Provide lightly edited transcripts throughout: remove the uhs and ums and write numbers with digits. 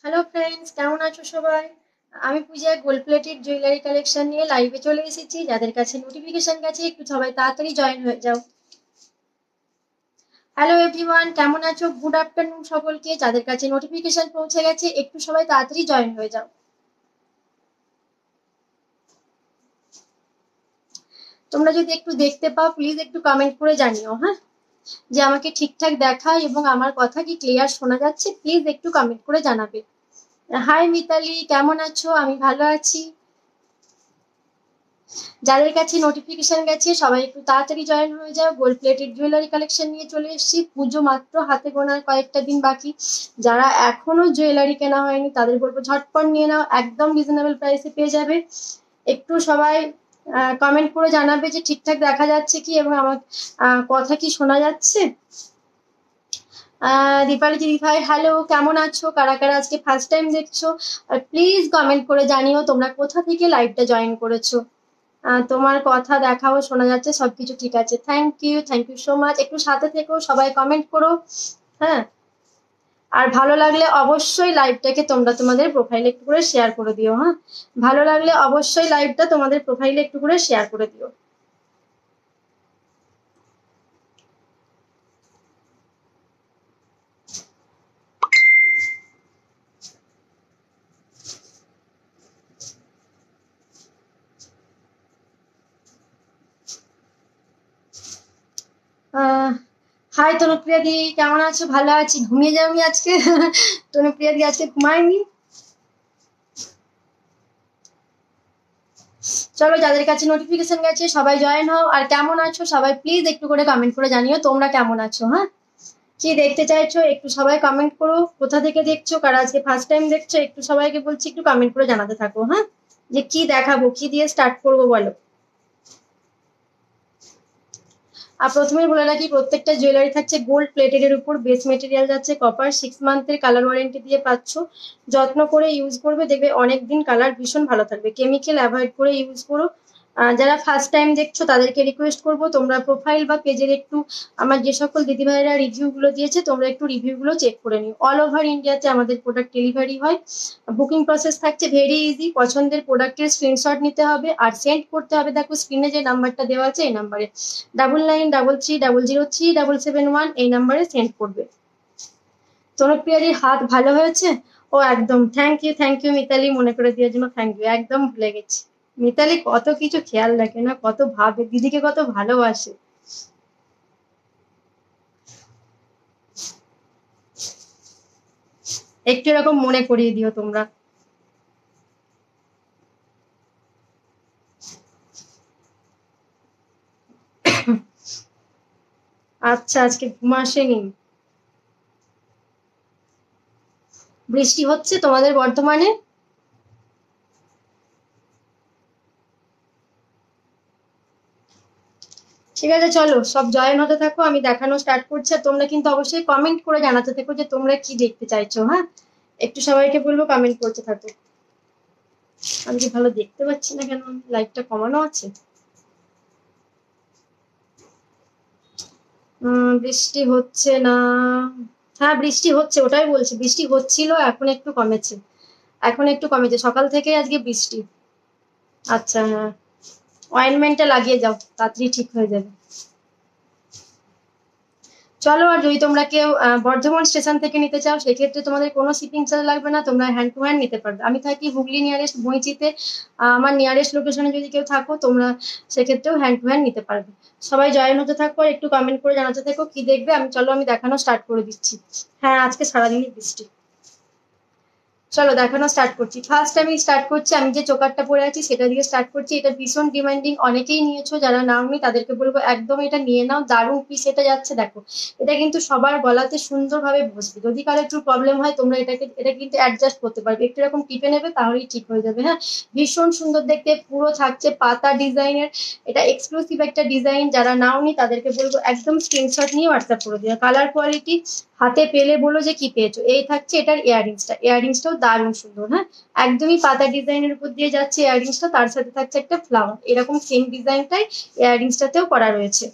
Hello friends, কেমন আছো সবাই? আমি পূজা গোল্ড প্লেটেড জুয়েলারি কালেকশন নিয়ে লাইভে চলে এসেছি। যাদের কাছে নোটিফিকেশন গেছে একটু সবাই তাড়াতাড়ি জয়েন হয়ে যাও। হ্যালো এভরিওয়ান, কেমন আছো? গুড আফটারনুন সকলকে। যাদের কাছে নোটিফিকেশন পৌঁছে গেছে একটু সবাই তাড়াতাড়ি জয়েন হয়ে যাও। তোমরা যদি একটু দেখতে পাও প্লিজ একটু কমেন্ট করে জানিও, হ্যাঁ, যে আমাকে ঠিকঠাক দেখায় এবং আমার কথা কি ক্লিয়ার শোনা যাচ্ছে। প্লিজ একটু কমেন্ট করে জানাবে। হাই মিতালি, কেমন আছো? আমি ভালো আছি। যাদের কাছে নোটিফিকেশন গেছে সবাই একটু তাড়াতাড়ি জয়েন হয়ে যাও। গোল্ড প্লেটেড জুয়েলারি কালেকশন নিয়ে চলে এসেছি। পুজো মাত্র হাতে গোনার কয়েকটা দিন বাকি। যারা এখনো জুয়েলারি কেনা হয়নি তাদের বলবো ঝটপট নিয়ে নাও, একদম রিজনেবল প্রাইসে পেয়ে যাবে। একটু সবাই কমেন্ট করে জানাবে যে ঠিকঠাক দেখা যাচ্ছে কি এবং আমার কথা কি শোনা যাচ্ছে। দীপালি দিদি ভাই হ্যালো, কেমন আছো? কারা কারা আজকে ফার্স্ট টাইম দেখছো আর প্লিজ কমেন্ট করে জানিও তোমরা কোথা থেকে লাইভটা জয়েন করেছো। তোমার কথা দেখাও শোনা যাচ্ছে, সবকিছু ঠিক আছে। Thank you so much. একটু সাথে থেকো, সবাই কমেন্ট করো, হ্যাঁ। আর ভালো লাগলে অবশ্যই লাইভটাকে তোমরা তোমাদের প্রোফাইলে একটু করে শেয়ার করে দিও, হ্যাঁ। ভালো লাগলে অবশ্যই লাইভটা তোমাদের প্রোফাইলে একটু করে শেয়ার করে দিও। হাই তনুপ্রিয়া দি, কেমন আছো? ভালো আছি, ঘুমিয়ে যাও আমি আজকে। তনুপ্রিয়া দি আজকে ঘুমায়নি। চলো, যাদের কাছে নোটিফিকেশন গেছে সবাই জয়েন হও। আর কেমন আছো সবাই প্লিজ একটু করে কমেন্ট করে জানিও তোমরা কেমন আছো, হ্যাঁ। কি দেখতে চাইছো একটু সবাই কমেন্ট করো। কোথা থেকে দেখছো, কারা আজকে ফার্স্ট টাইম দেখছো, একটু সবাইকে বলছি একটু কমেন্ট করে জানাতে থাকো, হ্যাঁ, যে কি দেখাবো, কি দিয়ে স্টার্ট করবো বলো। আর প্রথমেই বলে রাখি প্রত্যেকটা জুয়েলারি থাকছে গোল্ড প্লেটেড এর উপর, বেস মেটেরিয়াল যাচ্ছে কপার, 6 মান্থের কালার ওয়ারেন্টি দিয়ে পাচ্ছ। যত্ন করে ইউজ করবে, দেখবে অনেকদিন কালার ভীষণ ভালো থাকবে। কেমিক্যাল অ্যাভয়েড করে ইউজ করো। যারা ফার্স্ট টাইম দেখছো তাদেরকে রিকোয়েস্ট করবো তোমরা প্রোফাইল বা পেজের একটু আমার যে সকল দিদিভাইরা রিভিউ গুলো দিয়েছে তোমরা একটু রিভিউ গুলো চেক করে নিও। অল ওভার ইন্ডিয়াতে আমাদের প্রোডাক্ট ডেলিভারি হয়। বুকিং প্রসেস থাকছে ভেরি ইজি। পছন্দের প্রোডাক্টের স্ক্রিনশট নিতে হবে আর সেন্ড করতে হবে। দেখো স্ক্রিনে যে নাম্বারটা দেওয়া আছে এই নাম্বারে 9933003771 এই নাম্বারে সেন্ড করবে। তনুপ্রিয়ারির হাত ভালো হয়েছে? ও একদম, থ্যাংক ইউ মিতালি, মনে করে দেওয়ার জন্য থ্যাংক ইউ। একদম ভুলে গেছি। মিতালি কত কিছু খেয়াল রাখে না, কত ভাবে, দিদিকে কত ভালোবাসে। একটু এরকম মনে করিয়ে দিও তোমরা। আচ্ছা, আজকে ঘুম আসেনি? বৃষ্টি হচ্ছে তোমাদের বর্ধমানে? ঠিক আছে, চলো সব জয়েন হতে থাকো, আমি দেখানো স্টার্ট করছি। আর তোমরা কিন্তু অবশ্যই কমেন্ট করে জানাতে থাকো যে তোমরা কি দেখতে চাইছো, হ্যাঁ। একটু সবাইকে বলবো কমেন্ট করতে থাকো। আমি কি ভালো দেখতে পাচ্ছি না কেন? লাইটটা কমানো আছে। বৃষ্টি হচ্ছে না। হ্যাঁ বৃষ্টি হচ্ছে, ওটাই বলছি, বৃষ্টি হচ্ছিল, এখন একটু কমেছে। এখন একটু কমেছে, সকাল থেকে আজকে বৃষ্টি। আচ্ছা, হ্যাঁ, অয়েনমেন্টটা লাগিয়ে যাও, তাড়াতাড়ি ঠিক হয়ে যাবে। চলো, আর যদি তোমরা কেউ বর্ধমান স্টেশন থেকে নিতে চাও সেক্ষেত্রে তোমাদের কোনো শিপিং চার্জ লাগবে না, তোমরা হ্যান্ড টু হ্যান্ড নিতে পারবে। আমি থাকি হুগলি নিয়ারেস্ট বইচিতে। আমার নিয়ারেস্ট লোকেশনে যদি কেউ থাকো তোমরা সেক্ষেত্রেও হ্যান্ড টু হ্যান্ড নিতে পারবে। সবাই জয়েন হতে থাকো আর একটু কমেন্ট করে জানাতে থাকো কি দেখবে। আমি দেখানো স্টার্ট করে দিচ্ছি। হ্যাঁ, আজকে সারাদিনই বৃষ্টি। চলো দেখানো স্টার্ট করছি। ফার্স্ট আমি স্টার্ট করছি, আমি যে চোকারটা পরে আছি সেটা দিয়ে স্টার্ট করছি। এটা ভীষণ ডিমান্ডিং, অনেকেই নিয়েছো, যারা নাওনি তাদেরকে বলবো একদম এটা নিয়ে নাও। দারুণ পিস এটা যাচ্ছে, দেখো এটা কিন্তু সবার গলাতে সুন্দরভাবে বসবে। যদি কারো একটু প্রবলেম হয় তোমরা এটা কিন্তু অ্যাডজাস্ট করতে পারবে, একটু এরকম টিপে নেবে তাহলেই ঠিক হয়ে যাবে, হ্যাঁ। ভীষণ সুন্দর দেখতে, পুরো থাকছে পাতা ডিজাইনের। এটা এক্সক্লুসিভ একটা ডিজাইন, যারা নাওনি তাদেরকে বলবো একদম স্ক্রিনশট নিয়ে হোয়াটসঅ্যাপ করে দিও। কালার কোয়ালিটি হাতে পেলে বলো যে কি পেয়েছো। এই থাকছে এটার ইয়াররিংসটাও দারুণ সুন্দর, হ্যাঁ। একদমই পাতা ডিজাইনের উপর দিয়ে যাচ্ছে ইয়াররিংসটা, তার সাথে থাকছে একটা ফ্লাওয়ার, এরকম সেম ডিজাইনটাই ইয়াররিংসটাতেও করা রয়েছে।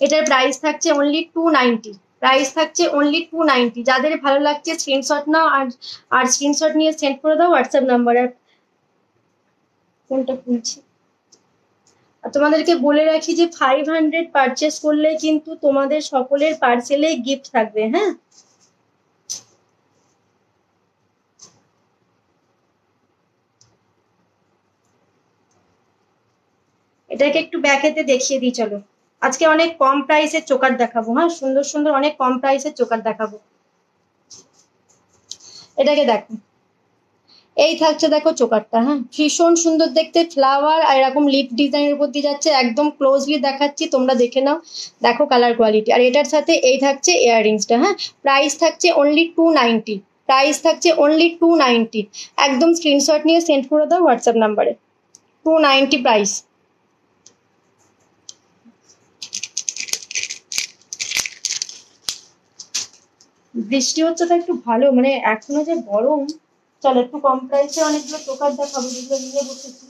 এটার প্রাইস থাকছে অনলি 290। প্রাইস থাকছে অনলি 290। যাদের ভালো লাগছে স্ক্রিনশট নাও আর স্ক্রিনশট নিয়ে সেন্ড করে দাও হোয়াটসঅ্যাপ নাম্বারে। কোনটা খুলছি, আর তোমাদেরকে বলে রাখি যে 500 পারচেস করলে কিন্তু তোমাদের সকলের পার্সেলে গিফট থাকবে। হ্যাঁ, এটাকে একটু ব্যাকেতে দেখিয়ে দিই চলো। আজকে অনেক কম প্রাইসের চোকার দেখাবো। হ্যাঁ, সুন্দর সুন্দর অনেক কম প্রাইসের চোকার দেখাবো। এটাকে দেখো, এই থাকছে দেখো চোকারটা। হ্যাঁ, ভীষণ সুন্দর দেখতে, ফ্লাওয়ার আর এরকম লিপ ডিজাইনের উপর দিয়ে যাচ্ছে। একদম ক্লোজলি দেখাচ্ছি, তোমরা দেখে নাও, দেখো কালার কোয়ালিটি। আর এটার সাথে এই থাকছে ইয়াররিংসটা। হ্যাঁ, প্রাইস থাকছে অনলি 290। প্রাইস থাকছে অনলি 290। একদম স্ক্রিনশট নিয়ে সেন্ড করে দাও হোয়াটসঅ্যাপ নাম্বারে। 290 প্রাইস। বৃষ্টি হচ্ছে তো একটু ভালো, মানে এখনো যে গরম। চলো একটু কম প্রাইসে অনেকগুলো চোকার দেখাবো, যেগুলো নিয়ে বসেছি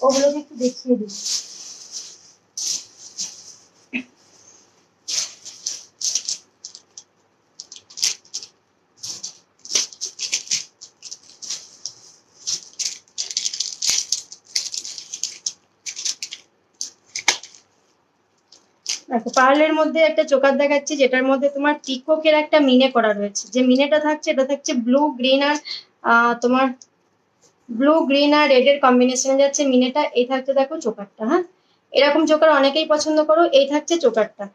ওগুলোকে একটু দেখিয়ে দিই। দেখো, পার্লের মধ্যে একটা চোকার দেখাচ্ছি, যেটার মধ্যে তোমার পিককের একটা মিনে করা রয়েছে। যে মিনেটা থাকছে এটা থাকছে ব্লু গ্রিন আর তোমার ব্লু গ্রিন আর রেড এর কম্বিনেশনে যাচ্ছে মিনেটা। এই থাকছে দেখো চোকারটা। হ্যাঁ, এরকম চোকার অনেকেই পছন্দ করো। এই থাকছে চোকারটা।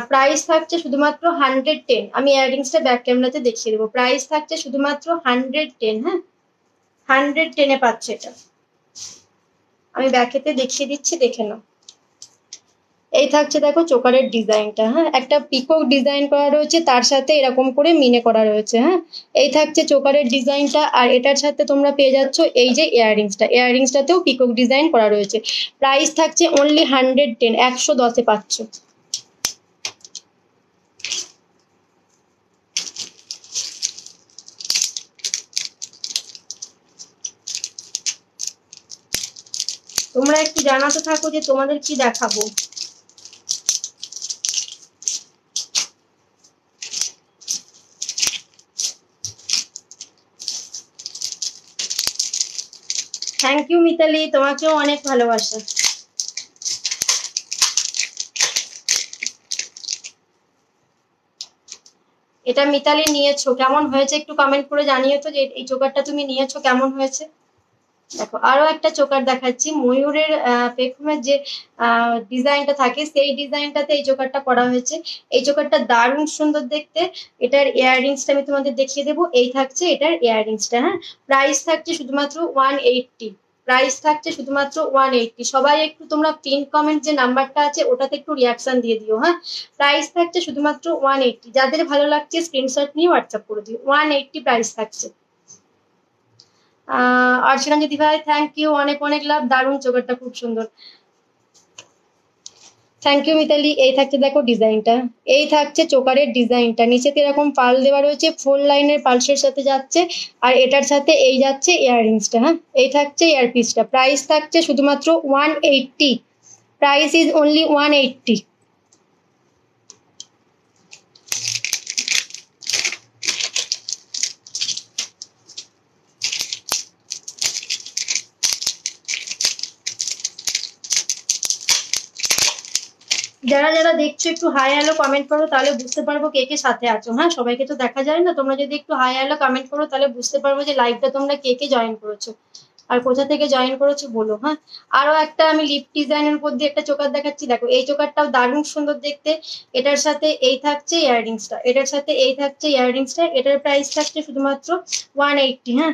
প্রাইস থাকছে শুধুমাত্র 110। আমি ইয়াররিংসটা ব্যাক ক্যামেরাতে দেখিয়ে দেবো। প্রাইস থাকছে শুধুমাত্র 110। হ্যাঁ, 110-এ পাচ্ছে এটা। আমি ব্যাকেতে দেখিয়ে দিচ্ছি, দেখে নাও। এই থাকছে দেখো চোকারের ডিজাইনটা। হ্যাঁ, একটা পিকক ডিজাইন করা রয়েছে, তার সাথে এরকম করে মিনে করা রয়েছে। হ্যাঁ, এই থাকছে চোকারের ডিজাইনটা। আর এটার সাথে তোমরা পেয়ে যাচ্ছ এই যে ইয়াররিংসটা। ইয়াররিংসটাতেও পিকক ডিজাইন করা রয়েছে। প্রাইস থাকছে অনলি 110, 110-এ পাচ্ছ। তোমরা একটু জানাতে থাকো যে তোমাদের কি দেখাবো। থ্যাংক ইউ মিতালি, তোমাকেও অনেক ভালোবাসা। এটা মিতালি নিয়েছো, কেমন হয়েছে একটু কমেন্ট করে জানিও তো, যে এই চোকারটা তুমি নিয়েছো কেমন হয়েছে। দেখো, আরো একটা চোকার দেখাচ্ছি। ময়ূরের পেখমের যে ডিজাইনটা থাকে, সেই ডিজাইনটাতে এই চোকারটা করা হয়েছে। এই চোকারটা দারুণ সুন্দর দেখতে। এটার ইয়াররিংসটা আমি তোমাদের দেখিয়ে দেবো। এই থাকছে এটার ইয়াররিংসটা। হ্যাঁ, প্রাইস থাকছে শুধুমাত্র 180। প্রাইস থাকছে শুধুমাত্র 180। সবাই একটু তোমরা পিন কমেন্ট যে নাম্বারটা আছে ওটাতে একটু রিয়াকশন দিয়ে দিও। হ্যাঁ, প্রাইস থাকছে শুধুমাত্র 180। যাদের ভালো লাগছে স্ক্রিনশট নিয়ে হোয়াটসঅ্যাপ করে দিও। 180 প্রাইস থাকছে। অর্চনা দিদি ভাই, থ্যাংক ইউ, অনেক অনেক লাভ। দারুণ চোকারটা খুব সুন্দর। Thank you Mitali. এই থাকছে দেখো ডিজাইনটা। এই থাকছে চোকারের ডিজাইনটা। নিচেতে এরকম পাল দেওয়া রয়েছে, 4 লাইনের পালসের সাথে যাচ্ছে। আর এটার সাথে এই যাচ্ছে ইয়াররিংসটা। হ্যাঁ, এই থাকছে ইয়ারপিসটা। প্রাইস থাকছে শুধুমাত্র 180। Price is only 180। যারা যারা দেখছো একটু হাই হ্যালো কমেন্ট করো, তাহলে বুঝতে পারবো কে কে সাথে আছো। হ্যাঁ, সবাইকে তো দেখা যায় না। তোমরা যদি একটু হাই হ্যালো কমেন্ট করো তাহলে বুঝতে পারবো যে লাইভটা তোমরা কে কে জয়েন করেছো আর কোথা থেকে জয়েন করেছো বলো। হ্যাঁ, আরো একটা আমি লিপ ডিজাইনের উপর দিয়ে একটা চোকার দেখাচ্ছি। দেখো, এই চোকারটাও দারুণ সুন্দর দেখতে। এটার সাথে এই থাকছে ইয়াররিংসটা। এটার সাথে এই থাকছে ইয়াররিংসটা। এটার প্রাইস থাকছে শুধুমাত্র 180। হ্যাঁ,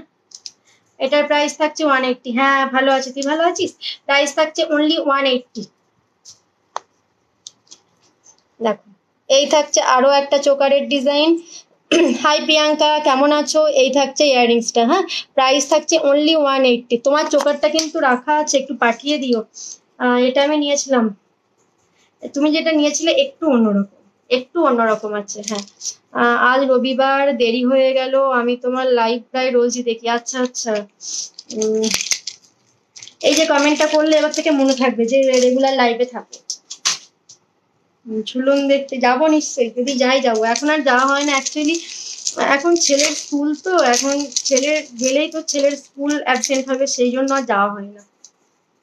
এটার প্রাইস থাকছে 180। হ্যাঁ, ভালো আছি, তুই ভালো আছিস? প্রাইস থাকছে অনলি 180। দেখো, এই থাকছে আরো একটা চোকারের ডিজাইন। হাই প্রিয়াঙ্কা, কেমন আছো? এই থাকছে ইয়াররিংসটা। হ্যাঁ, প্রাইস থাকছে অনলি 180। তোমার চোকারটা কিন্তু রাখা আছে, একটু পাঠিয়ে দিও। এটা আমি নিয়েছিলাম, তুমি যেটা নিয়েছিলে একটু অন্যরকম, একটু অন্যরকম আছে। হ্যাঁ, আজ রবিবার, দেরি হয়ে গেল। আমি তোমার লাইভ প্রায় রোজই দেখি। আচ্ছা আচ্ছা। এই যে কমেন্টটা করলে এবার থেকে মনে থাকবে যে রেগুলার লাইভে থাকে। ঝুলন দেখতে যাবো নিশ্চয়ই, যদি যাই যাবো, এখন আর যাওয়া হয় না অ্যাকচুয়ালি। এখন ছেলের স্কুল তো, এখন ছেলের গেলেই তো ছেলের স্কুল অ্যাবসেন্ট হবে, সেই জন্য আর যাওয়া হয় না।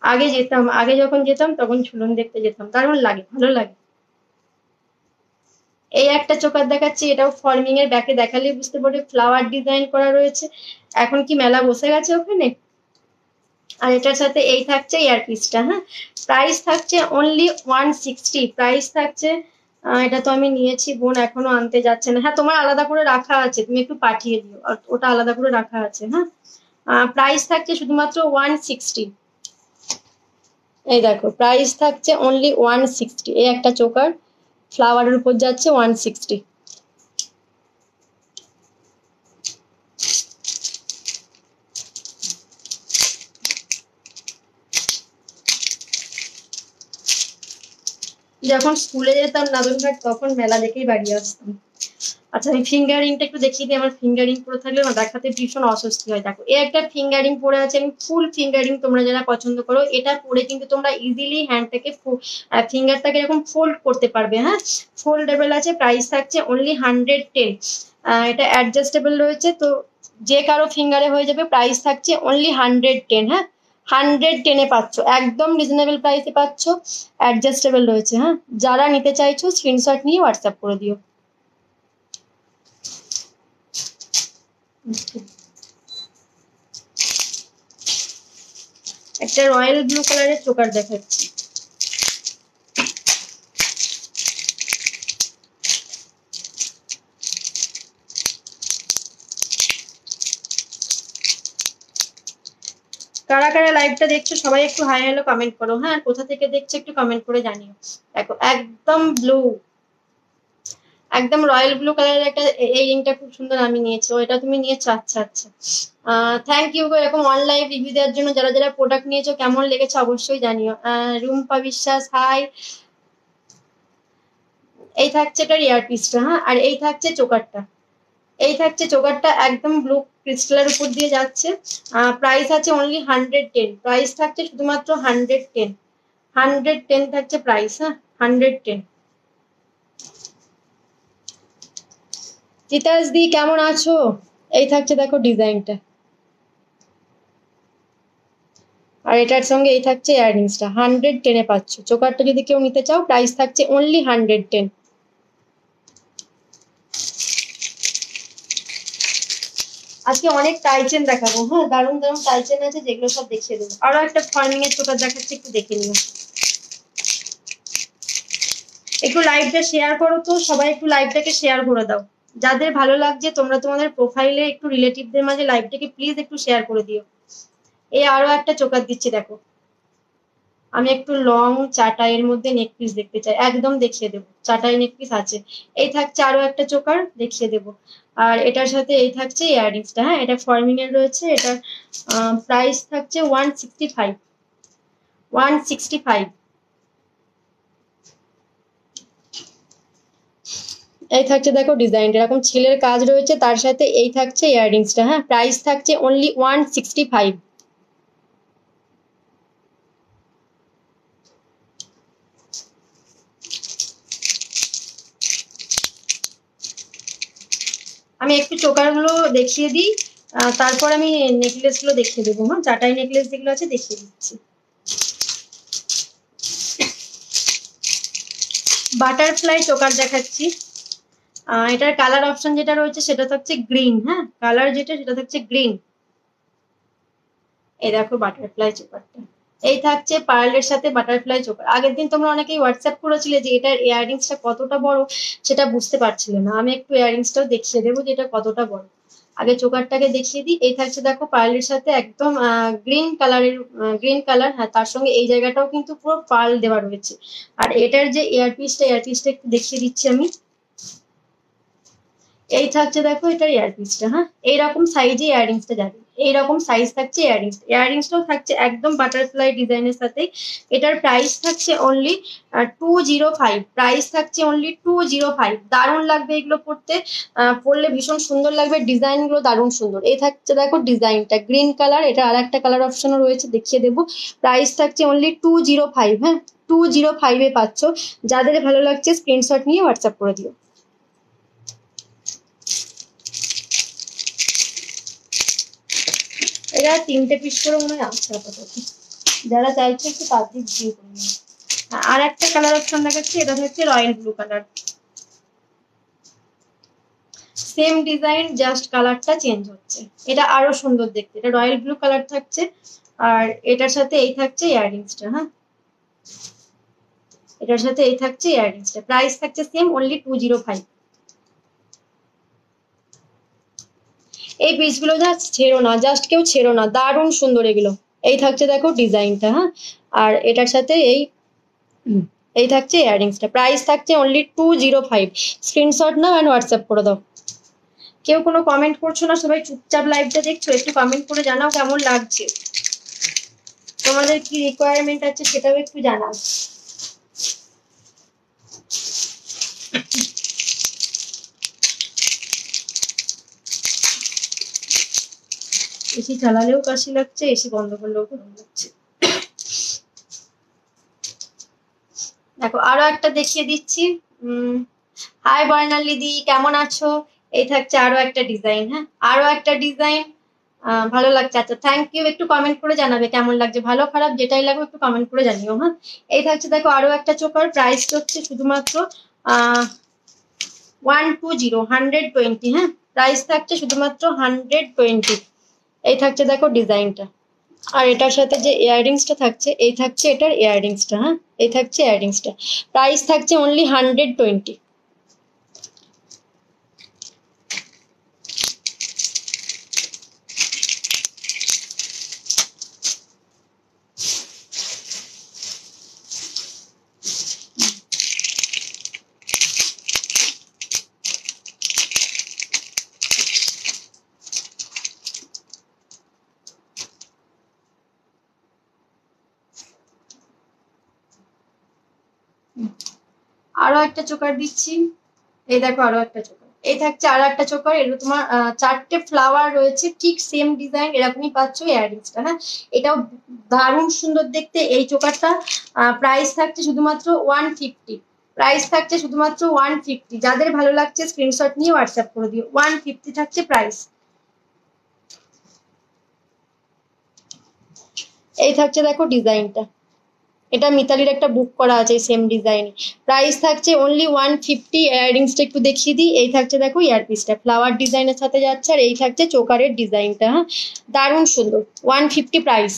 আগে যেতাম, আগে যখন যেতাম তখন ঝুলন দেখতে যেতাম, দারুণ লাগে, ভালো লাগে। এই একটা চোকার দেখাচ্ছি, এটাও ফর্মিং এর, ব্যাকে দেখালে বুঝতে পারবে, ফ্লাওয়ার ডিজাইন করা রয়েছে। এখন কি মেলা বসে গেছে ওখানে। আর এটার সাথে এই থাকছে ইয়ারপিসটা, হ্যাঁ। প্রাইস থাকছে অনলি 160, প্রাইস থাকছে। এটা তো আমি নিয়েছি, বোন এখনো আনতে যাচ্ছে না। হ্যাঁ, তোমার আলাদা করে রাখা আছে, তুমি একটু পাঠিয়ে দিও, আর ওটা আলাদা করে রাখা আছে, হ্যাঁ। প্রাইস থাকছে শুধুমাত্র 160। এই দেখো, প্রাইস থাকছে অনলি 160। এই একটা চোকার ফ্লাওয়ারের উপর যাচ্ছে 160। যখন স্কুলে যেতাম নাদনঘাট, তখন মেলা দেখেই বাড়ি আসতাম। আচ্ছা, আমি ফিঙ্গারিংটা একটু দেখিয়ে দিই। আমার ফিঙ্গারিং পরে থাকলে না দেখাতে ভীষণ অস্বস্তি হয়। দেখো, এই একটা ফিঙ্গারিং পরে আছে, আমি ফুল ফিঙ্গারিং, তোমরা যারা পছন্দ করো এটা পরে কিন্তু তোমরা ইজিলি হ্যান্ডটাকে ফিঙ্গারটাকে এরকম ফোল্ড করতে পারবে, হ্যাঁ। ফোল্ডেবল আছে, প্রাইস থাকছে অনলি 110। এটা অ্যাডজাস্টেবল রয়েছে, তো যে কারো ফিঙ্গারে হয়ে যাবে। প্রাইস থাকছে অনলি 110, হ্যাঁ। 110-এ পাচ্ছ, একদম রিজনেবল প্রাইসে পাচ্ছ, অ্যাডজাস্টেবল রয়েছে, হ্যাঁ। যারা নিতে চাইছো স্ক্রিনশট নিয়ে হোয়াটসঅ্যাপ করে দিও। একটা রয়্যাল ব্লু কালারের চোকার দেখাচ্ছি। কারা কারা লাইভটা দেখছো সবাই একটু হাই হ্যালো কমেন্ট করো, হ্যাঁ। কোথা থেকে দেখছো একটু কমেন্ট করে জানিও। দেখো, একদম ব্লু, একদম রয়্যাল ব্লু কালারের একটা, এই রিংটা খুব সুন্দর আমি নিয়েছি। ও, এটা তুমি নিয়েছো, আচ্ছা আচ্ছা। থ্যাংক ইউ গো, এরকম অনলাইন রিভিউ দেওয়ার জন্য। যারা যারা প্রোডাক্ট নিয়েছো কেমন লেগেছে অবশ্যই জানিও। রুম্পা বিশ্বাস, হাই। এই থাকছে এটার ইয়ারপিসটা, হ্যাঁ। আর এই থাকছে চোকারটা, এই থাকছে চোকারটা, একদম ব্লু ক্রিস্টালের উপর দিয়ে যাচ্ছে। প্রাইস আছে অনলি 110, প্রাইস থাকছে শুধুমাত্র 110। 110 থাকছে প্রাইস, হ্যাঁ। 110। চিতাস দি কেমন আছো? এই থাকছে দেখো ডিজাইনটা, আর এটার সঙ্গে এই থাকছে ইয়াররিংসটা। 110-এ পাচ্ছ। চোকারটা যদি কেউ নিতে চাও, প্রাইস থাকছে অনলি 110। আজকে অনেক টাইচেন দেখাবো, হ্যাঁ। দারুণ দারুণ টাইচেন আছে, যেগুলো সব দেখিয়ে দেবো। আরো একটা ফর্মিং এর চোকার দেখাচ্ছে, একটু দেখে নিও। একটু লাইভটা শেয়ার করো তো সবাই, একটু লাইভটাকে শেয়ার করে দাও। যাদের ভালো লাগছে তোমরা তোমাদের প্রোফাইলে একটু রিলেটিভদের মাঝে লাইভটাকে প্লিজ একটু শেয়ার করে দিও। এই আরো একটা চোকার দিচ্ছি, দেখো। আমি একটু লং চাটাইয়ের মধ্যে নেক পিস দেখতে চাই, একদম দেখিয়ে দেবো। চাটাই নেক পিস আছে। এই থাকছে আরো একটা চোকার, দেখিয়ে দেবো। আর এটার সাথে এই থাকছে ইয়াররিংসটা, হ্যাঁ। এটা ফর্মিং এর রয়েছে, এটার প্রাইস থাকছে 165। 165। এই থাকছে দেখো ডিজাইনটা, এরকম ছেলের কাজ রয়েছে, তার সাথে এই থাকছে ইয়াররিংসটা, হ্যাঁ। প্রাইস থাকছে অনলি 165। আমি একটু চোকার গুলো দেখিয়ে দিই, তারপর আমি নেকলেস গুলো দেখিয়ে দেবো, হ্যাঁ। চাটাই নেকলেস যেগুলো আছে দেখিয়ে দিচ্ছি। বাটারফ্লাই চোকার দেখাচ্ছি। এটার কালার অপশন যেটা রয়েছে সেটা থাকছে গ্রিন, হ্যাঁ। কালার যেটা সেটা থাকছে গ্রিন। এই দেখো বাটারফ্লাই চোকারটা, এই থাকছে পার্লের সাথে বাটারফ্লাই চোকার। আগের দিন তোমরা অনেকেই হোয়াটসঅ্যাপ করেছিলে যে এটার ইয়াররিংসটা কতটা বড়, সেটা বুঝতে পারছিলে না। আমি একটু ইয়াররিংসটাও দেখিয়ে দেবো যে এটা কতটা বড়। আগে চোকারটাকে দেখিয়ে দিই। এই থাকছে দেখো পার্লের সাথে একদম গ্রিন কালারের, গ্রিন কালার, হ্যাঁ। তার সঙ্গে এই জায়গাটাও কিন্তু পুরো পার্ল দেওয়া রয়েছে। আর এটার যে ইয়ারপিসটা একটু দেখিয়ে দিচ্ছি আমি। এই থাকছে দেখো এটার ইয়ারপিসটা, হ্যাঁ। এইরকম সাইজে ইয়াররিংসটা যাবে। এইরকম সাইজ থাকছে ইয়াররিংসটাও থাকছে একদম বাটারফ্লাই ডিজাইনের সাথে। এটার প্রাইস থাকছে অনলি 205, প্রাইস থাকছে অনলি 205। দারুণ লাগবে এগুলো পরতে, পরলে ভীষণ সুন্দর লাগবে, ডিজাইন গুলো দারুণ সুন্দর। এই থাকছে দেখো ডিজাইনটা গ্রিন কালার, এটা আর একটা কালার অপশনও রয়েছে দেখিয়ে দেবো। প্রাইস থাকছে অনলি 205, হ্যাঁ 205 এ পাচ্ছ। যাদের ভালো লাগছে স্ক্রিনশট নিয়ে হোয়াটসঅ্যাপ করে দিও। এরা 3টে পিস করে মনে হয় আছে আপাতত, যারা চাইছে একটু তাড়াতাড়ি দিয়ে করে নিও। আর একটা কালার অপশন দেখাচ্ছি, এটা হচ্ছে royal blue colour, same design just কালারটা চেঞ্জ হচ্ছে। এটা আরো সুন্দর দেখতে, এটা রয়্যাল ব্লু কালার থাকছে আর এটার সাথে এই থাকছে ইয়াররিংসটা। হ্যাঁ এটার সাথে এই থাকছে ইয়াররিংসটা, প্রাইস থাকছে সেম অনলি 205। এই পিসগুলো জাস্ট ছেড়ো না, জাস্ট কেউ ছেড়ো না, দারুণ সুন্দর এগুলো। এই থাকছে দেখো ডিজাইনটা, হ্যাঁ আর এটার সাথে এই থাকছে ইয়াররিংসটা, প্রাইস থাকছে only 205। Screenshot now and WhatsApp করে দাও। কেউ কোনো কমেন্ট করছো না, সবাই চুপচাপ লাইভটা দেখছো, একটু কমেন্ট করে জানাও কেমন লাগছে, তোমাদের কি রিকোয়ারমেন্ট আছে সেটাও একটু জানাও। এসি চালালেও কাশি লাগছে, এসি বন্ধ করলেও গরম লাগছে। দেখো আরো একটা দেখিয়ে দিচ্ছি। হাই বর্ণালী দি, কেমন আছো? এই থাকছে আরো একটা ডিজাইন, হ্যাঁ আরো একটা ডিজাইন, ভালো লাগছে। আচ্ছা থ্যাংক ইউ, একটু কমেন্ট করে জানাবে কেমন লাগছে, ভালো খারাপ যেটাই লাগবে একটু কমেন্ট করে জানিও। হ্যাঁ এই থাকছে দেখো আরো একটা চোকার, প্রাইস হচ্ছে শুধুমাত্র 120, হ্যাঁ প্রাইস থাকছে শুধুমাত্র 120। এই থাকছে দেখো ডিজাইনটা, আর এটার সাথে যে ইয়াররিংসটা থাকছে এই থাকছে এটার ইয়াররিংসটা, হ্যাঁ এই থাকছে ইয়াররিংসটা, প্রাইস থাকছে অনলি 120। আরো একটা চোকার দিচ্ছি, এই দেখো আরো একটা চোকার, এই থাকছে আরো একটা চোকার। এটা তোমার 4টে ফ্লাওয়ার রয়েছে, ঠিক সেম ডিজাইন এরকমই পাচ্ছ ইয়াররিংসটা। হ্যাঁ এটাও দারুণ সুন্দর দেখতে। এই চোকারটা প্রাইস থাকছে শুধুমাত্র 150, প্রাইস থাকছে শুধুমাত্র 150। যাদের ভালো লাগছে স্ক্রিনশট নিয়ে হোয়াটসঅ্যাপ করে দিও, 150 থাকছে প্রাইস। এই থাকছে দেখো ডিজাইনটা, এটা মিতালির একটা বুক করা আছে সেম ডিজাইনে, প্রাইস থাকছে অনলি 150। ইয়াররিংসটা একটু দেখিয়ে দিই, এই থাকছে দেখো ইয়ারপিসটা ফ্লাওয়ার ডিজাইনের সাথে যাচ্ছে, আর এই থাকছে চোকারের ডিজাইনটা, হ্যাঁ দারুণ সুন্দর, 150 প্রাইস।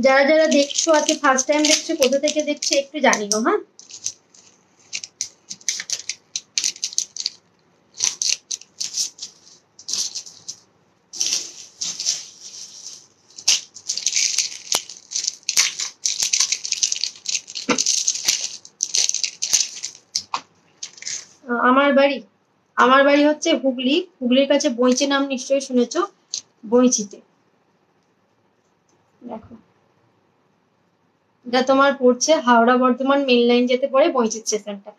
যারা যারা দেখছো আজকে ফার্স্ট টাইম দেখছো, কোথা থেকে দেখছো একটু জানিও। হ্যাঁ আমার বাড়ি হচ্ছে হুগলি, হুগলির কাছে বইচি নাম নিশ্চয়ই শুনেছো, বইচিতে। দেখো এটা তোমার পড়ছে হাওড়া বর্ধমান মেন লাইন যেতে পড়ে বইচির স্টেশনটা।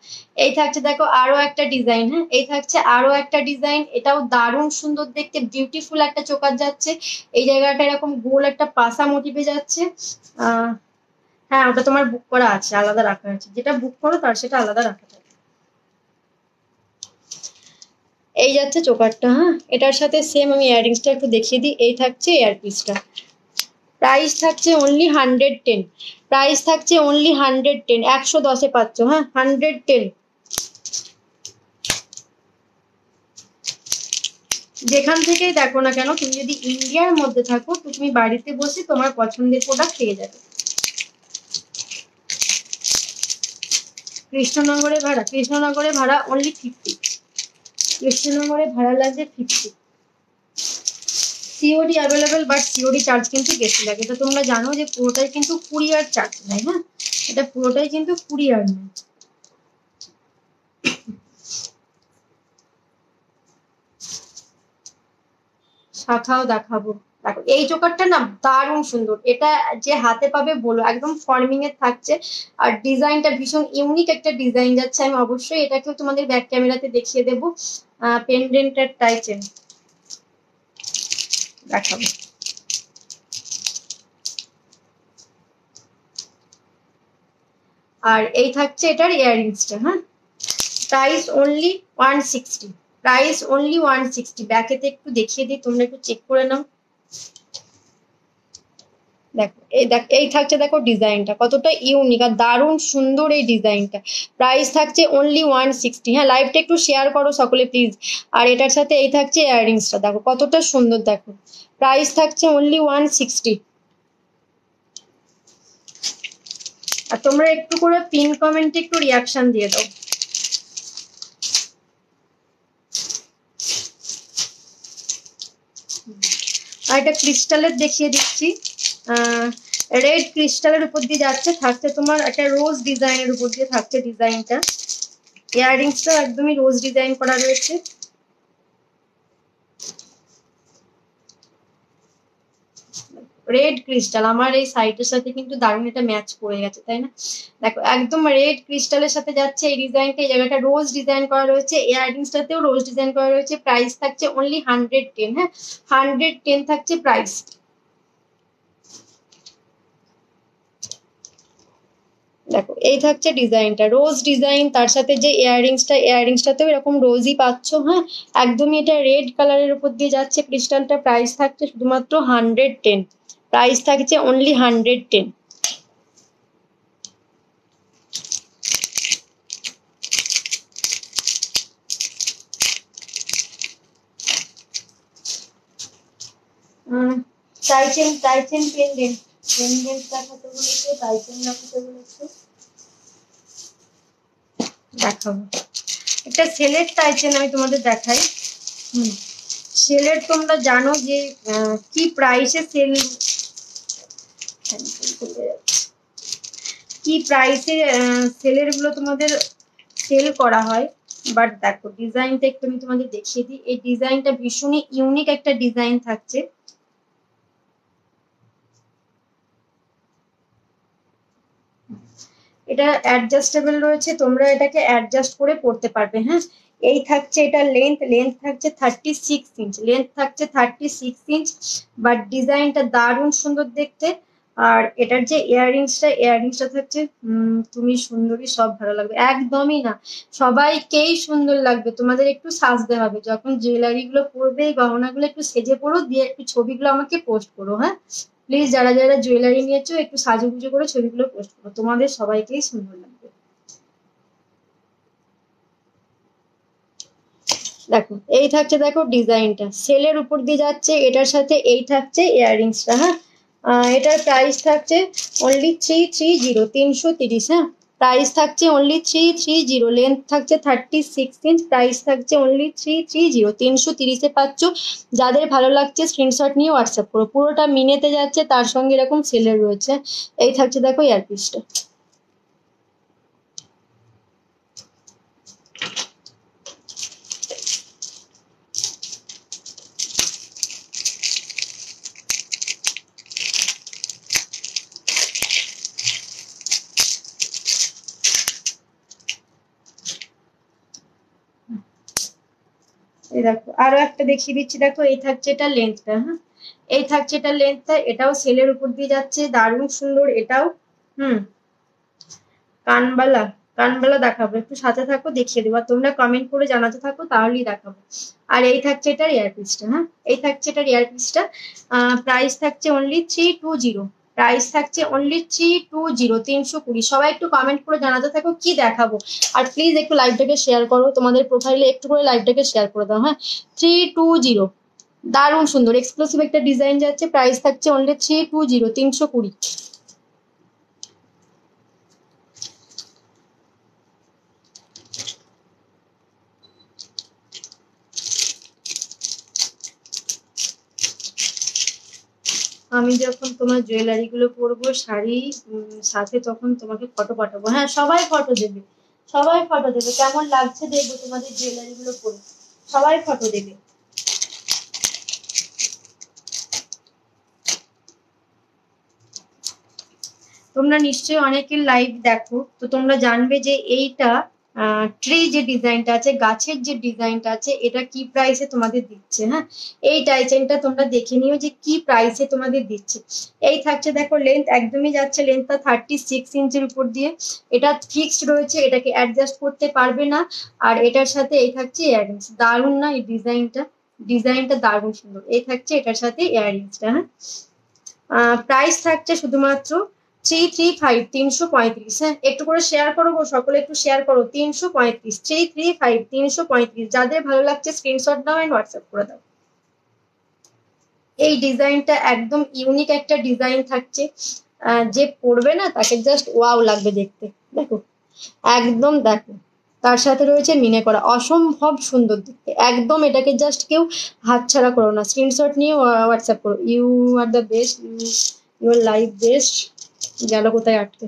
এই থাকছে দেখো আরো একটা ডিজাইন, হ্যাঁ এই থাকছে আরো একটা ডিজাইন, এটাও দারুণ সুন্দর দেখতে, বিউটিফুল একটা চোকার যাচ্ছে। এই জায়গাটা এরকম গোল একটা পাসা মোটিভে যাচ্ছে। হ্যাঁ ওটা তোমার বুক করা আছে, আলাদা রাখা আছে, যেটা বুক করো তার সেটা আলাদা রাখা থাকে। এই যাচ্ছে চোকারটা, হ্যাঁ এটার সাথে সেম আমি ইয়াররিংসটা একটু দেখিয়ে দিই, এই থাকছে ইয়ারপিসটা, প্রাইস থাকছে অনলি 110, প্রাইস থাকছে অনলি 110, 110-এ পাচ্ছ, হ্যাঁ 110। যেখান থেকেই দেখো না কেন, তুমি যদি ইন্ডিয়ার মধ্যে থাকো তো তুমি বাড়িতে বসে তোমার পছন্দের প্রোডাক্ট পেয়ে যাবে। কৃষ্ণনগরে ভাড়া অনলি 50, কৃষ্ণনগরে ভাড়া লাগছে 50। COD available, but COD charge কিন্তু বেশি লাগে, এটা তোমরা জানো যে পুরোটাই কিন্তু কুরিয়ার চার্জ নেয়। হ্যাঁ এটা পুরোটাই কিন্তু কুরিয়ার নেয়। শাখাও দেখাবো। দেখো এই চোকারটা না দারুণ সুন্দর, এটা যে হাতে পাবে বলো একদম ফর্মিং এর থাকছে, আর ডিজাইনটা ভীষণ ইউনিক একটা ডিজাইন যাচ্ছে। আমি অবশ্যই এটাকেও তোমাদের ব্যাক ক্যামেরাতে দেখিয়ে দেবো। পেন্ডেন্টের টাইচেন দেখাবো। আর এই থাকছে এটার ইয়াররিংসটা। হ্যাঁ, প্রাইস অনলি 160, প্রাইস অনলি 160। ব্যাকেতে একটু দেখিয়ে দিই, তোমরা একটু চেক করে নাও। দেখো এই থাকছে, দেখো ডিজাইনটা কতটা ইউনিক আর দারুণ সুন্দর এই ডিজাইনটা। প্রাইস থাকছে অনলি 160। হ্যাঁ, লাইভটা একটু শেয়ার করো সকলে প্লিজ। আর এটার সাথে এই থাকছে ইয়াররিংসটা, দেখো কতটা সুন্দর। দেখো প্রাইস থাকছে অনলি 160। আর তোমরা একটু করে পিন কমেন্টে একটু রিয়াকশন দিয়ে দাও। আর এটা ক্রিস্টালের দেখিয়ে দিচ্ছি, রেড ক্রিস্টালের উপর দিয়ে যাচ্ছে, থাকছে তোমার একটা রোজ ডিজাইনের উপর দিয়ে থাকছে ডিজাইনটা। ইয়াররিংসটা একদমই রোজ ডিজাইন করা রয়েছে। রেড ক্রিস্টাল আমার এই সাইটের সাথে কিন্তু দারুণ এটা ম্যাচ করে গেছে, তাই না? দেখো একদম রেড ক্রিস্টালের সাথে যাচ্ছে এই ডিজাইনটা। এই জায়গাটা রোজ ডিজাইন করা রয়েছে, ইয়াররিংসটাতেও রোজ ডিজাইন করা রয়েছে। প্রাইস থাকছে অনলি 110। হ্যাঁ, 110 থাকছে প্রাইস। দেখো এই থাকছে ডিজাইনটা, রোজ ডিজাইন, তার সাথে যে ইয়াররিংসটাতেও এরকম রোজই পাচ্ছ। হ্যাঁ, একদমই এটা রেড কালারের উপর দিয়ে যাচ্ছে ক্রিস্টালটা। প্রাইস থাকছে শুধুমাত্র 110, প্রাইস থাকছে অনলি 110। টাইচেন পেন্ডেন্ট দেখাতে বলেছে, টাইচেন দেখাতে বলেছে, দেখাবো। একটা সেলের টাইচেন আমি তোমাদের দেখাই। সেলের তোমরা জানো যে কি প্রাইসে সেলের গুলো তোমাদের সেল করা হয়। বাট দেখো ডিজাইনটা একটু আমি তোমাদের দেখিয়ে দিই। এই ডিজাইনটা ভীষণই ইউনিক একটা ডিজাইন থাকছে। এটা অ্যাডজাস্টেবল রয়েছে, তোমরা এটাকে অ্যাডজাস্ট করে পড়তে পারবে। হ্যাঁ, এই থাকছে এটা লেন্থ থাকছে 36 ইঞ্চ, লেন্থ থাকছে 36 ইঞ্চ। বাট ডিজাইনটা দারুণ সুন্দর দেখতে। আর এটার যে ইয়াররিংসটা থাকছে, তুমি সুন্দরী, সব ভালো লাগবে। একদমই না, সবাইকেই সুন্দর লাগবে। তোমাদের একটু সাজতে হবে যখন জুয়েলারি গুলো পরবে, এই গহনাগুলো একটু সেজে পড়ো, দিয়ে একটু ছবিগুলো আমাকে পোস্ট করো। হ্যাঁ প্লিজ, যারা যারা জুয়েলারি নিয়েছো একটু সাজুগুজু করে ছবিগুলো পোস্ট করো, তোমাদের সবাইকেই সুন্দর লাগবে। দেখো এই থাকছে, দেখো ডিজাইনটা সেলের উপর দিয়ে যাচ্ছে, এটার সাথে এই থাকছে ইয়াররিংসটা। হ্যাঁ, এটার প্রাইস থাকছে অনলি 330, 330। হ্যাঁ, প্রাইস থাকছে অনলি 330, লেন্থ থাকছে 36 ইঞ্চ, প্রাইস থাকছে অনলি 330, 330-এ পাচ্ছ। যাদের ভালো লাগছে স্ক্রিনশট নিয়ে হোয়াটসঅ্যাপ করো। পুরোটা মিনেতে যাচ্ছে, তার সঙ্গে এরকম সেলের রয়েছে। এই থাকছে দেখো ইয়ারপিসটা। এই দেখো আরো একটা দেখিয়ে দিচ্ছি। দেখো এই থাকছে এটা লেন্থটা। হ্যাঁ, এই থাকছে এটা লেন্থটা, এটাও সেলের উপর দিয়ে যাচ্ছে, দারুণ সুন্দর এটাও। কানবালা দেখাবো, একটু সাথে থাকো দেখিয়ে দেবো। তোমরা কমেন্ট করে জানাতে থাকো, তাহলেই দেখাবো। আর এই থাকছে এটার ইয়ারপিসটা। হ্যাঁ, এই থাকছে এটার ইয়ারপিসটা। প্রাইস থাকছে অনলি 320, প্রাইস থাকছে অনলি 320, 320। সবাই একটু কমেন্ট করে জানাতে থাকো কি দেখাবো। আর প্লিজ একটু লাইভটাকে শেয়ার করো, তোমাদের প্রোফাইলে একটু করে লাইভটাকে শেয়ার করে দাও। হ্যাঁ, 320, দারুণ সুন্দর এক্সক্লুসিভ একটা ডিজাইন যাচ্ছে। প্রাইস থাকছে অনলি 320, 320। আমি যখন তোমার জুয়েলারি গুলো পরবো, শাড়ি সাথে, তখন তোমাকে ফটো পাঠাবো। হ্যাঁ, সবাই ফটো দেবে, সবাই ফটো দেবে, কেমন লাগছে দেখবো তোমাদের জুয়েলারি গুলো পরে, সবাই ফটো দেবে। তোমরা নিশ্চয়ই অনেকের লাইভ দেখো, তো তোমরা জানবে যে এইটা ট্রি যে ডিজাইনটা আছে, গাছের যে ডিজাইনটা আছে, এটা কি প্রাইসে তোমাদের দিচ্ছে। হ্যাঁ, এই টাইটেনটা তোমরা দেখে নিও যে কি প্রাইসে তোমাদের দিচ্ছে। এই থাকছে দেখো লেন্থ একদমই যাচ্ছে, লেন্থটা 36 ইঞ্চের উপর দিয়ে। এটা ফিক্সড রয়েছে, এটাকে অ্যাডজাস্ট করতে পারবে না। আর এটার সাথে এই থাকছে ইয়াররিংস। দারুণ না এই ডিজাইনটা? ডিজাইনটা দারুণ সুন্দর। এই থাকছে এটার সাথে ইয়াররিংসটা। হ্যাঁ, প্রাইস থাকছে শুধুমাত্র 335, 335। হ্যাঁ, একটু করে শেয়ার করো গো, সকলে একটু শেয়ার করো। 335, 335, 335। যাদের ভালো লাগছে স্ক্রিনশট দাও এন্ড হোয়াটসঅ্যাপ করে দাও। এই ডিজাইনটা একদম ইউনিক একটা ডিজাইন থাকছে, যে পরবে না তাকে জাস্ট ওয়াও লাগবে দেখতে। দেখো, একদম দেখো, তার সাথে রয়েছে মিনে করা, অসম্ভব সুন্দর দেখতে একদম। এটাকে জাস্ট কেউ হাতছাড়া করো না, স্ক্রিনশট নিয়ে হোয়াটসঅ্যাপ করো। You are the best, your life best. গেল কোথায় আটকে?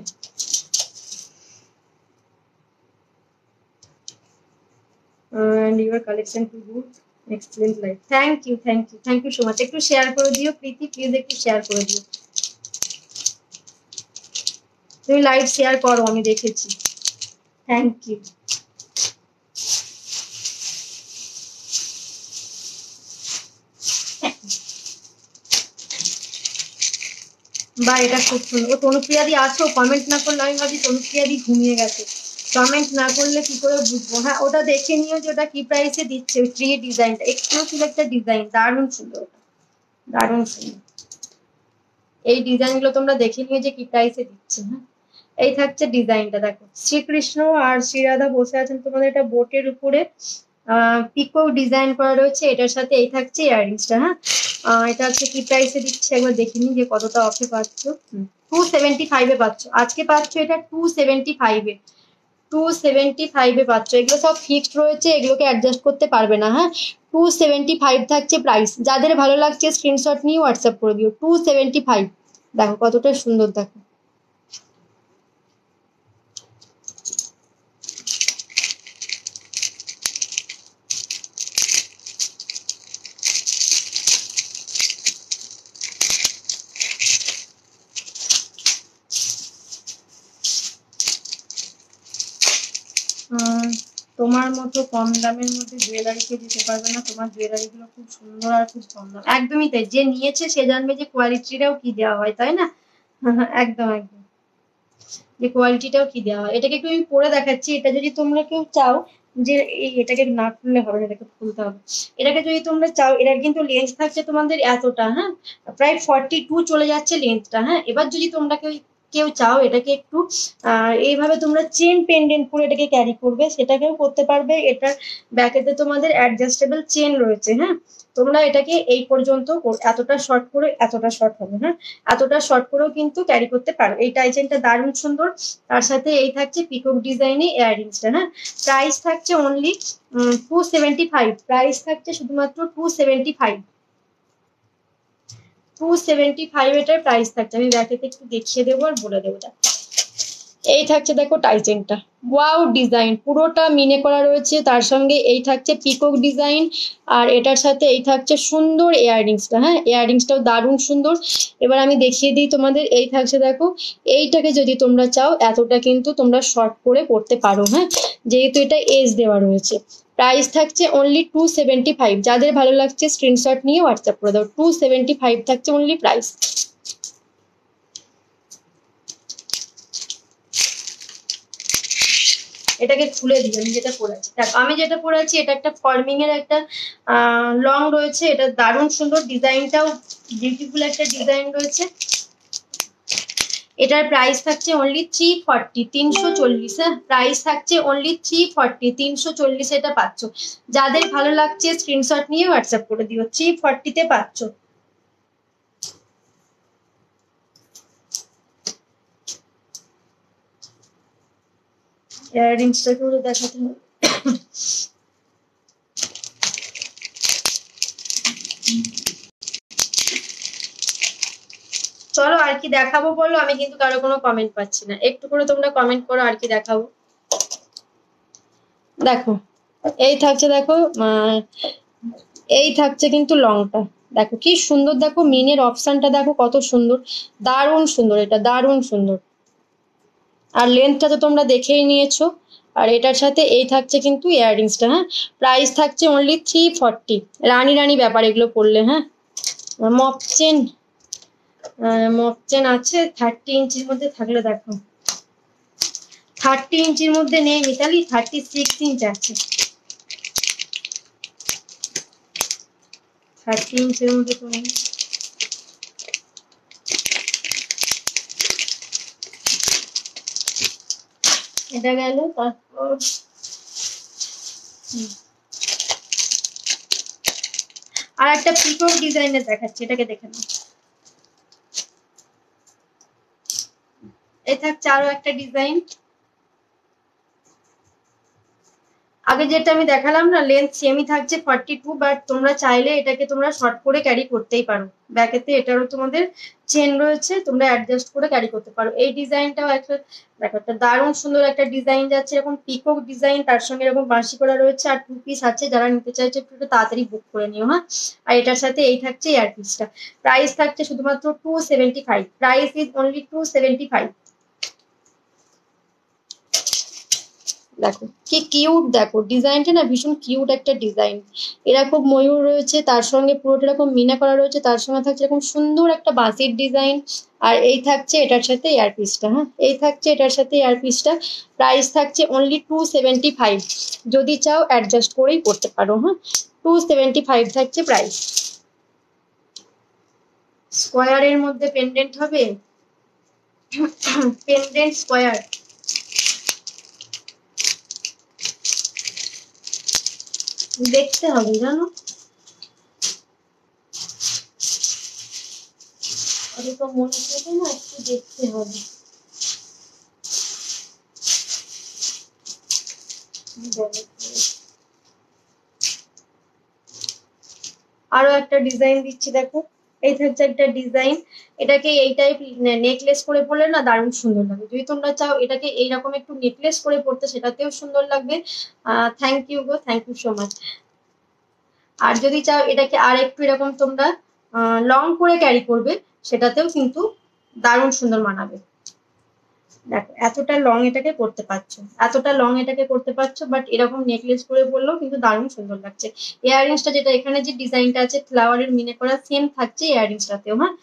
and your collection too good, excellent life. Thank you, thank you, thank you so much. একটু শেয়ার করে দিও প্রীতি, প্লিজ একটু শেয়ার করে দিও। তুমি লাইভ শেয়ার করো, আমি দেখেছি। Thank you. বা এটা খুব সুন্দর। ও তনুপ্রিয়াদি আছো? কমেন্ট না করলে আমি ভাবি তনুপ্রিয়াদি ঘুমিয়ে গেছে। কমেন্ট না করলে কি করে বুঝবো? হ্যাঁ, ওটা দেখে নিও যে ওটা কি প্রাইসে দিচ্ছে। ওই ট্রি ডিজাইনটা এক্সক্লুসিভ একটা ডিজাইন, দারুণ সুন্দর, ওটা দারুণ সুন্দর। এই ডিজাইনগুলো তোমরা দেখে নিও যে কি প্রাইসে দিচ্ছে। হ্যাঁ, এই থাকছে ডিজাইনটা। দেখো, শ্রীকৃষ্ণ আর শ্রীরাধা বসে আছেন তোমাদের এটা বোটের উপরে। পিকো ডিজাইন করা রয়েছে, এটার সাথে এই থাকছে ইয়াররিংসটা। হ্যাঁ, এটা হচ্ছে কি প্রাইসে দিচ্ছে একবার দেখে নিই যে কতটা অফে পাচ্ছ। 275-এ পাচ্ছ, আজকে পাচ্ছ এটা 275-এ। 275-এ পাচ্ছ। এগুলো সব ফিক্সড রয়েছে, এগুলোকে অ্যাডজাস্ট করতে পারবে না। হ্যাঁ, 275 থাকছে প্রাইস। যাদের ভালো লাগছে স্ক্রিনশট নিয়ে হোয়াটসঅ্যাপ করে দিও। 275। দেখো কতটা সুন্দর, দেখো। তোমার মতো কম দামের মধ্যে জুয়েলারিকে দিতে পারবে না, তোমার জুয়েলারি গুলো খুব সুন্দর আর খুব কম দাম। একদমই তাই, যে নিয়েছে সে জানবে যে কোয়ালিটিটাও কি দেওয়া হয়, তাই না? একদম একদম, যে কোয়ালিটিটাও কি দেওয়া হয়। এটাকে একটু আমি পরে দেখাচ্ছি। এটা যদি তোমরা কেউ চাও যে এটাকে না খুললে হবে না, এটাকে খুলতে হবে। এটাকে যদি তোমরা চাও, এটার কিন্তু লেন্থ থাকছে তোমাদের এতটা। হ্যাঁ, প্রায় 42 চলে যাচ্ছে লেন্থটা। হ্যাঁ, এবার যদি তোমরা কেউ কেউ চাও এটাকে একটু এইভাবে তোমরা চেন পেন্ডেন্ট করে এটাকে ক্যারি করবে, সেটাকেও করতে পারবে। এটার ব্যাকেতে তোমাদের অ্যাডজাস্টেবল চেন রয়েছে। হ্যাঁ, তোমরা এটাকে এই পর্যন্ত এতটা শর্ট করে, এতটা শর্ট হবে। হ্যাঁ, এতটা শর্ট করেও কিন্তু ক্যারি করতে পারো। এই টাইচেনটা দারুণ সুন্দর। তার সাথে এই থাকছে পিকক ডিজাইনে ইয়াররিংসটা। হ্যাঁ, প্রাইস থাকছে অনলি 275। প্রাইস থাকছে শুধুমাত্র 275। 275 এটার প্রাইস থাকছে। আমি ব্যাকেতে একটু দেখিয়ে দেবো আর বলে দেবো। এই থাকছে দেখো টাইচেনটা, ওয়াও ডিজাইন, পুরোটা মিনে করা রয়েছে। তার সঙ্গে এই থাকছে পিকক ডিজাইন, আর এটার সাথে এই থাকছে সুন্দর ইয়াররিংসটা। হ্যাঁ, ইয়াররিংসটাও দারুণ সুন্দর। এবার আমি দেখিয়ে দিই তোমাদের। এই থাকছে দেখো, এইটাকে যদি তোমরা চাও এতটা কিন্তু তোমরা শর্ট করে পড়তে পারো। হ্যাঁ, যেহেতু এটা এজ দেওয়া রয়েছে। প্রাইস থাকছে অনলি 275। যাদের ভালো লাগছে স্ক্রিনশট নিয়ে হোয়াটসঅ্যাপ করে দাও। 275 থাকছে অনলি প্রাইস। এটাকে খুলে দিই আমি যেটা পরেছি। দেখো, আমি যেটা পরেছি এটা একটা ফর্মিং এর একটা লং রয়েছে। এটা দারুণ সুন্দর, ডিজাইনটাও বিউটিফুল একটা ডিজাইন রয়েছে। এটার প্রাইস থাকছে অনলি 340, 340। হ্যাঁ, প্রাইস থাকছে অনলি 340, 340 এটা পাচ্ছ। যাদের ভালো লাগছে স্ক্রিনশট নিয়ে হোয়াটসঅ্যাপ করে দিও। 340-তে পাচ্ছ। ইয়াররিংসটাকে ওরা দেখাতে হবে। চলো আর কি দেখাবো বলো, আমি কিন্তু কারো কোনো কমেন্ট পাচ্ছি না। একটু করে তোমরা কমেন্ট করো আর কি দেখাবো। দেখো, এই থাকছে দেখো, এই থাকছে কিন্তু লংটা। দেখো কি সুন্দর, দেখো মিনের অপশনটা দেখো কত সুন্দর, দারুণ সুন্দর, এটা দারুণ সুন্দর। আর লেন্থটা তো তোমরা দেখেই নিয়েছো। আর এটার সাথে এই থাকছে কিন্তু ইয়াররিংসটা, হ্যাঁ। প্রাইস থাকছে অনলি 340। রানী রানী ব্যাপার এগুলো পড়লে, হ্যাঁ। মপ চেন, মপ চেন আছে 30 ইঞ্চির মধ্যে, থাকলে দেখো। 30 ইঞ্চির মধ্যে নেই মিতালি, 36 ইঞ্চ আছে। 30 ইঞ্চের মধ্যে তো নেই। এটা গেল। তারপর আর একটা পিকক ডিজাইনের দেখাচ্ছি, এটাকে দেখে নাও। এই থাকছে আরো একটা ডিজাইন। আগে যেটা আমি দেখালাম না, লেন্থ সেমই থাকছে 42, বাট তোমরা চাইলে এটাকে তোমরা শর্ট করে ক্যারি করতেই পারো। ব্যাকেতে এটারও তোমাদের চেন রয়েছে, তোমরা অ্যাডজাস্ট করে ক্যারি করতে পারো। এই ডিজাইনটাও একটা দেখো, একটা দারুণ সুন্দর একটা ডিজাইন যাচ্ছে, এরকম পিকক ডিজাইন, তার সঙ্গে এরকম বাঁশি করা রয়েছে, আর 2 পিস আছে। যারা নিতে চাইছে একটু তাড়াতাড়ি বুক করে নিও, হ্যাঁ। আর এটার সাথে এই থাকছে এয়ার পিসটা। প্রাইস থাকছে শুধুমাত্র 275। Price is only 275। দেখো কি কিউট, দেখো ডিজাইনটা না ভীষণ কিউট একটা ডিজাইন। এরকম ময়ূর রয়েছে, তার সঙ্গে পুরোটা এরকম মিনা করা রয়েছে, তার সঙ্গে থাকছে এরকম সুন্দর একটা বাঁশির ডিজাইন। আর এই থাকছে এটার সাথে ইয়ারপিসটা, হ্যাঁ। এই থাকছে এটার সাথে ইয়ারপিসটা। প্রাইস থাকছে অনলি 275। যদি চাও অ্যাডজাস্ট করেই করতে পারো, হ্যাঁ। 275 থাকছে প্রাইস। স্কোয়ারের মধ্যে পেন্ডেন্ট হবে, পেন্ডেন্ট স্কোয়ার। দেখতে হবে জানো, তো মনে থাকে না, একটু দেখতে হবে। আরো একটা ডিজাইন দিচ্ছি, দেখো। এই থাকছে একটা ডিজাইন। এটাকে এই টাইপ নেকলেস করে পরলে না দারুণ সুন্দর লাগবে। যদি তোমরা চাও এটাকে এইরকম একটু নেকলেস করে পরতে, সেটাতেও সুন্দর লাগবে। থ্যাংক ইউ গো, থ্যাংক ইউ সো মাচ। আর যদি চাও এটাকে আর একটু এরকম তোমরা লং করে ক্যারি করবে, সেটাতেও কিন্তু দারুণ সুন্দর মানাবে। দেখো এতটা লং এটাকে করতে পারছো, এতটা লং এটাকে করতে পারছো, বাট এরকম নেকলেস করে বললেও কিন্তু দারুণ সুন্দর লাগছে। ইয়াররিংসটা যেটা এখানে যে ডিজাইনটা আছে ফ্লাওয়ারের মিনে করা, সেম থাকছে ইয়াররিংসটাতেও, হ্যাঁ।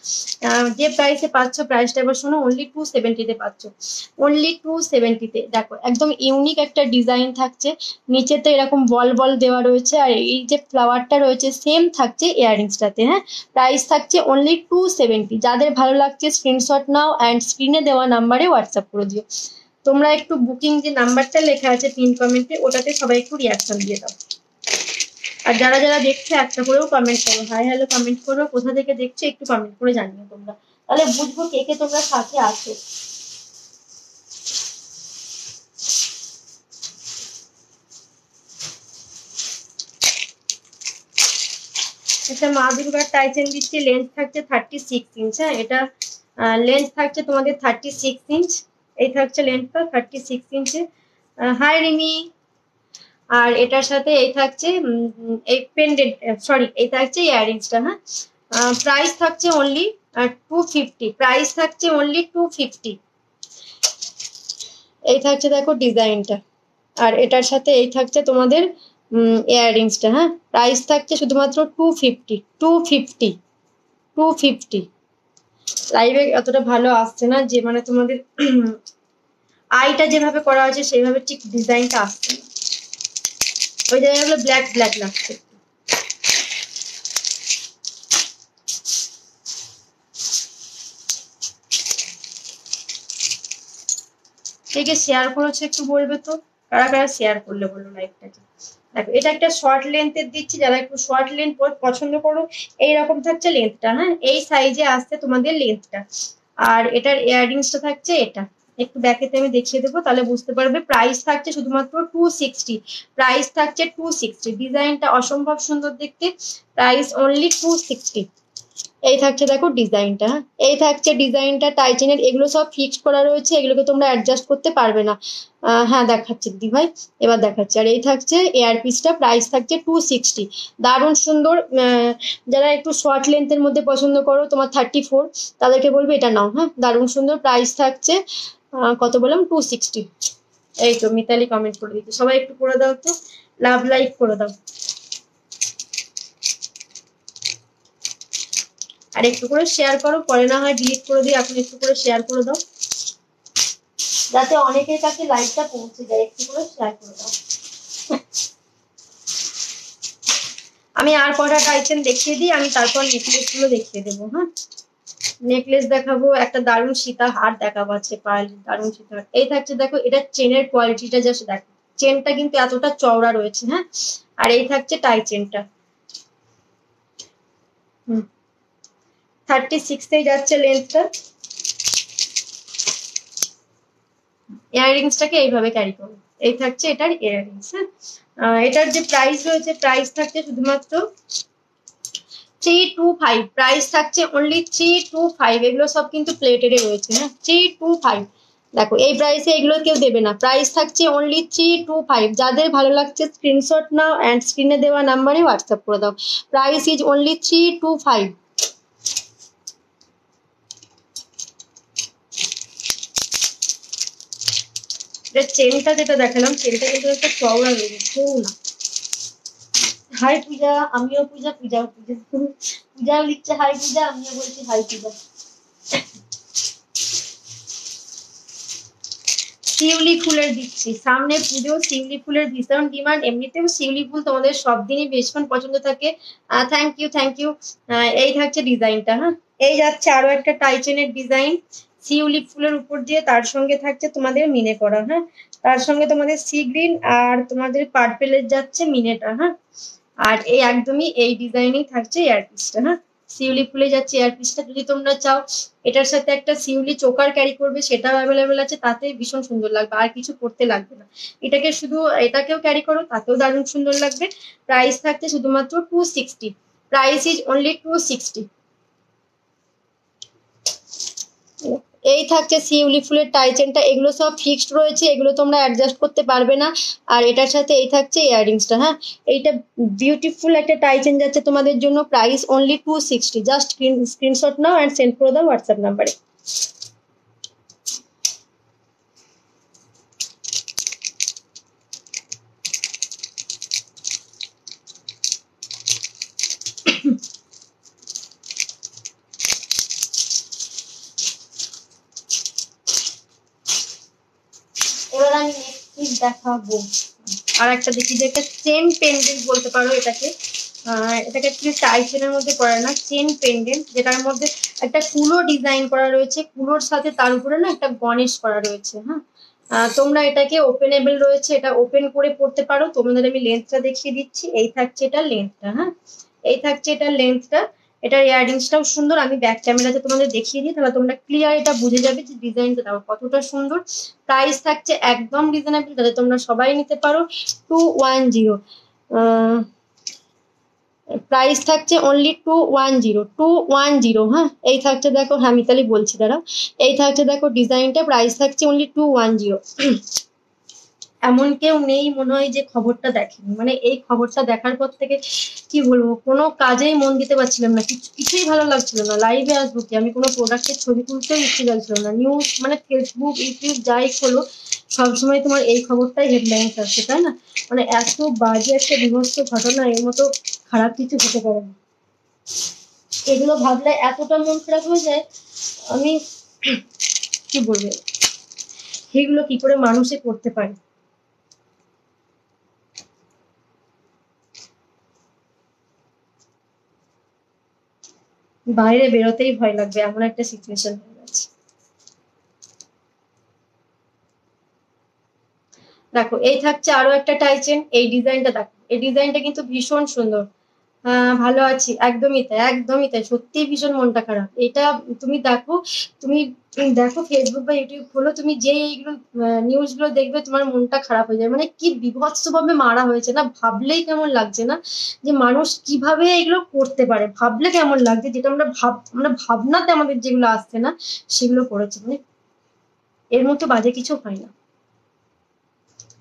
যে প্রাইসে পাচ্ছ, প্রাইসটা এবার শোনো, অনলি 270-তে পাচ্ছ। অনলি 270-তে। দেখো একদম ইউনিক একটা ডিজাইন থাকছে। নিচেতে এরকম বল বল দেওয়া রয়েছে, আর এই যে ফ্লাওয়ারটা রয়েছে সেম থাকছে ইয়াররিংসটাতে, হ্যাঁ। প্রাইস থাকছে অনলি 270। যাদের ভালো লাগছে স্ক্রিনশট নাও অ্যান্ড স্ক্রিনে দেওয়া নাম্বারে হোয়াটসঅ্যাপ করে দিও। তোমরা একটু বুকিং যে নাম্বারটা লেখা আছে পিন কমেন্টে, ওটাতে সবাই একটু রিয়াকশন দিয়ে দাও। আর যারা যারা দেখছে একটা করেও কমেন্ট করো, হাই হ্যালো কমেন্ট করো, কোথা থেকে দেখছো একটু কমেন্ট করে জানিও তোমরা, তাহলে বুঝবো কে কে তোমরা সাথে আছো। এটা মা দুর্গার টাইচেন দিচ্ছি, লেন্থ থাকছে 36 ইঞ্চ, হ্যাঁ। এটা লেন্থ থাকছে তোমাদের 36 ইঞ্চ। এই থাকছে লেন্থটা 36 ইঞ্চে। হাই রিমি। আর এটার সাথে এই থাকছে এই পেন্ডেন্ট, সরি এই থাকছে ইয়াররিংসটা, হ্যাঁ। প্রাইস থাকছে অনলি 250। প্রাইস থাকছে অনলি 250। এই থাকছে দেখো ডিজাইনটা। আর এটার সাথে এই থাকছে তোমাদের ইয়াররিংসটা, হ্যাঁ। প্রাইস থাকছে শুধুমাত্র 250। 250, 250। লাইভে অতটা ভালো আসছে না, যে মানে তোমাদের আইটা যেভাবে করা আছে সেইভাবে ঠিক ডিজাইনটা আসছে না, ওই জায়গাগুলো ব্ল্যাক ব্ল্যাক লাগছে। কে কে শেয়ার করেছে একটু বলবে তো, কারা কারা শেয়ার করলে বলো লাইভটাকে। দেখো এটা একটা শর্ট লেন্থের দিচ্ছি, যারা একটু শর্ট লেন্থ পছন্দ করো এইরকম থাকছে লেন্থটা, হ্যাঁ। এই সাইজে আসছে তোমাদের লেন্থটা। আর এটার ইয়াররিংসটা থাকছে এটা, একটু ব্যাকেতে আমি দেখিয়ে দেবো তাহলে বুঝতে পারবে। প্রাইস থাকছে শুধুমাত্র 260। প্রাইস থাকছে 260। ডিজাইনটা অসম্ভব সুন্দর দেখতে। Price only 260। এই থাকছে দেখো ডিজাইনটা, এই থাকছে ডিজাইনটা টাইটেনের। এগুলো সব ফিক্সড করা রয়েছে, এগুলোকে তোমরা অ্যাডজাস্ট করতে পারবে না। হ্যাঁ দেখাচ্ছি দিদি ভাই, এবার দেখাচ্ছি। আর এই থাকছে এয়ার পিসটা, প্রাইস থাকছে 260। দারুণ সুন্দর। যারা একটু শর্ট লেন্থের মধ্যে পছন্দ করো, তোমার 34, তাদেরকে বলবে এটা নাও, হ্যাঁ। দারুণ সুন্দর। প্রাইস থাকছে কত বললাম, 260। এই তো মিতালি কমেন্ট করে দিচ্ছে, সবাই একটু করে দাও তো, লাভ লাইক করে দাও, আর একটু করে শেয়ার করো, পরে না হয় ডিলিট করে দিই, এখন একটু করে শেয়ার করে দাও যাতে অনেকের কাছে লাইকটা পৌঁছে যায়, একটু করে শেয়ার করে দাও। আমি আর কটা আইটেম দেখিয়ে দিই, আমি তারপর নেকলেস গুলো দেখিয়ে দেবো। হ্যাঁ, নেকলেস দেখাবো, একটা দারুণ সীতা হার দেখাবো, আছে পায়েল দারুণ সীতা হার। এই থাকছে দেখো, এটা চেনের কোয়ালিটিটা জাস্ট দেখো, চেনটা কিন্তু এতটা চওড়া রয়েছে। হ্যাঁ, আর এই থাকছে টাই চেনটা, 36 যাচ্ছে লেন্থটা। ইয়াররিংসটাকে এইভাবে ক্যারি করো, এই থাকছে এটার ইয়াররিংস। হ্যাঁ, এটার যে প্রাইস রয়েছে, প্রাইস থাকছে শুধুমাত্র 325, প্রাইস থাকছে অনলি 325। এগুলো সব কিন্তু প্লেটেডে রয়েছে। হ্যাঁ, 325, দেখো এই প্রাইসে এগুলো কেউ দেবে না, প্রাইস থাকছে অনলি 325। যাদের ভালো লাগছে স্ক্রিনশট নাও অ্যান্ড স্ক্রিনে দেওয়া নাম্বারে হোয়াটসঅ্যাপ করে দাও, প্রাইস ইজ অনলি 325। চেনটা যেটা দেখালাম, চেনটা কিন্তু একটা চওড়া রয়েছে, সরু না। হাই পূজা, আমিও পূজা, পূজাও পূজা, পূজাও লিখছে হাই পূজা, আমিও বলছি হাই পূজা। শিউলি ফুলের দিচ্ছি, সামনে পুজো, শিউলি ফুলের ভীষণ ডিমান্ড, এমনিতেও শিউলি ফুল তোমাদের সব দিনই ভীষণ পছন্দ থাকে। Thank you, thank you. এই থাকছে ডিজাইনটা। হ্যাঁ, এই যাচ্ছে আরো একটা টাইচেনের ডিজাইন, শিউলি ফুলের উপর দিয়ে, তার সঙ্গে থাকছে তোমাদের মিনে করা। হ্যাঁ, তার সঙ্গে তোমাদের সি গ্রিন আর তোমাদের পার্পেলের যাচ্ছে মিনেটা। হ্যাঁ, আর এই একদমই এই ডিজাইনেই থাকছে এয়ারপিসটা। হ্যাঁ, শিউলি ফুলে যাচ্ছে এয়ারপিসটা, যদি তোমরা চাও এটার সাথে একটা শিউলি চোকার ক্যারি করবে, সেটাও অ্যাভেলেবেল আছে, তাতে ভীষণ সুন্দর লাগবে, আর কিছু করতে লাগবে না। এটাকে শুধু এটাকেও ক্যারি করো, তাতেও দারুণ সুন্দর লাগবে। প্রাইস থাকছে শুধুমাত্র 260, প্রাইস ইজ অনলি 260। এই থাকছে শিউলি ফুলের টাইচেনটা, এগুলো সব ফিক্সড রয়েছে, এগুলো তোমরা অ্যাডজাস্ট করতে পারবে না। আর এটার সাথে এই থাকছে ইয়াররিংসটা। হ্যাঁ, এইটা বিউটিফুল একটা টাইচেন যাচ্ছে তোমাদের জন্য, price only 260। Just screenshot now and send করে দাও হোয়াটসঅ্যাপ নাম্বারে। এবার আমি নেক্সট দেখাবো আর একটা, দেখি যে একটা চেন পেন্ডেন্ট বলতে পারো এটাকে। এটাকে অ্যাকচুয়ালি টাইচেনের মধ্যে পড়ে না, চেন পেন্ডেন্ট, যেটার মধ্যে একটা কুলো ডিজাইন করা রয়েছে, কুলোর সাথে তার উপরে না একটা গণেশ করা রয়েছে। হ্যাঁ, তোমরা এটাকে ওপেনেবল রয়েছে, এটা ওপেন করে পড়তে পারো। তোমাদের আমি লেন্থটা দেখিয়ে দিচ্ছি, এই থাকছে এটা লেন্থটা। হ্যাঁ, এই থাকছে এটা লেন্থটা। এটার ইয়াররিংসটাও সুন্দর, আমি ব্যাক ক্যামেরাতে তোমাদের দেখিয়ে দিই, তাহলে তোমরা ক্লিয়ার এটা বুঝে যাবে যে ডিজাইনটা দাও কতটা সুন্দর। প্রাইস থাকছে একদম রিজনেবল, যাতে তোমরা সবাই নিতে পারো, 210। প্রাইস থাকছে অনলি 210। হ্যাঁ, এই থাকছে দেখো, হ্যাঁ মিতালি বলছি দাঁড়াও, এই থাকছে দেখো ডিজাইনটা, প্রাইস থাকছে অনলি 210। এমন কেউ নেই মনে হয় যে খবরটা দেখেনি, মানে এই খবরটা দেখার পর থেকে কি বলবো, কোনো কাজেই মন দিতে পারছিলাম না, কিছুই ভালো লাগছিল না। লাইভে আসবো কি, আমি কোনো প্রোডাক্টের ছবি তুলতেও ইচ্ছে লাগছিল না। নিউজ মানে ফেসবুক, ইউটিউব যাই খোলো, সবসময় তোমার এই খবরটাই হেডলাইন্স আসছে, তাই না? মানে এত বাজে একটা বিভৎস ঘটনা, এর মতো খারাপ কিছু হতে পারে না। এগুলো ভাবলে এতটা মন খারাপ হয়ে যায়, আমি কি বলবো, এগুলো কি করে মানুষে করতে পারে। বাইরে বেরোতেই ভয় লাগবে, এমন একটা সিচুয়েশন হয়ে গেছে। দেখো এই থাকছে আরো একটা টাইচেন, এই ডিজাইনটা দেখো, এই ডিজাইনটা কিন্তু ভীষণ সুন্দর। ভালো আছি, একদমই তাই, একদমই তাই, সত্যিই ভীষণ মনটা খারাপ। এটা তুমি দেখো, তুমি দেখো ফেসবুক বা ইউটিউব খোলো, তুমি যে এইগুলো নিউজ গুলো দেখবে, তোমার মনটা খারাপ হয়ে যাবে। মানে কি বিভৎস ভাবে মারা হয়েছে না, ভাবলেই কেমন লাগছে না, যে মানুষ কিভাবে এগুলো করতে পারে, ভাবলে কেমন লাগছে, যেটা আমরা মানে ভাবনাতে আমাদের যেগুলো আসছে না, সেগুলো করেছে। মানে এর মতো বাজে কিছু হয় না।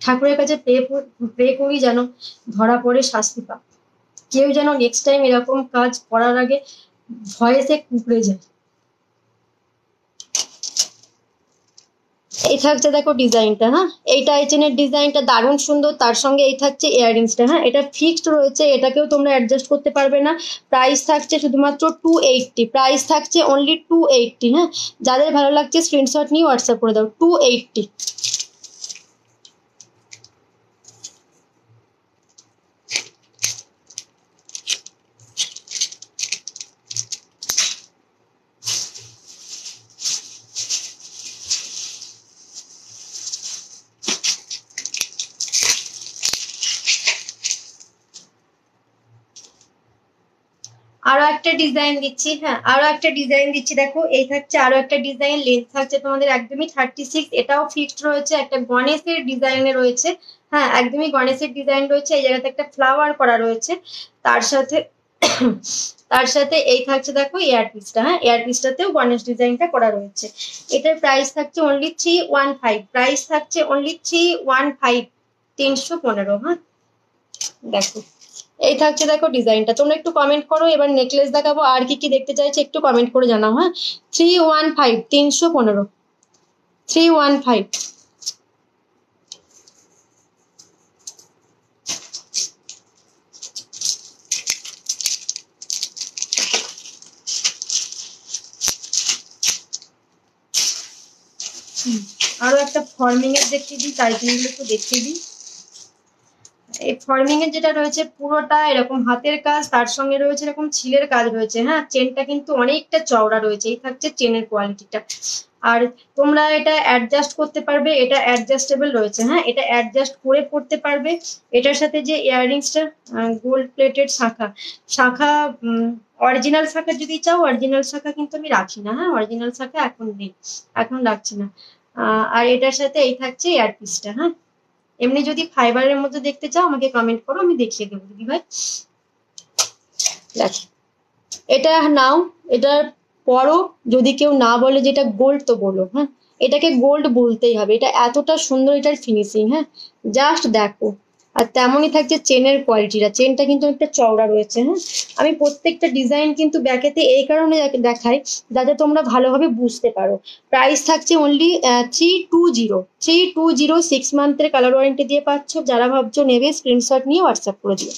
ঠাকুরের কাছে প্রে করি যেন ধরা পড়ে শাস্তি পায়, কেউ যেন নেক্সট টাইম এরকম কাজ করার আগে ভয়ে সে কুঁকড়ে যায়। এই থাকছে দেখো ডিজাইনটা, হ্যাঁ এইটা এই চেনের ডিজাইনটা দারুণ সুন্দর, তার সঙ্গে এই থাকছে ইয়াররিংসটা, হ্যাঁ এটা ফিক্সড রয়েছে, এটাকেও তোমরা অ্যাডজাস্ট করতে পারবে না। প্রাইস থাকছে শুধুমাত্র 280, প্রাইস থাকছে অনলি 280। হ্যাঁ যাদের ভালো লাগছে স্ক্রিনশট নিয়ে হোয়াটসঅ্যাপ করে দাও, 280। আরো একটা ডিজাইন দিচ্ছি, হ্যাঁ আরো একটা ডিজাইন দিচ্ছি, দেখো এই থাকছে আরো একটা ডিজাইন, লেন্থ থাকছে তোমাদের একদমই 36, এটাও ফিক্সড রয়েছে, একটা গণেশের ডিজাইনে রয়েছে, হ্যাঁ একদমই গণেশের ডিজাইন রয়েছে, এই জায়গাতে একটা ফ্লাওয়ার করা রয়েছে, তার সাথে তার সাথে এই থাকছে দেখো ইয়ারপিসটা, হ্যাঁ ইয়ারপিসটাতেও গণেশ ডিজাইনটা করা রয়েছে। এটার প্রাইস থাকছে অনলি 315, প্রাইস থাকছে অনলি 315, 315। হ্যাঁ দেখো এই থাকছে দেখো ডিজাইনটা, তোমরা একটু কমেন্ট করো, এবার নেকলেস দেখাবো, আর কি কি দেখতে চাইছে একটু কমেন্ট করে জানাও। হ্যাঁ 315, 315, 315। আরো একটা ফর্মিং এর দেখিয়ে দিই, টাইপিংগুলো একটু দেখিয়ে দিই। এই ফর্মিং এর যেটা রয়েছে পুরোটা এরকম হাতের কাজ, তার সঙ্গে রয়েছে এরকম ছিলের কাজ রয়েছে, হ্যাঁ চেনটা কিন্তু অনেকটা চওড়া রয়েছে, এই থাকছে চেনের কোয়ালিটিটা। আর তোমরা এটা অ্যাডজাস্ট করতে পারবে, এটা অ্যাডজাস্টেবল রয়েছে, হ্যাঁ এটা অ্যাডজাস্ট করে পড়তে পারবে। এটার সাথে যে ইয়াররিংসটা গোল্ড প্লেটেড শাখা, শাখা অরিজিনাল শাখা যদি চাও, অরিজিনাল শাখা কিন্তু আমি রাখি না, হ্যাঁ অরিজিনাল শাখা এখন নেই, এখন রাখছি না। আর এটার সাথে এই থাকছে ইয়ারপিসটা। হ্যাঁ এমনি যদি ফাইবারের মধ্যে দেখতে চাও আমাকে কমেন্ট করো, আমি দেখিয়ে দেবো দিদি ভাই। দেখো এটা নাও, এটা পরো, যদি কেউ না বলে যে এটা গোল্ড তো বলো, হ্যাঁ এটাকে গোল্ড বলতেই হবে, এটা এতটা সুন্দর এটার ফিনিশিং, হ্যাঁ জাস্ট দেখো। আর তেমনই থাকছে চেনের কোয়ালিটিটা, চেনটা কিন্তু একটা চওড়া রয়েছে, হ্যাঁ আমি প্রত্যেকটা ডিজাইন কিন্তু ব্যাকেতে এই কারণে দেখাই যাতে তোমরা ভালোভাবে বুঝতে পারো। প্রাইস থাকছে অনলি 320, 320, 6 মান্থের কালার ওয়ারেন্টি দিয়ে পাচ্ছ, যারা ভাবছো নেবে স্ক্রিনশট নিয়ে হোয়াটসঅ্যাপ করে দিও।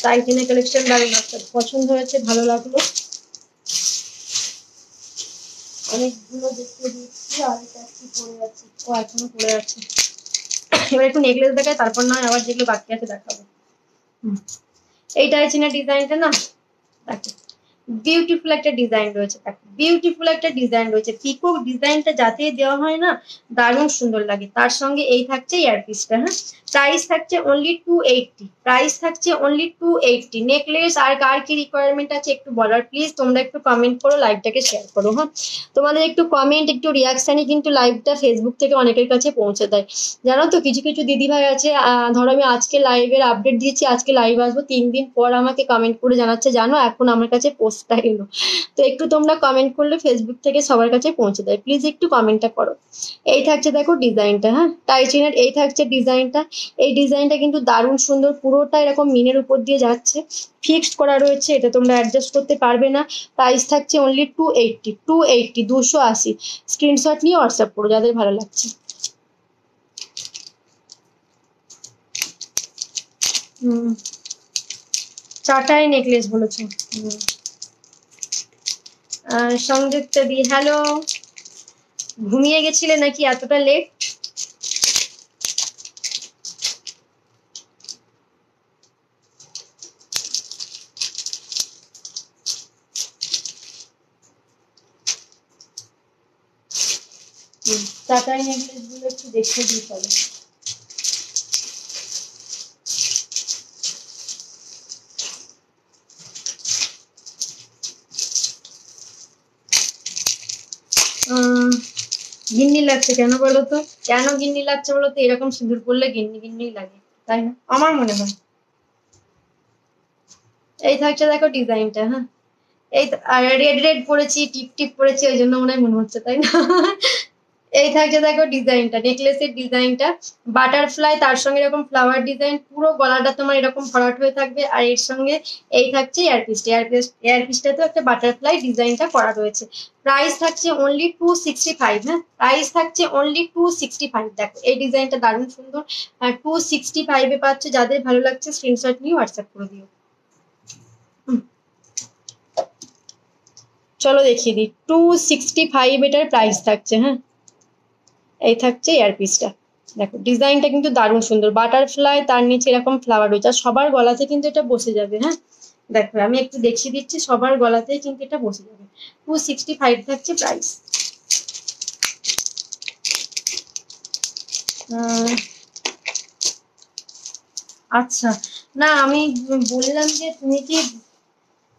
টাইটেনের কালেকশন দারুণ একটা পছন্দ হয়েছে, ভালো লাগলো, অনেকগুলো দেখতে দিচ্ছি, আর এটা একটু পড়ে আছে, ও এখনো পড়ে আছে। এবার একটু নেকলেস দেখায়, তারপর নয় আবার যেগুলো বাকি আছে দেখাবো। এইটা আছে না ডিজাইনটা, না দেখো বিউটিফুল একটা ডিজাইন রয়েছে, দেখো বিউটিফুল একটা ডিজাইন রয়েছে, পিকক ডিজাইনটা যাতে দেওয়া হয় না দারুণ সুন্দর লাগে, তার সঙ্গে এই থাকছে ইয়ারপিসটা। হ্যাঁ প্রাইস থাকছে অনলি 280, প্রাইস থাকছে অনলি 280। নেকলেস আর কার কি রিকোয়ারমেন্ট আছে একটু বলার প্লিজ, তোমরা একটু কমেন্ট করো, লাইভটাকে শেয়ার করো। হ্যাঁ তোমাদের একটু কমেন্ট একটু রিয়াকশনই কিন্তু লাইভটা ফেসবুক থেকে অনেকের কাছে পৌঁছে দেয়, জানো তো কিছু কিছু দিদিভাই আছে, ধরো আমি আজকে লাইভের আপডেট দিয়েছি, আজকে লাইভ আসবো, 3 দিন পর আমাকে কমেন্ট করে জানাচ্ছে জানো এখন আমার কাছে পোস্টটা এলো। তো একটু তোমরা কমেন্ট করলে ফেসবুক থেকে সবার কাছে পৌঁছে দেয়, প্লিজ একটু কমেন্টটা করো। এই থাকছে দেখো ডিজাইনটা, হ্যাঁ টাইচিনের এই থাকছে ডিজাইনটা, এই ডিজাইনটা কিন্তু দারুণ সুন্দর, পুরোটা এরকম মিনের উপর দিয়ে যাচ্ছে, ফিক্সড করা রয়েছে, এটা তোমরা অ্যাডজাস্ট করতে পারবে না। প্রাইস থাকছে অনলি 280, 280, 280। স্ক্রিনশট নিয়ে হোয়াটসঅ্যাপ করো যাদের ভালো লাগছে। চাটাই নেকলেস বলেছো। সংযুক্তা দি হ্যালো, ঘুমিয়ে গেছিলে নাকি এতটা লেট? চাটাই নেকলেস গুলো একটু দেখে দিই চলো। গিন্নি লাগছে কেন বলো তো, কেন গিন্নি লাগছে বলো তো, এরকম সিঁদুর পরলে গিন্নি গিন্নি লাগে, তাই না আমার মনে হয়। এই থাকছে দেখো ডিজাইনটা, হ্যাঁ এই রেড রেড পরেছি, টিপ টিপ পরেছি, ওই জন্য মনে হয় মনে হচ্ছে, তাই না? এই থাকছে দেখো ডিজাইনটা, নেকলেসের ডিজাইনটা বাটারফ্লাই, তার সঙ্গে এরকম ফ্লাওয়ার ডিজাইন, পুরো গলাটা তোমার এরকম ভরাট হয়ে থাকবে। আর এর সঙ্গে এই থাকছে এয়ারপিসটা, এয়ারপিসটাতেও একটা বাটারফ্লাই ডিজাইনটা করা রয়েছে। প্রাইস থাকছে অনলি 265। হ্যাঁ, প্রাইস থাকছে অনলি 265। দেখো এই ডিজাইনটা দারুণ সুন্দর, আর 265 পাচ্ছ। যাদের ভালো লাগছে স্ক্রিনশট নিয়ে হোয়াটসঅ্যাপ করে দিও। চলো দেখিয়ে দিই, 265 এটার প্রাইস থাকছে। হ্যাঁ, এই থাকছে এয়ারপিসটা। দেখো ডিজাইনটা কিন্তু দারুণ সুন্দর, বাটারফ্লাই, তার নিচে এরকম ফ্লাওয়ার রয়েছে, আর সবার গলাতে কিন্তু এটা বসে যাবে। হ্যাঁ, দেখো আমি একটু দেখিয়ে দিচ্ছি, সবার গলাতেই কিন্তু এটা বসে যাবে। 265 থাকছে প্রাইস। আচ্ছা, না আমি বললাম যে তুমি কি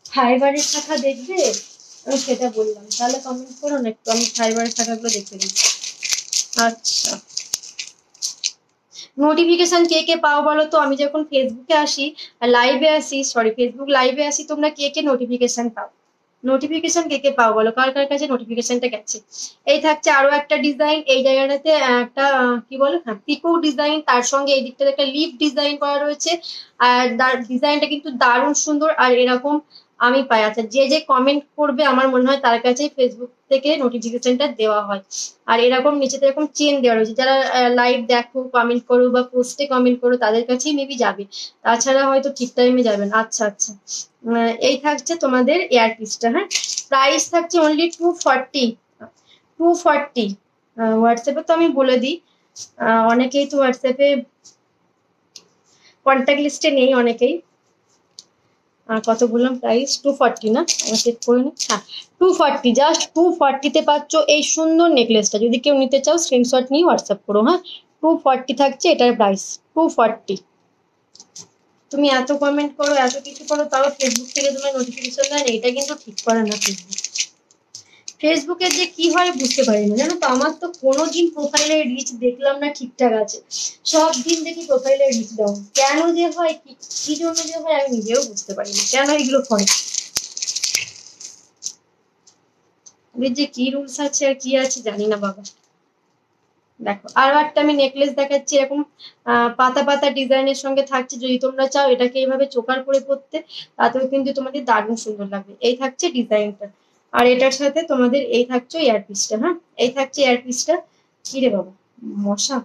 ফাইবারের শাখা দেখবে, আমি সেটা বললাম। তাহলে কমেন্ট করো না একটু, আমি ফাইবারের শাখাগুলো দেখে দিচ্ছি। আচ্ছা, নোটিফিকেশন কে কে পাও বলো তো? আমি যখন ফেসবুকে আসি, লাইভে আসি, সরি ফেসবুক লাইভে আসি, তোমরা কে কে নোটিফিকেশন পাও? নোটিফিকেশন কে কে পাও বলো, কার কার কাছে নোটিফিকেশনটা গেছে? এই থাকছে আরো একটা ডিজাইন, এই জায়গাটাতে একটা কি বলো, হ্যাঁ পিকো ডিজাইন, তার সঙ্গে এই দিকটাতে একটা লিফ ডিজাইন করা রয়েছে। আর ডিজাইনটা কিন্তু দারুণ সুন্দর। আর এরকম আমি পাই। আচ্ছা, যে যে কমেন্ট করবে আমার মনে হয় তার কাছেই ফেসবুক থেকে নোটিফিকেশনটা দেওয়া হয়। আর এরকম নিচেতে এরকম চেন দেওয়া রয়েছে, যারা লাইভ দেখো, কমেন্ট করো বা পোস্টে কমেন্ট করো, তাদের কাছেই মেবি যাবে, তাছাড়া হয়তো ঠিক টাইমে যাবেন। আচ্ছা আচ্ছা, এই থাকছে তোমাদের এয়ারপিসটা। হ্যাঁ, প্রাইস থাকছে অনলি 240। 240 হোয়াটসঅ্যাপে তো আমি বলে দিই, অনেকেই তো হোয়াটসঅ্যাপে কন্ট্যাক্ট লিস্টে নেই অনেকেই। কত বললাম প্রাইস? 240 না, আমি চেক করে নিই। হ্যাঁ, 240, জাস্ট 240 পাচ্ছ এই সুন্দর নেকলেসটা। যদি কেউ নিতে চাও স্ক্রিনশট নিয়ে হোয়াটসঅ্যাপ করো। হ্যাঁ, 240 থাকছে এটার প্রাইস, 240। তুমি এত কমেন্ট করো, এত কিছু করো, তাও ফেসবুক থেকে তোমার নোটিফিকেশন দেয় না, এটা কিন্তু ঠিক করে না ফেসবুক। ফেসবুকের যে কি হয় বুঝতে পারি না, জানো তো। আমার তো কোনোদিন প্রোফাইলের রিচ দেখলাম না ঠিকঠাক আছে, সব দিন দেখি প্রোফাইলের রিচ ডাউন। কেন যে হয়, কি জন্য যে হয়, আমি নিজেও বুঝতে পারি না কেন এগুলো করে। যে কি রুলস আছে আর কি আছে জানি না বাবা। দেখো আরো একটা আমি নেকলেস দেখাচ্ছি, এরকম পাতা পাতা ডিজাইনের সঙ্গে থাকছে। যদি তোমরা চাও এটাকে এইভাবে চোকার করে পরতে, তাতেও কিন্তু তোমাদের দারুণ সুন্দর লাগবে। এই থাকছে ডিজাইনটা, আর এটার সাথে তোমাদের এই থাকছে এয়ারপিসটা। হ্যাঁ, এই থাকছে এয়ারপিসটা। কি রে বাবা, মশা।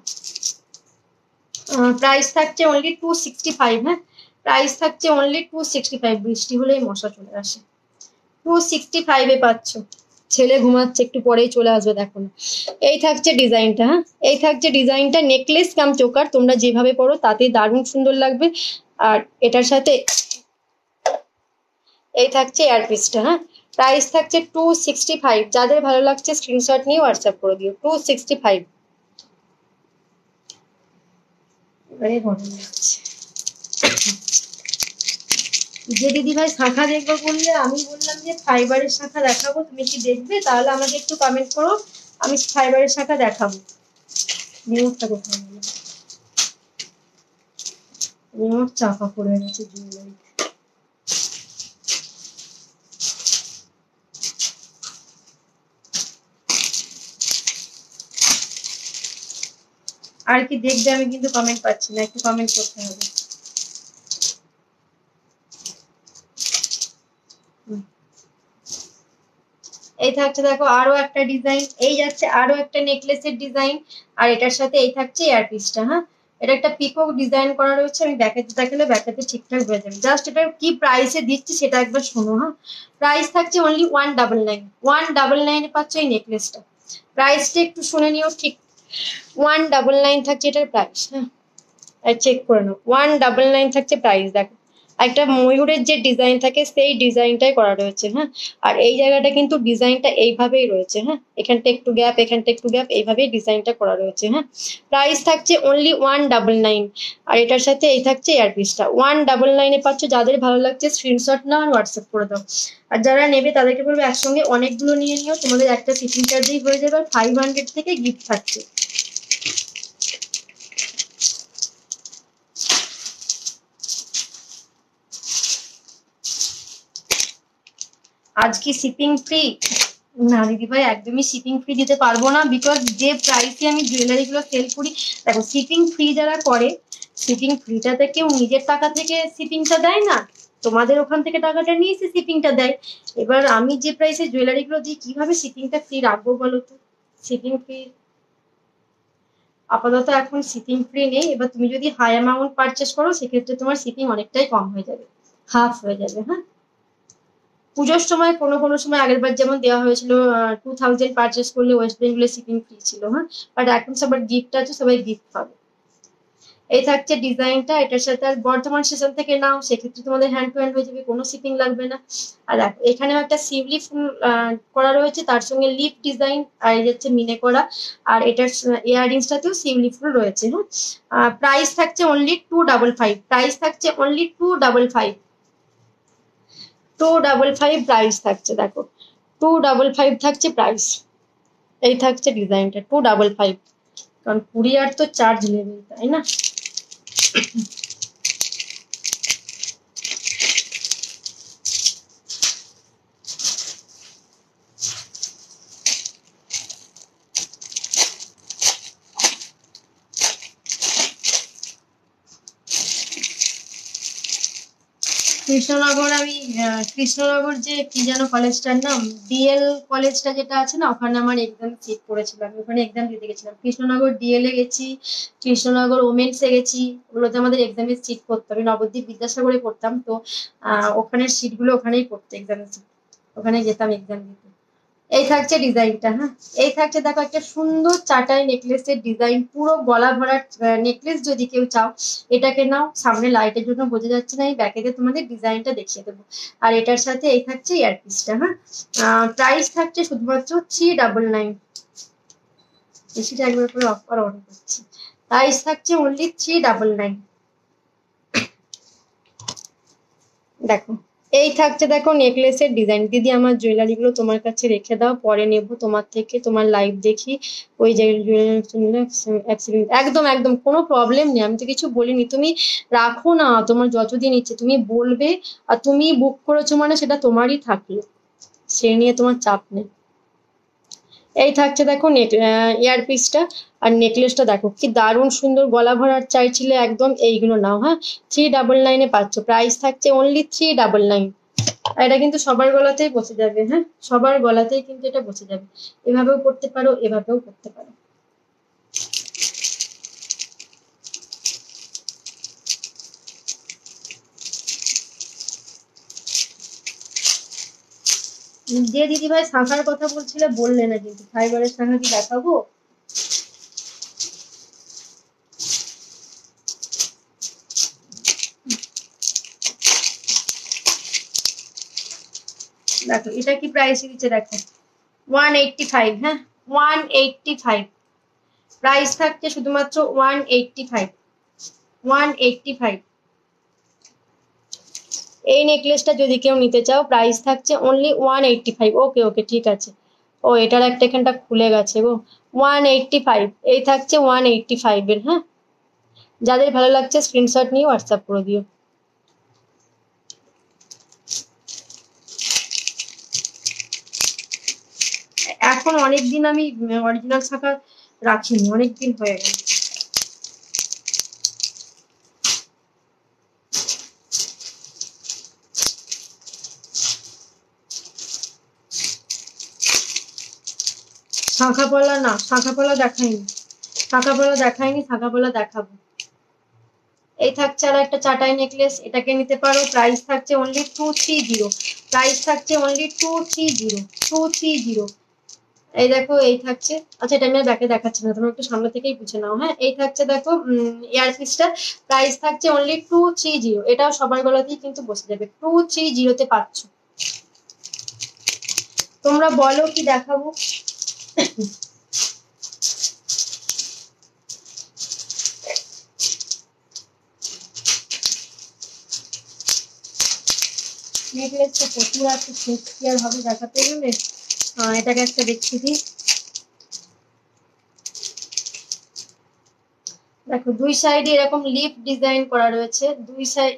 প্রাইস থাকছে অনলি 265। হ্যাঁ, প্রাইস থাকছে অনলি 265। বৃষ্টি হলেই মশা চলে আসে। 265 পাচ্ছ। ছেলে ঘুমাচ্ছে, একটু পরেই চলে আসবে, দেখো না। এই থাকছে ডিজাইনটা। হ্যাঁ, এই থাকছে ডিজাইনটা, নেকলেস কাম চোকার, তোমরা যেভাবে পরো তাতে দারুণ সুন্দর লাগবে। আর এটার সাথে এই থাকছে এয়ারপিসটা। হ্যাঁ, প্রাইস থাকছে 265। যাদের ভালো লাগছে স্ক্রিনশট নিয়ে হোয়াটসঅ্যাপ করে দিও, 265। এবারে গরম লাগছে। যে দিদি ভাই শাখা দেখবো বললে, আমি বললাম যে ফাইবারের শাখা দেখাবো, তুমি কি দেখবে? তাহলে আমাকে একটু কমেন্ট করো, আমি ফাইবারের শাখা দেখাবো। রিমোটটা কোথায় গেল? রিমোট চাপা পড়ে গেছে জুয়েলারি। আর কি দেখবে, আমি কিন্তু কমেন্ট পাচ্ছি না, একটু কমেন্ট করতে হবে। এই থাকছে দেখো আরো একটা ডিজাইন, এই যাচ্ছে আরো একটা নেকলেসের ডিজাইন, আর এটার সাথে এই থাকছে এয়ারপিসটা। হ্যাঁ, এটা একটা পিকক ডিজাইন করা রয়েছে, আমি ব্যাকেতে দেখালে ব্যাকেতে ঠিকঠাক হয়ে যাবে। জাস্ট এটা কি প্রাইসে দিচ্ছি সেটা একবার শোনো। হ্যাঁ, প্রাইস থাকছে অনলি 199। 199 পাচ্ছ এই নেকলেসটা। প্রাইসটা একটু শুনে নিও ঠিক। 199 থাকছে এটার প্রাইস। হ্যাঁ, আর চেক করে নাও, 199 থাকছে প্রাইস। দেখো একটা ময়ূরের যে ডিজাইন থাকে সেই ডিজাইনটাই করা রয়েছে। হ্যাঁ, আর এই জায়গাটা কিন্তু ডিজাইনটা এইভাবেই রয়েছে। হ্যাঁ, এখানটা একটু গ্যাপ, এখানটা একটু গ্যাপ, এইভাবেই ডিজাইনটা করা রয়েছে। হ্যাঁ, প্রাইস থাকছে অনলি 199। আর এটার সাথে এই থাকছে এয়ারপিসটা। 199 পাচ্ছ। যাদের ভালো লাগছে স্ক্রিনশট নাও আর হোয়াটসঅ্যাপ করে দাও। আর যারা নেবে তাদেরকে বলবো একসঙ্গে অনেকগুলো নিয়ে নিও, তোমাদের একটা শিপিং চার্জেই হয়ে যাবে। আর 500 থেকে গিফট থাকছে। আজ কি শিপিং ফ্রি? না দিদি ভাই, একদমই শিপিং ফ্রি দিতে পারবো না, বিকজ যে প্রাইসে আমি জুয়েলারি গুলো সেল করি, দেখো শিপিং ফ্রি যারা করে, শিপিং ফ্রিটাতে কেউ নিজের টাকা থেকে শিপিংটা দেয় না, তোমাদের ওখান থেকে টাকাটা নিয়ে এসে শিপিংটা দেয়। এবার আমি যে প্রাইসে জুয়েলারি গুলো দিই, কিভাবে শিপিংটা ফ্রি রাখবো বলো তো? শিপিং ফ্রি আপাতত এখন শিপিং ফ্রি নেই। এবার তুমি যদি হাই অ্যামাউন্ট পারচেস করো, সেক্ষেত্রে তোমার শিপিং অনেকটাই কম হয়ে যাবে, হাফ হয়ে যাবে। হ্যাঁ, পুজোর সময় কোনো কোনো সময় আগের বার যেমন দেওয়া হয়েছিল, 2000 পারচেস করলে ওয়েস্ট বেঙ্গলে শিপিং ফ্রি ছিল। হ্যাঁ, বাট এখন সবার গিফট আছে, সবাই গিফট পাবে। এই থাকছে ডিজাইনটা, এটার সাথে আর বর্ধমান স্টেশন থেকে নাও, সেক্ষেত্রে তোমাদের হ্যান্ড টু হ্যান্ড হয়ে যাবে, কোনো শিপিং লাগবে না। আর দেখো এখানেও একটা শিউলি ফুল করা রয়েছে, তার সঙ্গে লিপ ডিজাইন, আর এই যাচ্ছে মিনে করা, আর এটার ইয়াররিংসটাতেও শিউলি ফুল রয়েছে। হ্যাঁ, প্রাইস থাকছে অনলি 255, প্রাইস থাকছে অনলি 255, 255 প্রাইস থাকছে। দেখো 255 থাকছে প্রাইস। এই থাকছে ডিজাইনটা 255, কারণ কুরিয়ার তো চার্জ নেবে, তাই না? কৃষ্ণনগর আমি কৃষ্ণনগর যে কি যেন কলেজটার নাম, ডিএল কলেজটা যেটা আছে না, ওখানে আমার এক্সাম সিট পড়েছিল, আমি ওখানে এক্সাম দিতে গেছিলাম। কৃষ্ণনগর ডিএল এ গেছি, কৃষ্ণনগর ওমেন্স এ গেছি, ওগুলোতে আমাদের এক্সামের সিট পড়তো। আমি নবদ্বীপ বিদ্যাসাগরে পড়তাম তো, ওখানের সিট গুলো ওখানেই পড়তো, এক্সামের সিট, ওখানে যেতাম এক্সাম দিতে। এই থাকছে ডিজাইনটা। হ্যাঁ, এই থাকছে দেখো একটা সুন্দর চাটাই নেকলেসের ডিজাইন, পুরো গলা ভরা নেকলেস। যদি কেউ চাও এটাকে নাও, সামনে লাইটের জন্য বোঝা যাচ্ছে না, এই ব্যাকেতে তোমাদের ডিজাইনটা দেখিয়ে দেবো। আর এটার সাথে এই থাকছে ইয়ারপিসটা। হ্যাঁ, প্রাইস থাকছে শুধুমাত্র 399। এসিটা একবার করে অফ করা অন করছি। প্রাইস থাকছে অনলি 399। দেখো এই থাকছে, দেখো নেকলেসের ডিজাইন। দিদি আমার জুয়েলারি গুলো তোমার কাছে রেখে দাও, পরে নেবো তোমার থেকে, তোমার লাইভ দেখি। ওই যে একদম একদম কোনো প্রবলেম নেই, আমি তো কিছু বলিনি, তুমি রাখো না, তোমার যতদিন ইচ্ছে তুমি বলবে। আর তুমি বুক করেছো মানে সেটা তোমারই থাকলো, সে নিয়ে তোমার চাপ নেই। এই থাকছে দেখো ইয়ারপিসটা, আর নেকলেসটা দেখো কি দারুণ সুন্দর, গলা ভরার চাইছিলে একদম, এইগুলো নাও। হ্যাঁ, 399 পাচ্ছ, প্রাইস থাকছে অনলি 399। আর এটা কিন্তু সবার গলাতেই বসে যাবে। হ্যাঁ, সবার গলাতেই কিন্তু এটা বসে যাবে, এভাবেও করতে পারো, এভাবেও করতে পারো। যে দিদিভাই শাঁখার কথা বলছিলে বললে না, কিন্তু ফাইবারের শাঁখা কি দেখাবো? দেখো এটা কি প্রাইস দিচ্ছে, দেখো 185। হ্যাঁ, 185 প্রাইস থাকছে, শুধুমাত্র 185, 185। এই নেকলেসটা যদি কেউ নিতে চাও, প্রাইস থাকছে অনলি 185। ওকে ওকে, ঠিক আছে। ও এটার একটা এখানটা খুলে গেছে গো। 185, এই থাকছে 185 এর। হ্যাঁ, যাদের ভালো লাগছে স্ক্রিনশট নিয়ে হোয়াটসঅ্যাপ করে দিও। এখন অনেকদিন আমি অরিজিনাল শাখা রাখিনি, অনেকদিন হয়ে গেল। শাঁখা পলা না, শাঁখা পলা দেখাইনি, শাঁখা পলা দেখাইনি, শাঁখা পলা দেখাবো। এই থাকছে আর একটা চাটাই নেকলেস, এটাকে নিতে পারো, প্রাইস থাকছে অনলি 230, প্রাইস থাকছে অনলি 230, 230। এই দেখো এই থাকছে, আচ্ছা এটা আমি আর ব্যাকে দেখাচ্ছি না, তোমরা একটু সামনে থেকেই বুঝে নাও। হ্যাঁ, এই থাকছে দেখো ইয়ারপিসটা, প্রাইস থাকছে অনলি 230, এটাও সবার গলাতেই কিন্তু বসে যাবে, 230 পাচ্ছ। তোমরা বলো কি দেখাবো? নেকলেস তো প্রচুর আছে, শেষ কি আর হবে দেখাতে গেলে। এটাকে একটা দেখছি দিই। দেখো দুই সাইডে এরকম লিফ ডিজাইন করা রয়েছে, দুই সাইড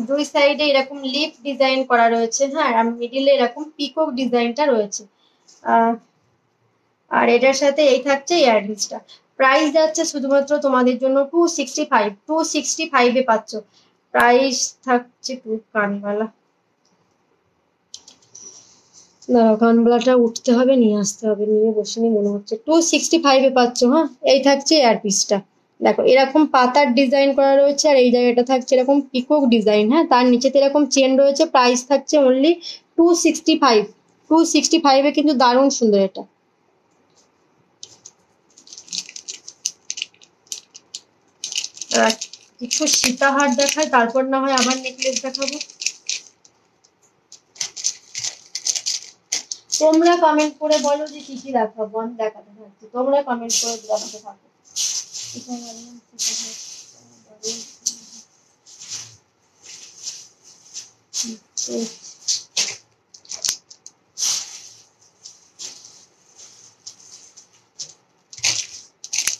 দুই সাইডে এরকম লিফ ডিজাইন করা রয়েছে, হ্যাঁ, আর মিডিলে এরকম পিকক ডিজাইনটা রয়েছে। আহ আর এটার সাথে এই থাকছে ইয়াররিংসটা। প্রাইস যাচ্ছে শুধুমাত্র তোমাদের জন্য 265, 265-এ পাচ্ছ। প্রাইস থাকছে কানবালা, দাঁড়াও কানবালাটা উঠতে হবে, নিয়ে আসতে হবে, নিয়ে বসিনি মনে হচ্ছে। 265-এ পাচ্ছ, হ্যাঁ। এই থাকছে এয়ারপিসটা, দেখো এরকম পাতার ডিজাইন করা রয়েছে, আর এই জায়গাটা থাকছে এরকম পিকক ডিজাইন, হ্যাঁ, তার নিচেতে এরকম চেন রয়েছে। প্রাইস থাকছে অনলি 265। 265-এ কিন্তু দারুণ সুন্দর এটা। কিছু সীতাহার দেখায়, তারপর না হয় আবার নেকলেস দেখাবো। তোমরা কমেন্ট করে বলো যে কি কি দেখাবো, আমি দেখাতে থাকছি। তোমরা কমেন্ট করে জানাতে থাকো।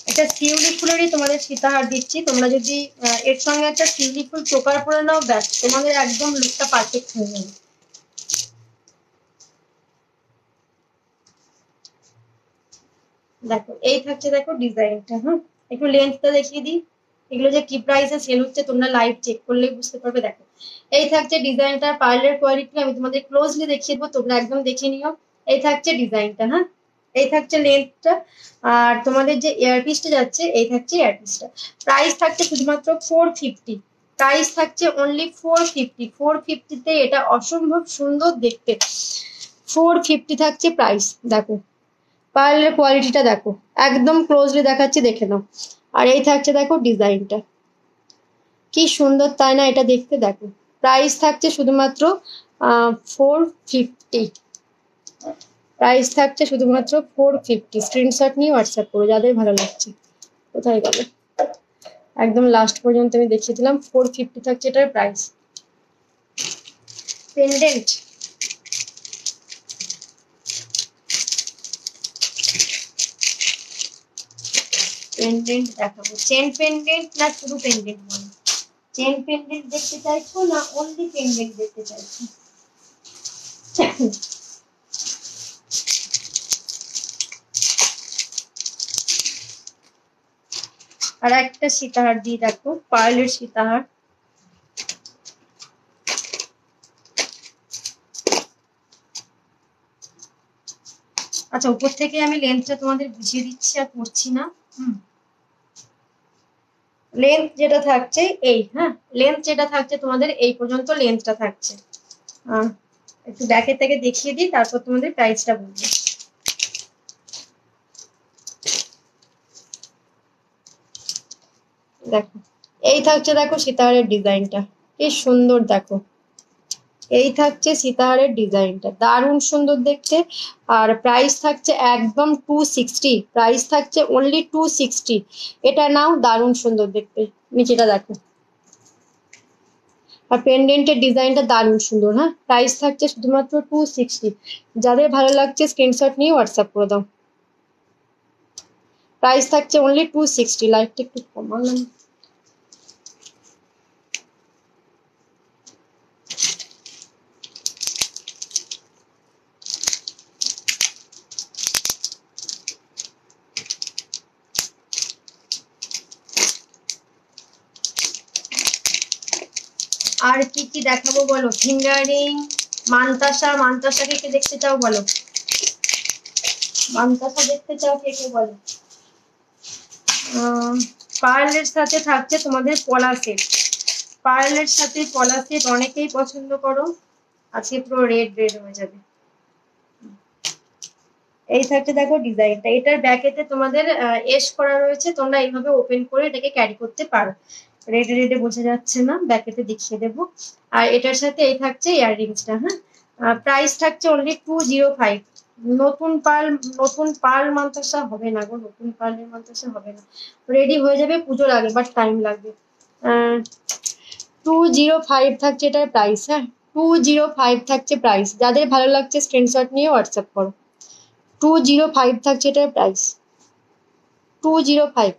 একটা শিউলি ফুলেরই তোমাদের সীতাহার দিচ্ছি। তোমরা যদি এর সঙ্গে একটা শিউলি ফুল চোকার পরে নাও, ব্যাস তোমাদের একদম লুকটা পারফেক্ট হয়ে যাবে। দেখো এই থাকছে, দেখো ডিজাইনটা, হ্যাঁ। একটু লেন্থটা দেখিয়ে দিই। এগুলো যে কি প্রাইসে সেল হচ্ছে তোমরা লাইভ চেক করলেই বুঝতে পারবে। দেখো এই থাকছে ডিজাইনটা, পার্লের কোয়ালিটি আমি তোমাদের ক্লোজলি দেখিয়ে দেবো, তোমরা একদম দেখে নিও। এই থাকছে ডিজাইনটা, হ্যাঁ। এই থাকছে লেন্থটা। আর তোমাদের যে ইয়ারপিসটা যাচ্ছে, এই থাকছে ইয়ারপিসটা। প্রাইস থাকছে শুধুমাত্র 450। প্রাইস থাকছে অনলি 450। 450-তে এটা অসম্ভব সুন্দর দেখতে। 450 থাকছে প্রাইস। দেখো পার্লের কোয়ালিটিটা দেখো, একদম ক্লোজলি দেখাচ্ছি, দেখে নাও। আর এই থাকছে দেখো ডিজাইনটা, কি সুন্দর তাই না এটা দেখতে। দেখো প্রাইস থাকছে শুধুমাত্র 450। প্রাইস থাকছে শুধুমাত্র 450। স্ক্রিনশট নিয়ে হোয়াটসঅ্যাপ করো যাদের ভালো লাগছে। কোথায় গেল, একদম লাস্ট পর্যন্ত আমি দেখিয়ে দিলাম। 450 থাকছে এটার প্রাইস। পেন্ডেন্ট, পেন্ডেন্ট দেখাবো। চেন পেন্ডেন্ট না শুধু পেন্ডেন্ট বলো? চেন পেন্ডেন্ট দেখতে চাইছো না অনলি পেন্ডেন্ট দেখতে চাইছো? আর একটা সীতাহার দিয়ে দেখো, পার্লের সীতাহার। আচ্ছা উপর থেকে আমি লেন্থটা তোমাদের বুঝিয়ে দিচ্ছি, আর করছি না। লেন্থ যেটা থাকছে এই, হ্যাঁ, লেন্থ যেটা থাকছে তোমাদের এই পর্যন্ত লেন্থটা থাকছে। একটু ব্যাকের থেকে দেখিয়ে দিই, তারপর তোমাদের প্রাইসটা বলবো। দেখো এই থাকছে, দেখো সীতাহারের ডিজাইনটা কি সুন্দর। দেখো এই থাকছে সীতাহারের ডিজাইনটা, দারুণ সুন্দর দেখতে। আর প্রাইস থাকছে একদম 260। প্রাইস থাকছে অনলি 260। এটা নাও, দারুণ সুন্দর দেখতে। নিচেটা দেখো, আর পেন্ডেন্টের ডিজাইনটা দারুণ সুন্দর, হ্যাঁ। প্রাইস থাকছে শুধুমাত্র 260। যাদের ভালো লাগছে স্ক্রিনশট নিয়ে হোয়াটসঅ্যাপ করে দাও। প্রাইস থাকছে অনলি 260। লাইটটা একটু কমালাম। আর কি কি দেখাবো বলো? ফিঙ্গারিং, মানতাসা। মানতাসাকে কে দেখতে চাও বলো? মানতাসা দেখতে চাও কে কে বলো? পার্লের সাথে থাকছে তোমাদের পলা সেট। পার্লের সাথে পলা সেট অনেকেই পছন্দ করো। আজকে পুরো রেড রেড হয়ে যাবে। এই থাকছে দেখো ডিজাইনটা, এটার ব্যাকেতে তোমাদের এস করা রয়েছে। তোমরা এইভাবে ওপেন করে এটাকে ক্যারি করতে পারো। রেডে রেডে বোঝা যাচ্ছে না, ব্যাকেতে দেখিয়ে দেবো। আর এটার সাথে এই থাকছে ইয়াররিংসটা, হ্যাঁ। প্রাইস থাকছে অনলি 205। নতুন পার্ল মান্তাসা হবে না গো, নতুন পার্লের মান্তাসা হবে না। রেডি হয়ে যাবে পুজোর আগে, বাট টাইম লাগবে। 205 থাকছে এটার প্রাইস, হ্যাঁ। 205 থাকছে প্রাইস। যাদের ভালো লাগছে স্ক্রিনশট নিয়ে হোয়াটসঅ্যাপ করো। 205 থাকছে এটার প্রাইস। 205।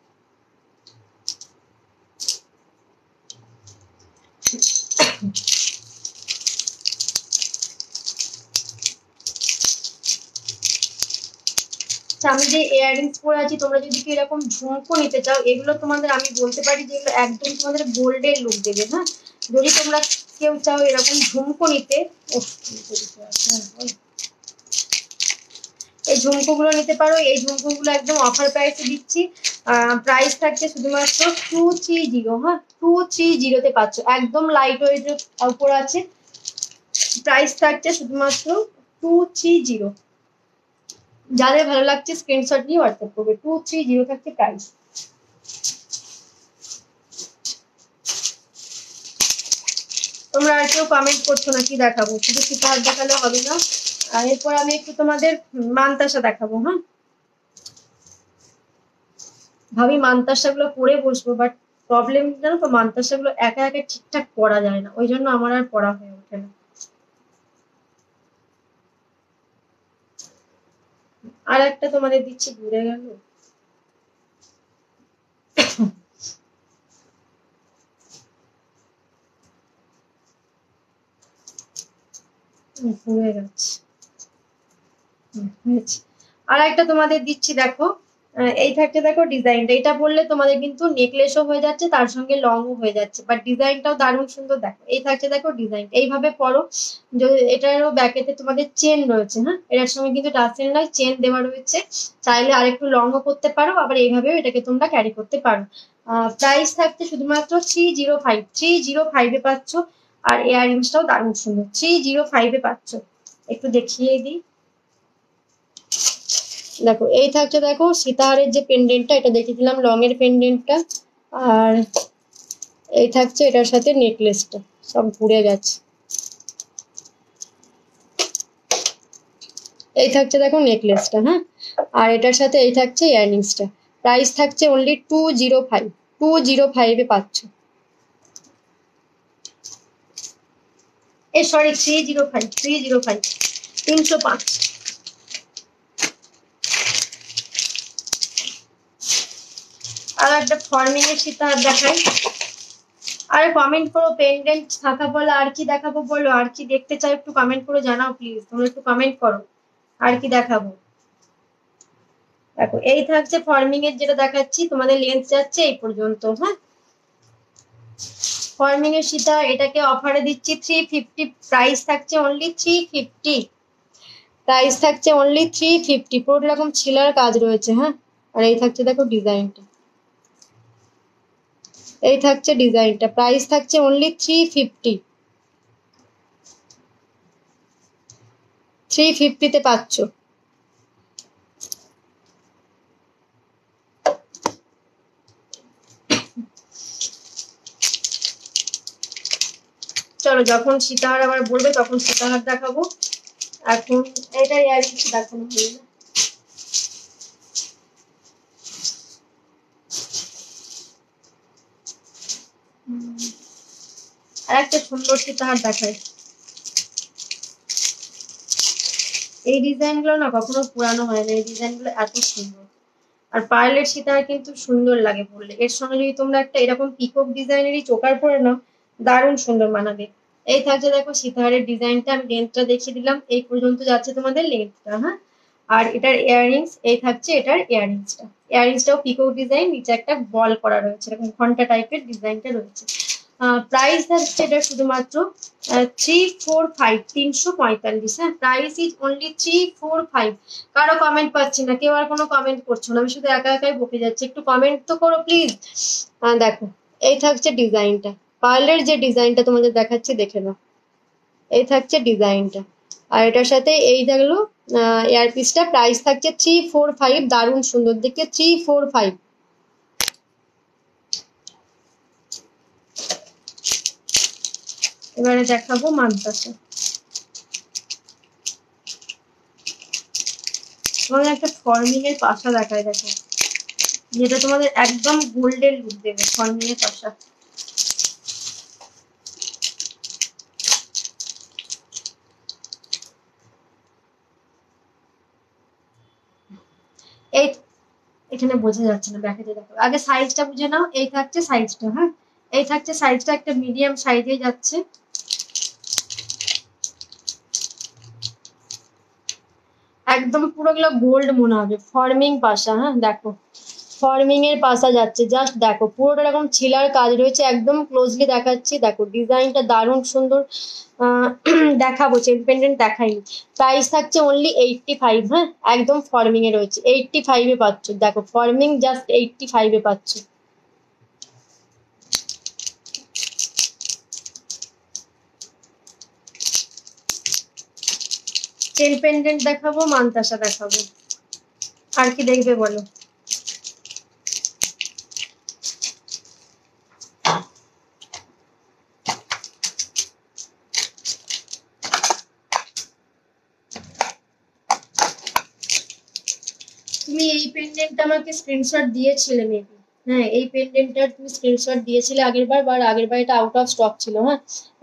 আমি যে ইয়াররিংস পরে আছি, তোমরা যদি কি এরকম ঝুমকো নিতে চাও, এগুলো তোমাদের আমি বলতে পারি যে এগুলো একদম তোমাদের গোল্ডের লুক দেবে। হ্যাঁ, যদি তোমরা কেউ চাও এরকম ঝুমকো নিতে, এই ঝুমকোগুলো নিতে পারো। এই ঝুমকোগুলো একদম অফার প্রাইসে দিচ্ছি। প্রাইস থাকছে শুধুমাত্র 230। হ্যাঁ, 230-তে পাচ্ছ, একদম লাইট ওয়েটের উপর আছে। প্রাইস থাকছে শুধুমাত্র 230। যাদের ভালো লাগছে স্ক্রিনশট নিয়ে হোয়াটসঅ্যাপ করবে। 230 থাকছে প্রাইস। তোমরা আর কেউ কমেন্ট করছো না, কি দেখাবো? শুধু সীতাহার দেখালে হবে না। আর এরপর আমি একটু তোমাদের মানতাসা দেখাবো। হ্যাঁ, ভাবি মানতাসাগুলো পরে বসবো, বাট প্রবলেম জানো তো, মানতাসাগুলো একা একা ঠিকঠাক পরা যায় না, ওই জন্য আমার আর পরা হয়ে ওঠে না। আর একটা তোমাদের দিচ্ছি, ঘুরে গেল। ঘুরে গেছে। আর একটা তোমাদের দিচ্ছি, দেখো। এই থাকছে, দেখো ডিজাইনটা। এটা বললে তোমাদের কিন্তু নেকলেসও হয়ে যাচ্ছে, তার সঙ্গে লংও হয়ে যাচ্ছে, বাট ডিজাইনটাও দারুণ সুন্দর। দেখো, এই থাকছে, দেখো ডিজাইন এইভাবে পরো। এটারও ব্যাকেতে তোমাদের চেন রয়েছে। হ্যাঁ, এটার সঙ্গে কিন্তু টাসেল নয়, চেন দেওয়া রয়েছে। চাইলে আরেকটু লংও করতে পারো, আবার এইভাবেও এটাকে তোমরা ক্যারি করতে পারো। প্রাইস থাকছে শুধুমাত্র 305। 305-এ পাচ্ছ। আর ইয়াররিংসটাও দারুণ সুন্দর। 305-এ পাচ্ছ। একটু দেখিয়ে দিই। দেখো, এই থাকছে, দেখো সীতাহারের যে পেন্ডেন্টটা, এটা দেখিয়েছিলাম লং এর পেন্ডেন্টটা। আর এই থাকছে এটার সাথে নেকলেসটা, সব ঘুরে গেছে। এই থাকছে, দেখো নেকলেসটা। হ্যাঁ, আর এটার সাথে এই থাকছে ইয়াররিংসটা। প্রাইস থাকছে অনলি 205। 205-এ পাচ্ছ। সরি, 305। 305, 305। আর একটা ফর্মিং এর সীতাহার দেখাই। আরে কমেন্ট করো, পেন্ডেন্ট থাকা বলো, আর কি দেখাবো বলো, আর কি দেখতে চাও একটু কমেন্ট করে জানাও প্লিজ। তোমরা একটু কমেন্ট করো, আর কি দেখাবো। দেখো, এই থাকছে ফর্মিং এর যেটা দেখাচ্ছি, তোমাদের লেন্থ যাচ্ছে এই পর্যন্ত। হ্যাঁ, ফর্মিং এর সীতা, এটাকে অফারে দিচ্ছি 350। প্রাইস থাকছে অনলি 350। প্রাইস থাকছে অনলি 350। পুরো এরকম ছিলার কাজ রয়েছে। হ্যাঁ, আর এই থাকছে, দেখো ডিজাইনটা। এই থাকছে ডিজাইনটা। প্রাইস থাকছে অনলি 350। 350-তে পাচ্ছ। চলো, যখন সীতাহার আবার বলবে তখন সীতাহার দেখাবো। এখন এটাই আর কিছু দেখানো হলো না। আর একটা সুন্দর সীতাহার দেখায়। এই ডিজাইন গুলো না কখনো পুরানো হয় না, এই ডিজাইন গুলো এত সুন্দর। আর পার্লের সীতাহার কিন্তু সুন্দর লাগে পরলে। এর সঙ্গে যদি তোমরা একটা এরকম পিকক ডিজাইনেরই চোকার পরে নাও, দারুণ সুন্দর মানাবে। এই থাকছে, দেখো সীতাহারের ডিজাইনটা। আমি লেন্থটা দেখিয়ে দিলাম, এই পর্যন্ত যাচ্ছে তোমাদের লেন্থটা। হ্যাঁ, আর এটার ইয়াররিংস, এই থাকছে এটার ইয়াররিংসটা। ইয়াররিংসটাও পিকক ডিজাইন, নিচে একটা বল করা রয়েছে, এরকম ঘন্টা টাইপের ডিজাইনটা রয়েছে। প্রাইস থাকছে এটা শুধুমাত্র 345, 345। হ্যাঁ, প্রাইস ইজ অনলি 345। কারো কমেন্ট পাচ্ছি না, কেউ আর কোনো কমেন্ট করছো না, আমি শুধু একা একাই বকে যাচ্ছি। একটু কমেন্ট তো করো প্লিজ। দেখো, এই থাকছে ডিজাইনটা। পার্লের যে ডিজাইনটা তোমাদের দেখাচ্ছি, দেখে নাও। এই থাকছে ডিজাইনটা। আর এটার সাথে এই থাকলো ইয়ারপিসটা। প্রাইস থাকছে 345। দারুণ সুন্দর দেখতে, 345। এবারে দেখাবো মানতাসা। তোমাদের একটা ফর্মিং এর পাশা দেখায়, দেখো, যেটা তোমাদের একদম গোল্ডের লুক দেবে। ফর্মিং এর পাশা, এই এখানে বোঝা যাচ্ছে না, ব্যাকেটে দেখো। আগে সাইজটা বুঝে নাও। এই থাকছে সাইজটা। হ্যাঁ, এই থাকছে সাইজটা, একটা মিডিয়াম সাইজে যাচ্ছে। একদম পুরো গুলো গোল্ড মনে হবে, ফর্মিং পাশা। হ্যাঁ দেখো ফর্মিং এর পাশা যাচ্ছে, জাস্ট দেখো পুরোটা এরকম ছিলার কাজ রয়েছে, একদম ক্লোজলি দেখাচ্ছি। দেখো ডিজাইনটা দারুণ সুন্দর। আহ দেখাবো, চেন পেন্ডেন্ট দেখাইনি। প্রাইস থাকছে অনলি 85। হ্যাঁ একদম ফর্মিং এ রয়েছে, 85-এ পাচ্ছ। দেখো ফর্মিং জাস্ট 85-এ পাচ্ছ। চেন পেন্ডেন্ট দেখাবো, মানতাসা দেখাবো, আর কি দেখবে বলো? তুমি এই পেন্ডেন্টটা আমাকে স্ক্রিনশট দিয়েছিলে মেবি। হ্যাঁ এই পেন্ডেন্টটা তুমি স্ক্রিনশট দিয়েছিলে আগেরবার, বা আগেরবার এটা আউট অফ স্টক ছিল। হ্যাঁ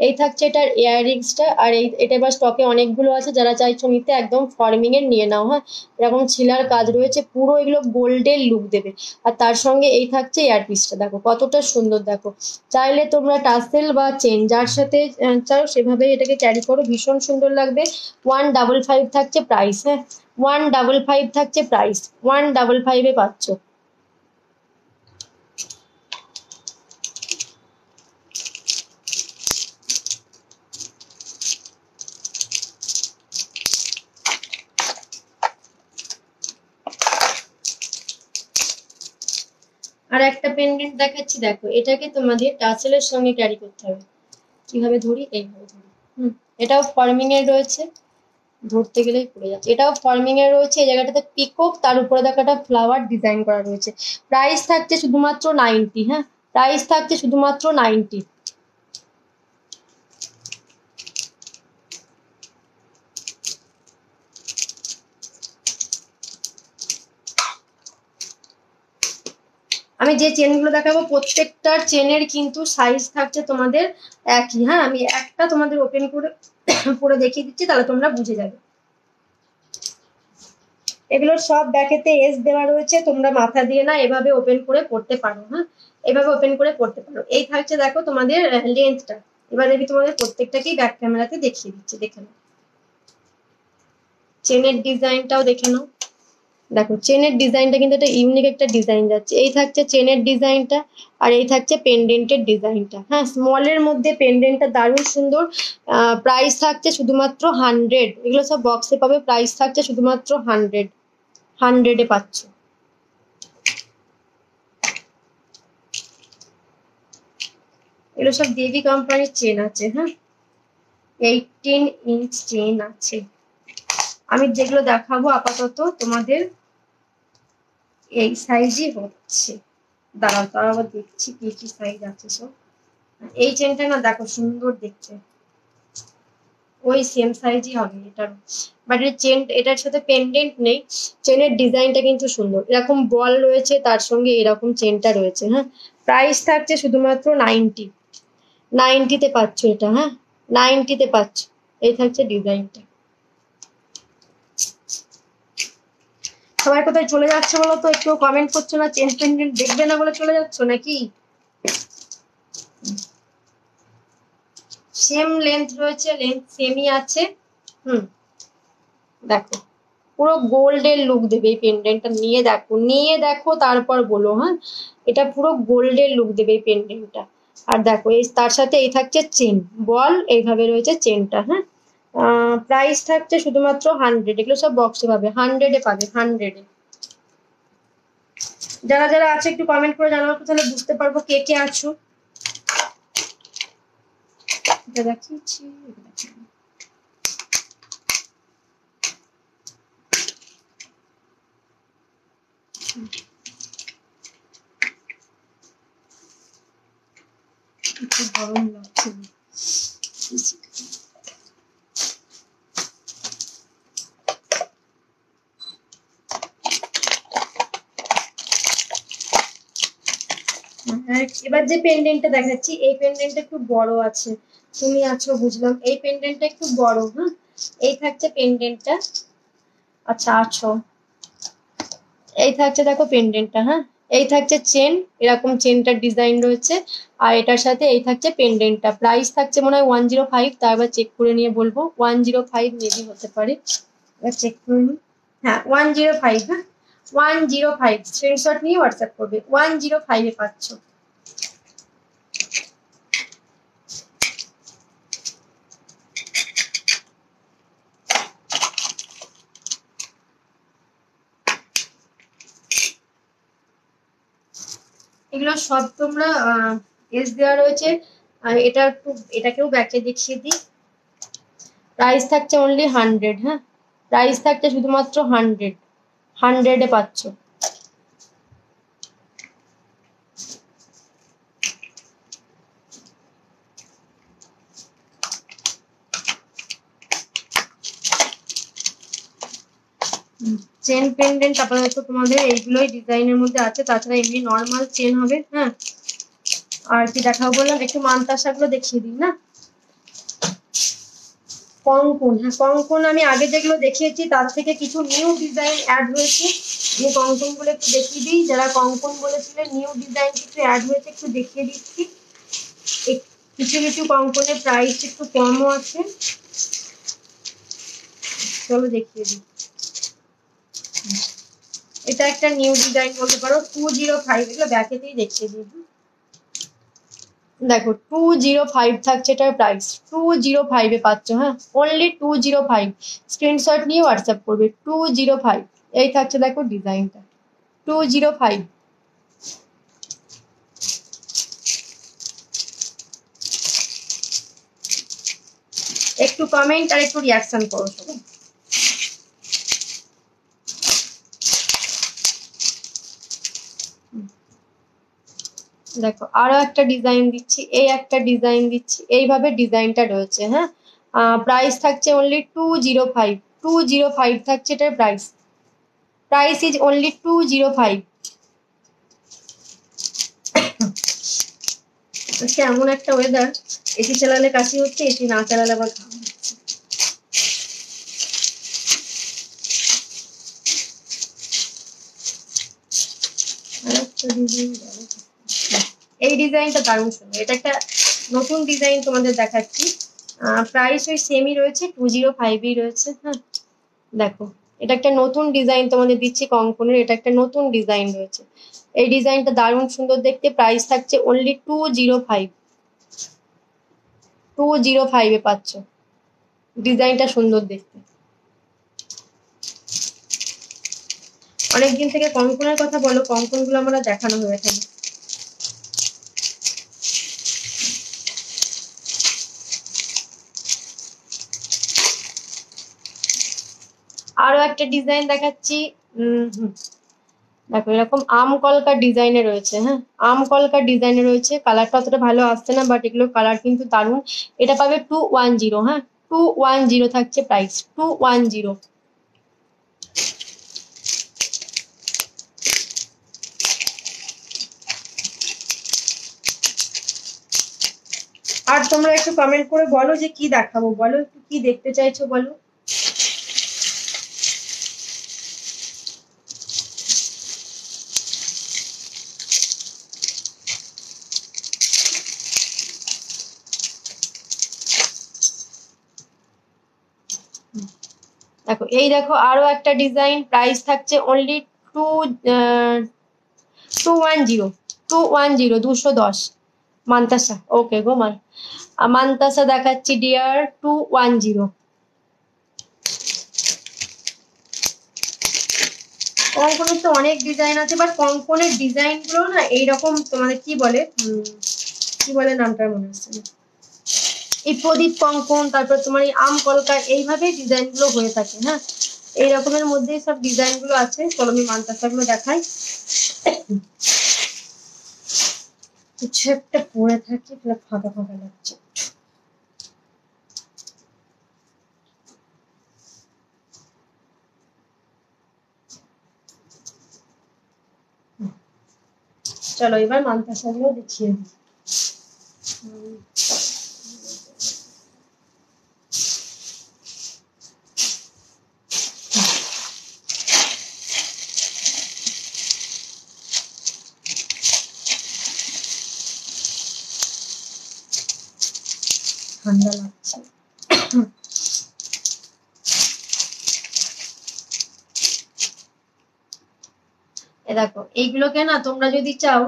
এই থাকছে এটার ইয়াররিংসটা, আর এটা এবার স্টকে অনেকগুলো আছে, যারা চাইছো নিতে একদম ফর্মিং এর নিয়ে নাও। হ্যাঁ এরকম ছিলার কাজ রয়েছে পুরো, এগুলো গোল্ডের লুক দেবে। আর তার সঙ্গে এই থাকছে ইয়ারপিসটা, দেখো কতটা সুন্দর। দেখো চাইলে তোমরা টাসেল বা চেন যার সাথে চাও সেভাবে এটাকে ক্যারি করো, ভীষণ সুন্দর লাগবে। 155 থাকছে প্রাইস। হ্যাঁ 155 থাকছে প্রাইস, 155-এ পাচ্ছ। আর একটা পেন্ডেন্ট দেখাচ্ছি, দেখো এটাকে তোমাদের টাসেলের সঙ্গে ক্যারি করতে হবে। কিভাবে ধরি, এইভাবে ধরি। এটাও ফর্মিং এর রয়েছে, ধরতে গেলেই পড়ে যাচ্ছে। এটাও ফর্মিং এর রয়েছে, এই জায়গাটাতে পিকক, তার উপরে দেখো একটা ফ্লাওয়ার ডিজাইন করা রয়েছে। প্রাইস থাকছে শুধুমাত্র 90। হ্যাঁ প্রাইস থাকছে শুধুমাত্র 90। আমি যে চেনগুলো দেখাবো প্রত্যেকটার চেনের কিন্তু সাইজ থাকছে তোমাদের একই। হ্যাঁ আমি একটা তোমাদের ওপেন করে পরে দেখিয়ে দিচ্ছি, তাহলে তোমরা বুঝে যাবে। এগুলোর সব ব্যাকেতে এস দেওয়া রয়েছে, তোমরা মাথা দিয়ে না এভাবে ওপেন করে পড়তে পারো। হ্যাঁ এভাবে ওপেন করে পড়তে পারো। এই থাকছে দেখো তোমাদের লেন্থটা। এবার আমি তোমাদের প্রত্যেকটাকেই ব্যাক ক্যামেরাতে দেখিয়ে দিচ্ছি, দেখে নাও। চেনের ডিজাইনটাও দেখে নাও। দেখো চেনের ডিজাইনটা কিন্তু একটা ইউনিক একটা ডিজাইন যাচ্ছে। এই থাকছে চেনের ডিজাইনটা, আর এই থাকছে পেন্ডেন্টের ডিজাইনটা। হ্যাঁ স্মলের মধ্যে পেন্ডেন্টটা দারুণ সুন্দর। প্রাইস থাকছে শুধুমাত্র 100। এগুলো সব বক্সে পাবে, প্রাইস থাকছে শুধুমাত্র 100। 100-এ পাচ্ছ। এগুলো সব দেবী কোম্পানির চেন আছে। হ্যাঁ 18 ইঞ্চ চেন আছে। আমি যেগুলো দেখাবো আপাতত তোমাদের এই সাইজই হচ্ছে। দাঁড়াও তার আবার দেখছি কি কি সাইজ আছে সব। এই চেনটা না দেখো সুন্দর দেখতে, ওই সেম সাইজই হবে এটার। বাট এর চেন, এটার সাথে পেন্ডেন্ট নেই। চেনের ডিজাইনটা কিন্তু সুন্দর, এরকম বল রয়েছে, তার সঙ্গে এরকম চেনটা রয়েছে। হ্যাঁ প্রাইস থাকছে শুধুমাত্র 90। 90-তে পাচ্ছ এটা। হ্যাঁ 90-তে পাচ্ছ। এই থাকছে ডিজাইনটা। সবাই কোথায় চলে যাচ্ছে বলো তো? একটু কমেন্ট করছো না, চেন পেন্ডেন্ট দেখবে না বলে চলে যাচ্ছ নাকি? সেম লেন্থ রয়েছে, লেন্থ সেমই আছে। দেখো পুরো গোল্ডের লুক দেবে এই পেন্ডেন্টটা। নিয়ে দেখো, নিয়ে দেখো তারপর বলো। হ্যাঁ এটা পুরো গোল্ডের লুক দেবে এই পেন্ডেন্টটা। আর দেখো এই তার সাথে এই থাকছে চেন, বল এইভাবে রয়েছে চেনটা। হ্যাঁ প্রাইস থাকছে শুধুমাত্র 100। এগুলো সব বক্সে পাবে, 100-এ পাবে, 100-এ। যারা যারা আছে একটু কমেন্ট করে জানাবো, তাহলে বুঝতে পারবো কে কে আছো। এটা দেখিয়েছি, একটু গরম লাগছে। এবার যে পেন্ডেন্টটা দেখাচ্ছি, এই পেন্ডেন্টটা একটু বড় আছে। তুমি আছো বুঝলাম, এই পেন্ডেন্টটা একটু বড়। হ্যাঁ এই থাকছে পেন্ডেন্টটা। আচ্ছা আছো, এই থাকছে দেখো পেন্ডেন্টটা। হ্যাঁ এই থাকছে চেন, এরকম চেনটার ডিজাইন রয়েছে। আর এটার সাথে এই থাকছে পেন্ডেন্টটা। প্রাইস থাকছে মনে হয় 105। তা এবার চেক করে নিয়ে বলবো। 105 মেবি হতে পারে, এবার চেক করে নিই। হ্যাঁ 105, হ্যাঁ 105 স্ক্রিনশট নিয়ে হোয়াটসঅ্যাপ করবে। 105 পাচ্ছ। এগুলো সব তোমরা এস দেওয়া রয়েছে। এটা একটু এটাকেও ব্যাকে দেখিয়ে দিই। প্রাইস থাকছে অনলি 100, হ্যাঁ প্রাইস থাকছে শুধুমাত্র 100 পাচ্ছ। চেন পেন্ডেন্ট আপাতত তোমাদের এইগুলোই ডিজাইনের মধ্যে আছে, তাছাড়া এমনি নর্মাল চেন হবে। হ্যাঁ আর কি দেখাবো বললাম, একটু মানতাসাগুলো দেখিয়ে দিই না। কঙ্কন, হ্যাঁ কঙ্কন আমি আগে যেগুলো দেখিয়েছি তার থেকে কিছু নিউ ডিজাইন অ্যাড হয়েছে। আমি কঙ্কন গুলো একটু দেখিয়ে দিই। যারা কঙ্কন বলেছিলে নিউ ডিজাইন কিছু অ্যাড হয়েছে একটু দেখিয়ে দিচ্ছি। কিছু কিছু কঙ্কনের প্রাইস একটু কমও আছে, চলো দেখিয়ে দিই। এটা একটা নিউ ডিজাইন বলতে পারো, 205, এগুলো ব্যাকেতেই দেখিয়ে দিই। দেখো 205 থাকছে এটার প্রাইস, 205 পাচ্ছ। হ্যাঁ অনলি 205, স্ক্রিনশট নিয়ে হোয়াটসঅ্যাপ করবে। 205 এই থাকছে, দেখো ডিজাইনটা 205। একটু কমেন্ট আর একটু রিয়াকশন করো সবাই। দেখো আরো একটা ডিজাইন দিচ্ছি, এই একটা ডিজাইন দিচ্ছি, এইভাবে ডিজাইনটা রয়েছে। হ্যাঁ প্রাইস থাকছে অনলি 205, 205 থাকছে এটার প্রাইস। Price is only 205। আজকে এমন একটা ওয়েদার, এসি চালালে কাশি হচ্ছে, এসি না চালালে আবার ঘাম হচ্ছে। এই ডিজাইনটা দারুণ সুন্দর, এটা একটা নতুন ডিজাইন তোমাদের দেখাচ্ছি। প্রাইস ওই সেমই রয়েছে, 205ই রয়েছে। হ্যাঁ দেখো এটা একটা নতুন ডিজাইন তোমাদের দিচ্ছি কঙ্কনের, এটা একটা নতুন ডিজাইন রয়েছে। এই ডিজাইনটা দারুণ সুন্দর দেখতে। প্রাইস থাকছে অনলি 205, 205 পাচ্ছ। ডিজাইনটা সুন্দর দেখতে। অনেকদিন থেকে কঙ্কনের কথা বলো, কঙ্কন গুলো আমরা দেখানো হয়ে থাকে। আরো একটা ডিজাইন দেখাচ্ছি। দেখো এরকম আম কলকার ডিজাইনে রয়েছে। হ্যাঁ আম কলকার ডিজাইনে রয়েছে, কালারটা অতটা ভালো আসছে না, বাট এগুলো কালার কিন্তু দারুণ। এটা পাবে 210। হ্যাঁ 210 থাকছে প্রাইস, 210। আর তোমরা একটু কমেন্ট করে বলো যে কি দেখাবো, বলো একটু কি দেখতে চাইছো বলো। দেখো এই দেখো আরো একটা ডিজাইন, প্রাইস থাকছে অনলি 210, 210 মান্তাসা। ওকে গো মান্তাসা দেখাচ্ছি ডিয়ার, 210। কঙ্কনের তো অনেক ডিজাইন আছে, বাট কঙ্কনের ডিজাইন গুলো না এইরকম তোমাদের কি বলে, কি বলে নামটা মনে হচ্ছে না। এই প্রদীপ কঙ্কন, তারপর তোমার এই আম কলকা, এইভাবেই ডিজাইন গুলো হয়ে থাকে। হ্যাঁ এই রকমের মধ্যেই সব ডিজাইন গুলো আছে। চলো আমি মান্তাসা গুলো দেখাই। কিছু একটা পরে থাকি, ফাঁকা ফাঁকা লাগছে। চলো এবার মান্তাসা গুলো দেখিয়ে দিই। ঠান্ডা লাগছে। এ দেখো এইগুলোকে না তোমরা যদি চাও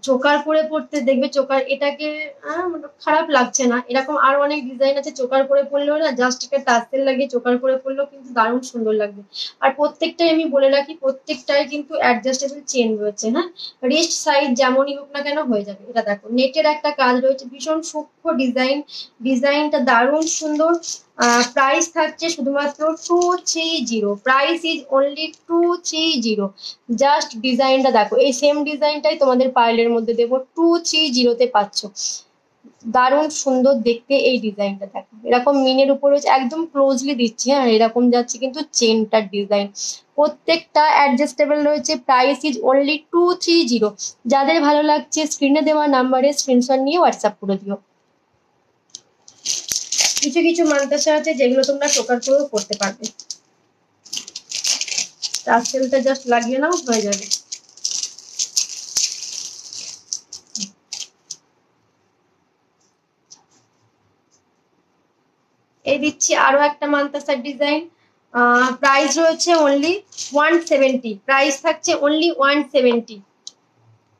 চোকার করে পড়তে, দেখবে চোকার এটাকে মানে খারাপ লাগছে না। এরকম আরো অনেক ডিজাইন আছে, চোকার করে পড়লেও না জাস্ট একটা টাসেল লাগিয়ে চোকার করে পড়লেও কিন্তু দারুণ সুন্দর লাগবে। আর প্রত্যেকটাই আমি বলে রাখি, প্রত্যেকটাই কিন্তু অ্যাডজাস্টেবল চেন রয়েছে, হ্যাঁ। রিস্ট সাইজ যেমনই হোক না কেন হয়ে যাবে। এটা দেখো নেটের একটা কাজ রয়েছে, ভীষণ সূক্ষ্ম ডিজাইন, ডিজাইনটা দারুণ সুন্দর। প্রাইস থাকছে শুধুমাত্র 230, প্রাইস ইজ অনলি 230। জাস্ট ডিজাইনটা দেখো, এই সেম ডিজাইনটাই তোমাদের পার্লের মধ্যে দেবো, 230-তে পাচ্ছ। দারুণ সুন্দর দেখতে এই ডিজাইনটা দেখো, এরকম মিনের উপরে একদম ক্লোজলি দিচ্ছি, হ্যাঁ এরকম যাচ্ছে কিন্তু চেনটার ডিজাইন। প্রত্যেকটা অ্যাডজাস্টেবল রয়েছে, প্রাইস ইজ অনলি 230। যাদের ভালো লাগছে স্ক্রিনে দেওয়া নাম্বারে স্ক্রিনশট নিয়ে হোয়াটসঅ্যাপ করে দিও। কিছু কিছু মান্তাসা আছে যেগুলো তোমরা টোকার করেও করতে পারবে, টাসেলটা জাস্ট লাগিয়ে নাও হয়ে যাবে। এই দিচ্ছি আরো একটা মান্তাসার ডিজাইন, প্রাইস রয়েছে অনলি 170, প্রাইস থাকছে অনলি 170।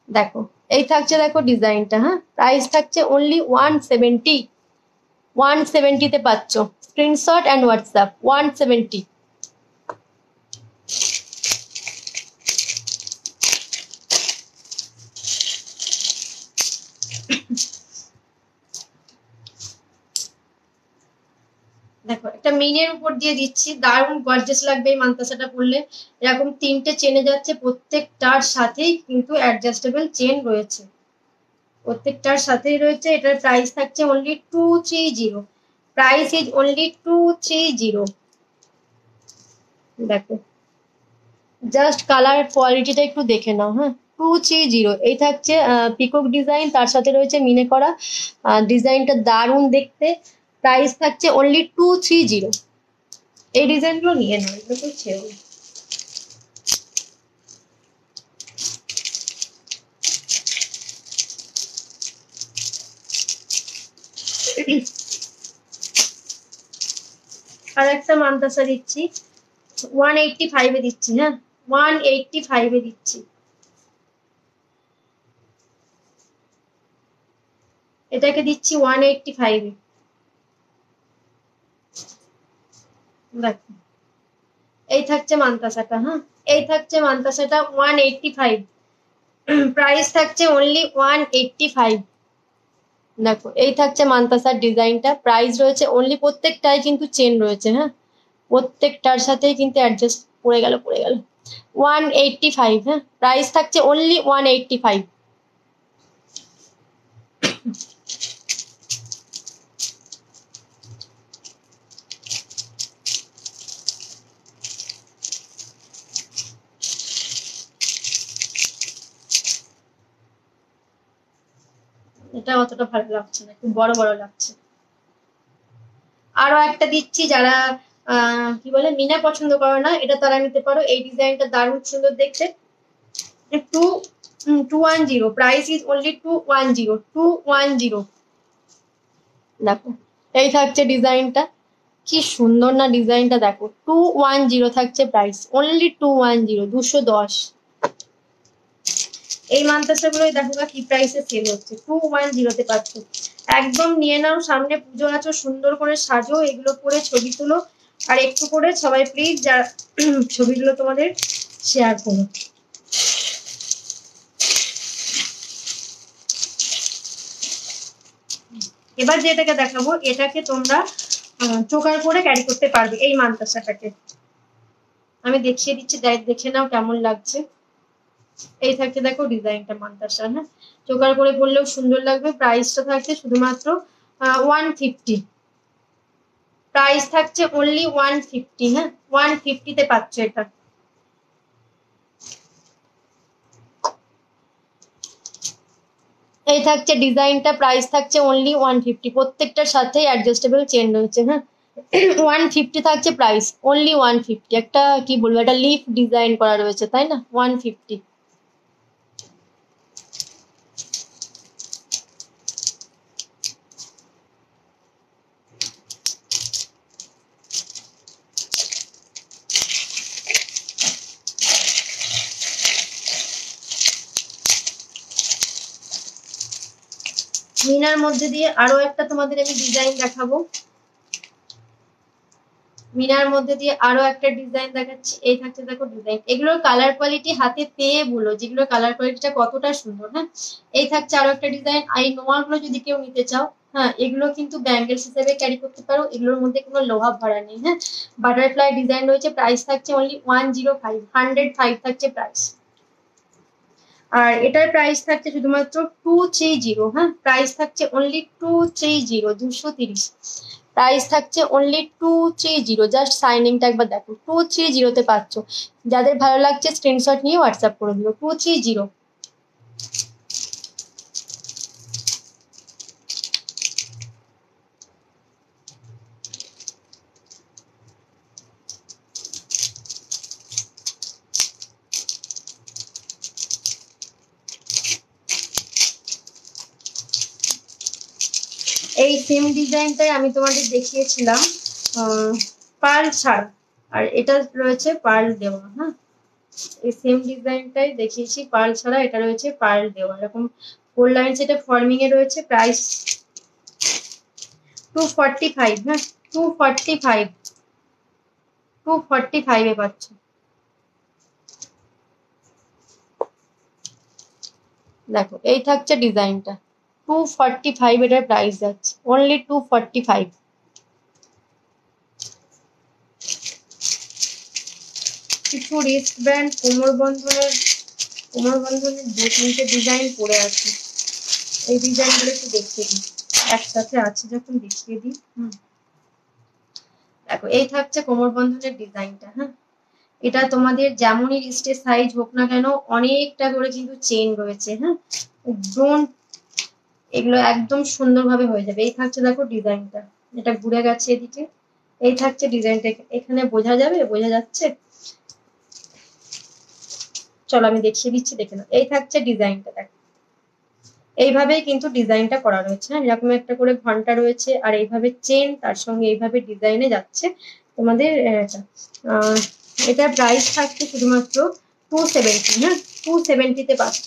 দেখো এই থাকছে, দেখো ডিজাইনটা, হ্যাঁ প্রাইস থাকছে অনলি 170। 170-তে পাচ্ছ, স্ক্রিনশট অ্যান্ড হোয়াটসঅ্যাপ 170। দেখো একটা মিনের উপর দিয়ে দিচ্ছি, দারুণ গর্জিয়াস লাগবে এই মান্তাসাটা পরলে। এরকম তিনটে চেনে যাচ্ছে, প্রত্যেকটার সাথেই কিন্তু অ্যাডজাস্টেবল চেন রয়েছে, প্রত্যেকটার সাথেই রয়েছে। এটার প্রাইস থাকছে অনলি 230, প্রাইস ইজ অনলি 230। দেখো জাস্ট কালার কোয়ালিটিটা একটু দেখে নাও, হ্যাঁ 230। এই থাকছে পিকক ডিজাইন, তার সাথে রয়েছে মিনে করা, ডিজাইনটা দারুণ দেখতে। প্রাইস থাকছে অনলি 230। এই ডিজাইনগুলো নিয়ে নাও, এগুলো তো ছেড়ো। আর একটা মান্তাসা দিচ্ছি, 185-এ দিচ্ছি, হ্যাঁ 185-এ দিচ্ছি। এটাকে দিচ্ছি 185-এ। দেখো এই থাকছে মান্তাসাটা, হ্যাঁ এই থাকছে মান্তাসাটা 185, প্রাইস থাকছে অনলি 185। দেখো এই থাকছে মান্তাসার ডিজাইনটা, প্রাইস রয়েছে অনলি, প্রত্যেকটাই কিন্তু চেন রয়েছে, হ্যাঁ প্রত্যেকটার সাথেই কিন্তু অ্যাডজাস্ট পড়ে গেল 185, হ্যাঁ প্রাইস থাকছে অনলি 185। এটা অতটা ভালো লাগছে না, খুব বড় বড় লাগছে। আরো একটা দিচ্ছি, যারা কি বলে মিনা পছন্দ করো না, এটা তারা নিতে পারো। এই ডিজাইনটা দারুণ সুন্দর দেখতে, 210, প্রাইস ইজ অনলি 210। দেখো এই থাকছে ডিজাইনটা, কি সুন্দর না ডিজাইনটা, দেখো 210 থাকছে প্রাইস, অনলি 210, 210। এই মান্তাসাগুলোই দেখো কি প্রাইসে সেল হচ্ছে, 210-তে পাচ্ছ। একদম নিয়ে নাও, সামনে পুজো আছে, সুন্দর করে সাজো, এগুলো পরে ছবি তুলো। আর একটু করে সবাই প্লিজ যারা ছবিগুলো তোমাদের শেয়ার করো। এবার যেটাকে দেখাবো, এটাকে তোমরা চোকার করে ক্যারি করতে পারবে, এই মান্তাসাটাকে আমি দেখিয়ে দিচ্ছি, দেখে নাও কেমন লাগছে। এই থাকছে দেখো ডিজাইনটা মান্তাসা, হ্যাঁ চোকার করে পরলেও সুন্দর লাগবে। প্রাইসটা থাকছে শুধুমাত্র 150, প্রাইস থাকছে অনলি 150, হ্যাঁ 150-তে পাচ্ছ এটা। এই থাকছে ডিজাইনটা, প্রাইস থাকছে অনলি 150, প্রত্যেকটার সাথেই অ্যাডজাস্টেবল চেন রয়েছে, হ্যাঁ 150 থাকছে প্রাইস, অনলি 150। একটা কি বলবো, একটা লিফ ডিজাইন করা রয়েছে তাই না, 150। মিনার মধ্যে দিয়ে আরো একটা তোমাদের আমি ডিজাইন দেখাবো। মিনার মধ্যে দিয়ে আরো একটা ডিজাইন দেখাচ্ছি। এই থাকছে দেখো ডিজাইন, এগুলোর কালার কোয়ালিটি হাতে পেয়ে বলো যেগুলোর কালার কোয়ালিটিটা কতটা সুন্দর। হ্যাঁ, এই থাকছে আরো একটা ডিজাইন। এই নোয়াগুলো যদি কেউ নিতে চাও, হ্যাঁ এগুলো কিন্তু ব্যাঙ্গেলস হিসেবে ক্যারি করতে পারো, এগুলোর মধ্যে কোনো লোহা ভরা নেই। হ্যাঁ, বাটারফ্লাই ডিজাইন রয়েছে, প্রাইস থাকছে অনলি 105, 105 থাকছে প্রাইস। আর এটার প্রাইস থাকছে শুধুমাত্র 230। হ্যাঁ, প্রাইস থাকছে অনলি 230, 230 প্রাইস থাকছে অনলি 230। জাস্ট সাইনিংটা একবার দেখো, 230 তে পাচ্ছ। যাদের ভালো লাগছে স্ক্রিনশট নিয়ে হোয়াটসঅ্যাপ করে দিও, 230। এই সেম ডিজাইনটাই আমি তোমাদের দেখিয়েছিলাম পার্ল ছাড়া, আর এটা রয়েছে পার্ল দেওয়া। হ্যাঁ, এই সেম ডিজাইনটাই দেখিয়েছি পার্ল ছাড়া, এটা রয়েছে পার্ল দেওয়া। এরকম 4 লাইন সেটা ফর্মিং এ রয়েছে, প্রাইস 245। হ্যাঁ, 245, 245 এ পাচ্ছ। দেখো এই থাকছে ডিজাইনটা, 245 এটার প্রাইস যাচ্ছে অনলি 245। কিছু রিস্ট ব্যান্ড কোমর বন্ধনের দু তিনটে ডিজাইন পড়ে আছে, এই ডিজাইনগুলো একটু দেখিয়ে দিই, একসাথে আছে যখন দেখিয়ে দিই। দেখো এই থাকছে কোমর বন্ধনের ডিজাইনটা। হ্যাঁ, এটা তোমাদের যেমনই রিস্টের সাইজ হোক না কেন অনেকটা করে কিন্তু চেন রয়েছে। হ্যাঁ, ডোন্ট, এগুলো একদম সুন্দরভাবে হয়ে যাবে। এই থাকছে দেখো ডিজাইনটা, এটা ঘুরে গেছে এদিকে। এই থাকছে ডিজাইনটা, এখানে বোঝা যাবে, বোঝা যাচ্ছে? চলো আমি দেখিয়ে দিচ্ছি, দেখে নাও। এই থাকছে ডিজাইনটা, দেখো এইভাবেই কিন্তু ডিজাইনটা করা রয়েছে। হ্যাঁ, এরকম একটা করে ঘন্টা রয়েছে, আর এইভাবে চেন, তার সঙ্গে এইভাবে ডিজাইনে যাচ্ছে তোমাদের এটার প্রাইস থাকছে শুধুমাত্র 270। হ্যাঁ, 270 তে পাচ্ছ,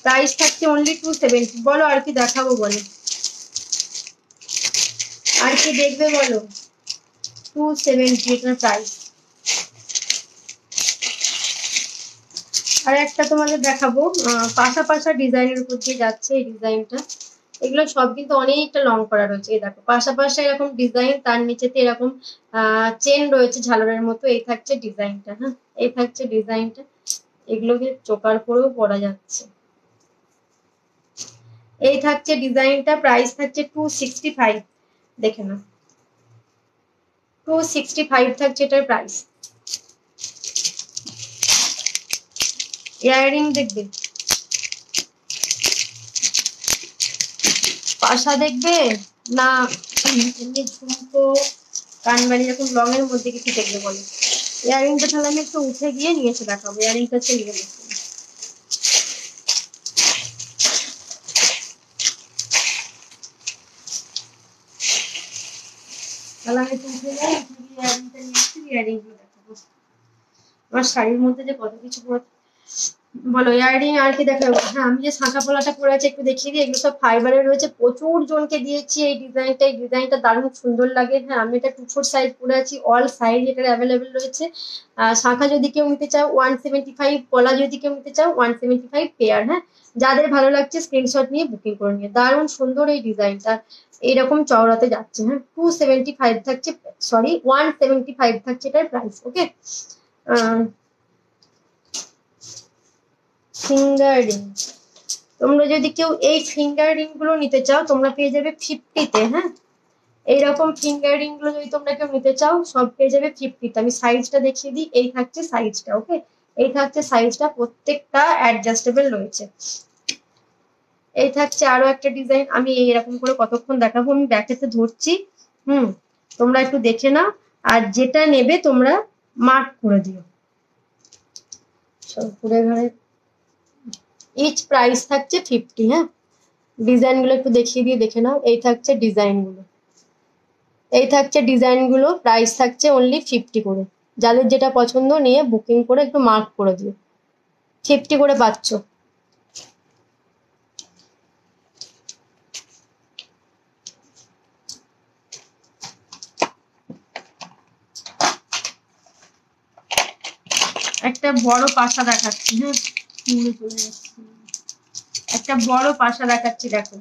প্রাইস থাকছে অনলি 270। বলো আর কি দেখাবো, বলো আর কি দেখবে বলো। 270 এটার প্রাইস। আর একটা তোমাদের দেখাবো, পাশা পাশা ডিজাইনের উপর দিয়ে যাচ্ছে এই ডিজাইনটা। এগুলো সব কিন্তু অনেকটা লং করা রয়েছে। এই দেখো পাশা পাশা এরকম ডিজাইন, তার নিচেতে এরকম চেন রয়েছে ঝালরের মতো। এই থাকছে ডিজাইনটা। হ্যাঁ, এই থাকছে ডিজাইনটা, এগুলোকে চোকার করেও পরা যাচ্ছে। এই থাকছে ডিজাইনটা, প্রাইস থাকছে 265। দেখে নাও, 265 থাকছে এটার প্রাইস। ইয়াররিং দেখবে, পাশা দেখবে না এমনি ঝুমকো, কানবাড়ি, এরকম লং এর মধ্যে কিছু দেখবে বলো। ইয়াররিংটা তাহলে আমি একটু উঠে গিয়ে নিয়ে এসে দেখাবো। ইয়াররিংটা হচ্ছে নিয়ে দেখবো, তাহলে আমি একটু উঠে যাই, উঠে গিয়ে ইয়াররিংটা নিয়ে এসে ইয়াররিং গুলো দেখাবো। আমার শাড়ির মধ্যে যে কত কিছু পরে। বলো ইয়াররিং আর কি দেখাবো। হ্যাঁ, আমি যে শাঁখা পলাটা পরে আছে একটু দেখিয়ে দিই। এগুলো সব ফাইবারের রয়েছে, প্রচুর জনকে দিয়েছি এই ডিজাইনটা। এই ডিজাইনটা দারুণ সুন্দর লাগে। হ্যাঁ, আমি এটা 2/4 সাইজ পরে আছি, অল সাইজ এটার অ্যাভেলেবেল রয়েছে। শাঁখা যদি কেউ নিতে চাও 175, পলা যদি কেউ নিতে চাও 175 পেয়ার। হ্যাঁ, যাদের ভালো লাগছে স্ক্রিনশট নিয়ে বুকিং করে নিয়ে। দারুণ সুন্দর এই ডিজাইনটা, এইরকম চওড়াতে যাচ্ছে। হ্যাঁ, 275 থাকছে, সরি 175 থাকছে এটার প্রাইস। ওকে, ফিঙ্গার রিং, তোমরা যদি কেউ এই ফিঙ্গার রিং গুলো নিতে চাও তোমরা পেয়ে যাবে 50-তে। হ্যাঁ, এইরকম ফিঙ্গার রিং গুলো যদি তোমরা কেউ নিতে চাও সব পেয়ে যাবে 50-তে। আমি সাইজটা দেখিয়ে দিই, এই থাকছে সাইজটা। ওকে, এই থাকছে সাইজটা, প্রত্যেকটা অ্যাডজাস্টেবল রয়েছে। এই থাকছে আরো একটা ডিজাইন, আমি এইরকম করে কতক্ষণ দেখাবো, আমি ব্যাকেতে ধরছি। তোমরা একটু দেখে নাও, আর যেটা নেবে তোমরা মার্ক করে দিও। সব ঘুরে ঘুরে ইচ প্রাইস থাকছে 50। হ্যাঁ, ডিজাইন গুলো একটু দেখিয়ে দিয়ে দেখে নাও। এই থাকছে ডিজাইন গুলো, এই থাকছে ডিজাইন গুলো, প্রাইস থাকছে অনলি 50 করে। যাদের যেটা পছন্দ নিয়ে বুকিং করে একটু মার্ক করে দিও, 50 করে পাচ্ছ। একটা বড় পাশা দেখাচ্ছি, হ্যাঁ চলে যাচ্ছি, একটা বড় পাশা দেখাচ্ছি, দেখো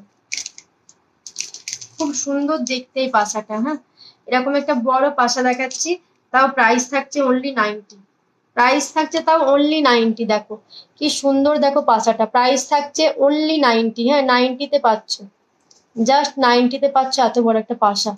খুব সুন্দর দেখতে এই পাশাটা, হ্যাঁ এরকম একটা বড় পাশা দেখাচ্ছি, তাও প্রাইস থাকছে অনলি 90, প্রাইস থাকছে তাও অনলি 90, দেখো কি সুন্দর, দেখো পাশাটা প্রাইস থাকছে অনলি 90, হ্যাঁ 90-তে পাচ্ছ, জাস্ট 90-তে পাচ্ছ এত বড় একটা পাশা।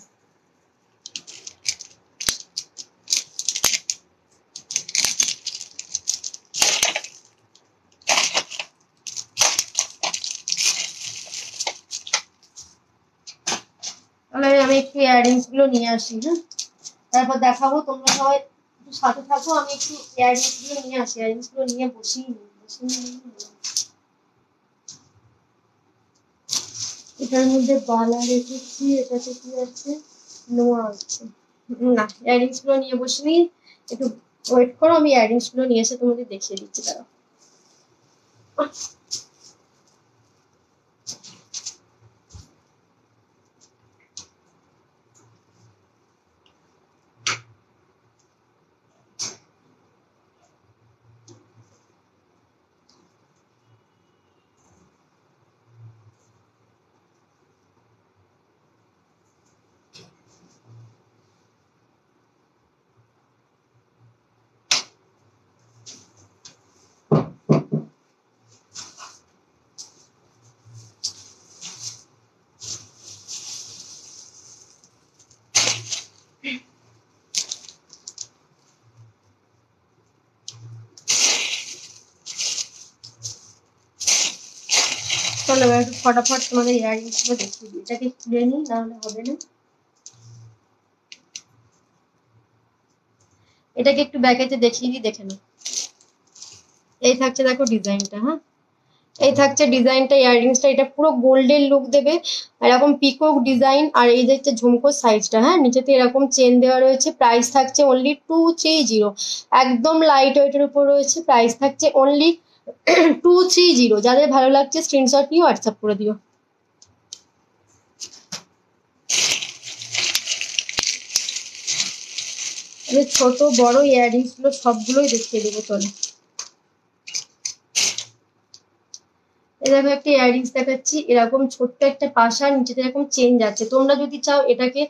তাহলে আমি একটু ইয়াররিংস গুলো নিয়ে আসি, হ্যাঁ তারপর দেখাবো, তোমরা সবাই একটু সাথে থাকো, আমি একটু ইয়াররিংস গুলো নিয়ে আসি, ইয়াররিংস গুলো নিয়ে বসিয়ে নিই। এটার মধ্যে বালা রেখেছি, এটাতে কি আছে, নোয়া আছে, না ইয়াররিংস গুলো নিয়ে বসিনি, একটু ওয়েট করো, আমি ইয়াররিংস গুলো নিয়ে এসে তোমাদের দেখিয়ে দিচ্ছি, তারা চলো একটু ফটাফট তোমাদের ইয়াররিংস গুলো দেখিয়ে দিই, এটাকে খুলে নিই, নাহলে হবে না, এটাকে একটু ব্যাকেতে দেখিয়ে দিই, দেখে নাও। এই থাকছে দেখো ডিজাইনটা, হ্যাঁ এই থাকছে ডিজাইনটা, ইয়াররিংসটা, এটা পুরো গোল্ডের লুক দেবে, এরকম পিকক ডিজাইন, আর এই যে হচ্ছে ঝুমকোর সাইজটা, হ্যাঁ নিচেতে এরকম চেন দেওয়া রয়েছে, প্রাইস থাকছে অনলি 230, একদম লাইট ওয়েটের উপর রয়েছে, প্রাইস থাকছে অনলি 230, যাদের ভালো লাগছে স্ক্রিনশট নিয়ে হোয়াটসঅ্যাপ করে দিও। ছোট বড় ইয়াররিংস গুলো সবগুলোই দেখিয়ে দেবো, চলো এরকম একটা ইয়াররিংস দেখাচ্ছি, এরকম ছোট্ট একটা পাশা, নিচেতে এরকম চেন যাচ্ছে, তোমরা যদি চাও এটাকে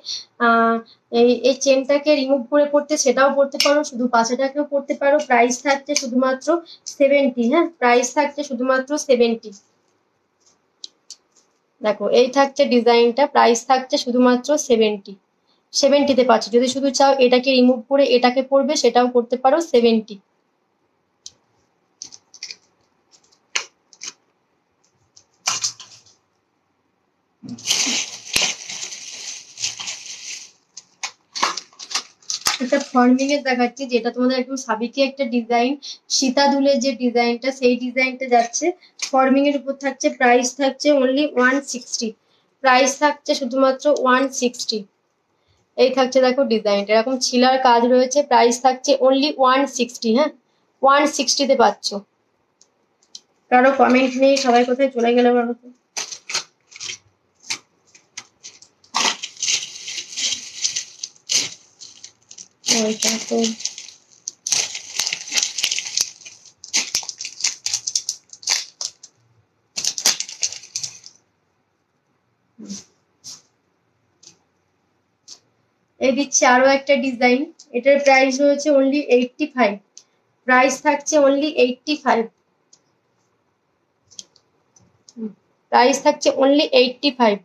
এই চেনটাকে রিমুভ করে পড়তে, সেটাও পড়তে পারো, শুধু পাশাটাকেও পড়তে পারো, প্রাইস থাকছে শুধুমাত্র 70, হ্যাঁ প্রাইস থাকছে শুধুমাত্র 70, দেখো এই থাকছে ডিজাইনটা, প্রাইস থাকছে শুধুমাত্র 70, 70-তে পাচ্ছ, যদি শুধু চাও এটাকে রিমুভ করে এটাকে পড়বে সেটাও করতে পারো, 70। একটা ফর্মিং এর দেখাচ্ছি, যেটা তোমাদের একদম সাবিকে একটা ডিজাইন, সীতা দুলের যে ডিজাইনটা, সেই ডিজাইনটা যাচ্ছে, ফর্মিং এর উপর থাকছে, প্রাইস থাকছে অনলি 160, প্রাইস থাকছে শুধুমাত্র 160। এই থাকছে দেখো ডিজাইনটা, এরকম ছিলার কাজ রয়েছে, প্রাইস থাকছে অনলি 160, হ্যাঁ 160-তে পাচ্ছ। কারো কমেন্ট নেই, সবাই কোথায় চলে গেলে বলো তো। ওইটা তো এই দিচ্ছি আরো একটা ডিজাইন, এটার প্রাইস রয়েছে অনলি 85, প্রাইস থাকছে অনলি 85, প্রাইস থাকছে অনলি 85।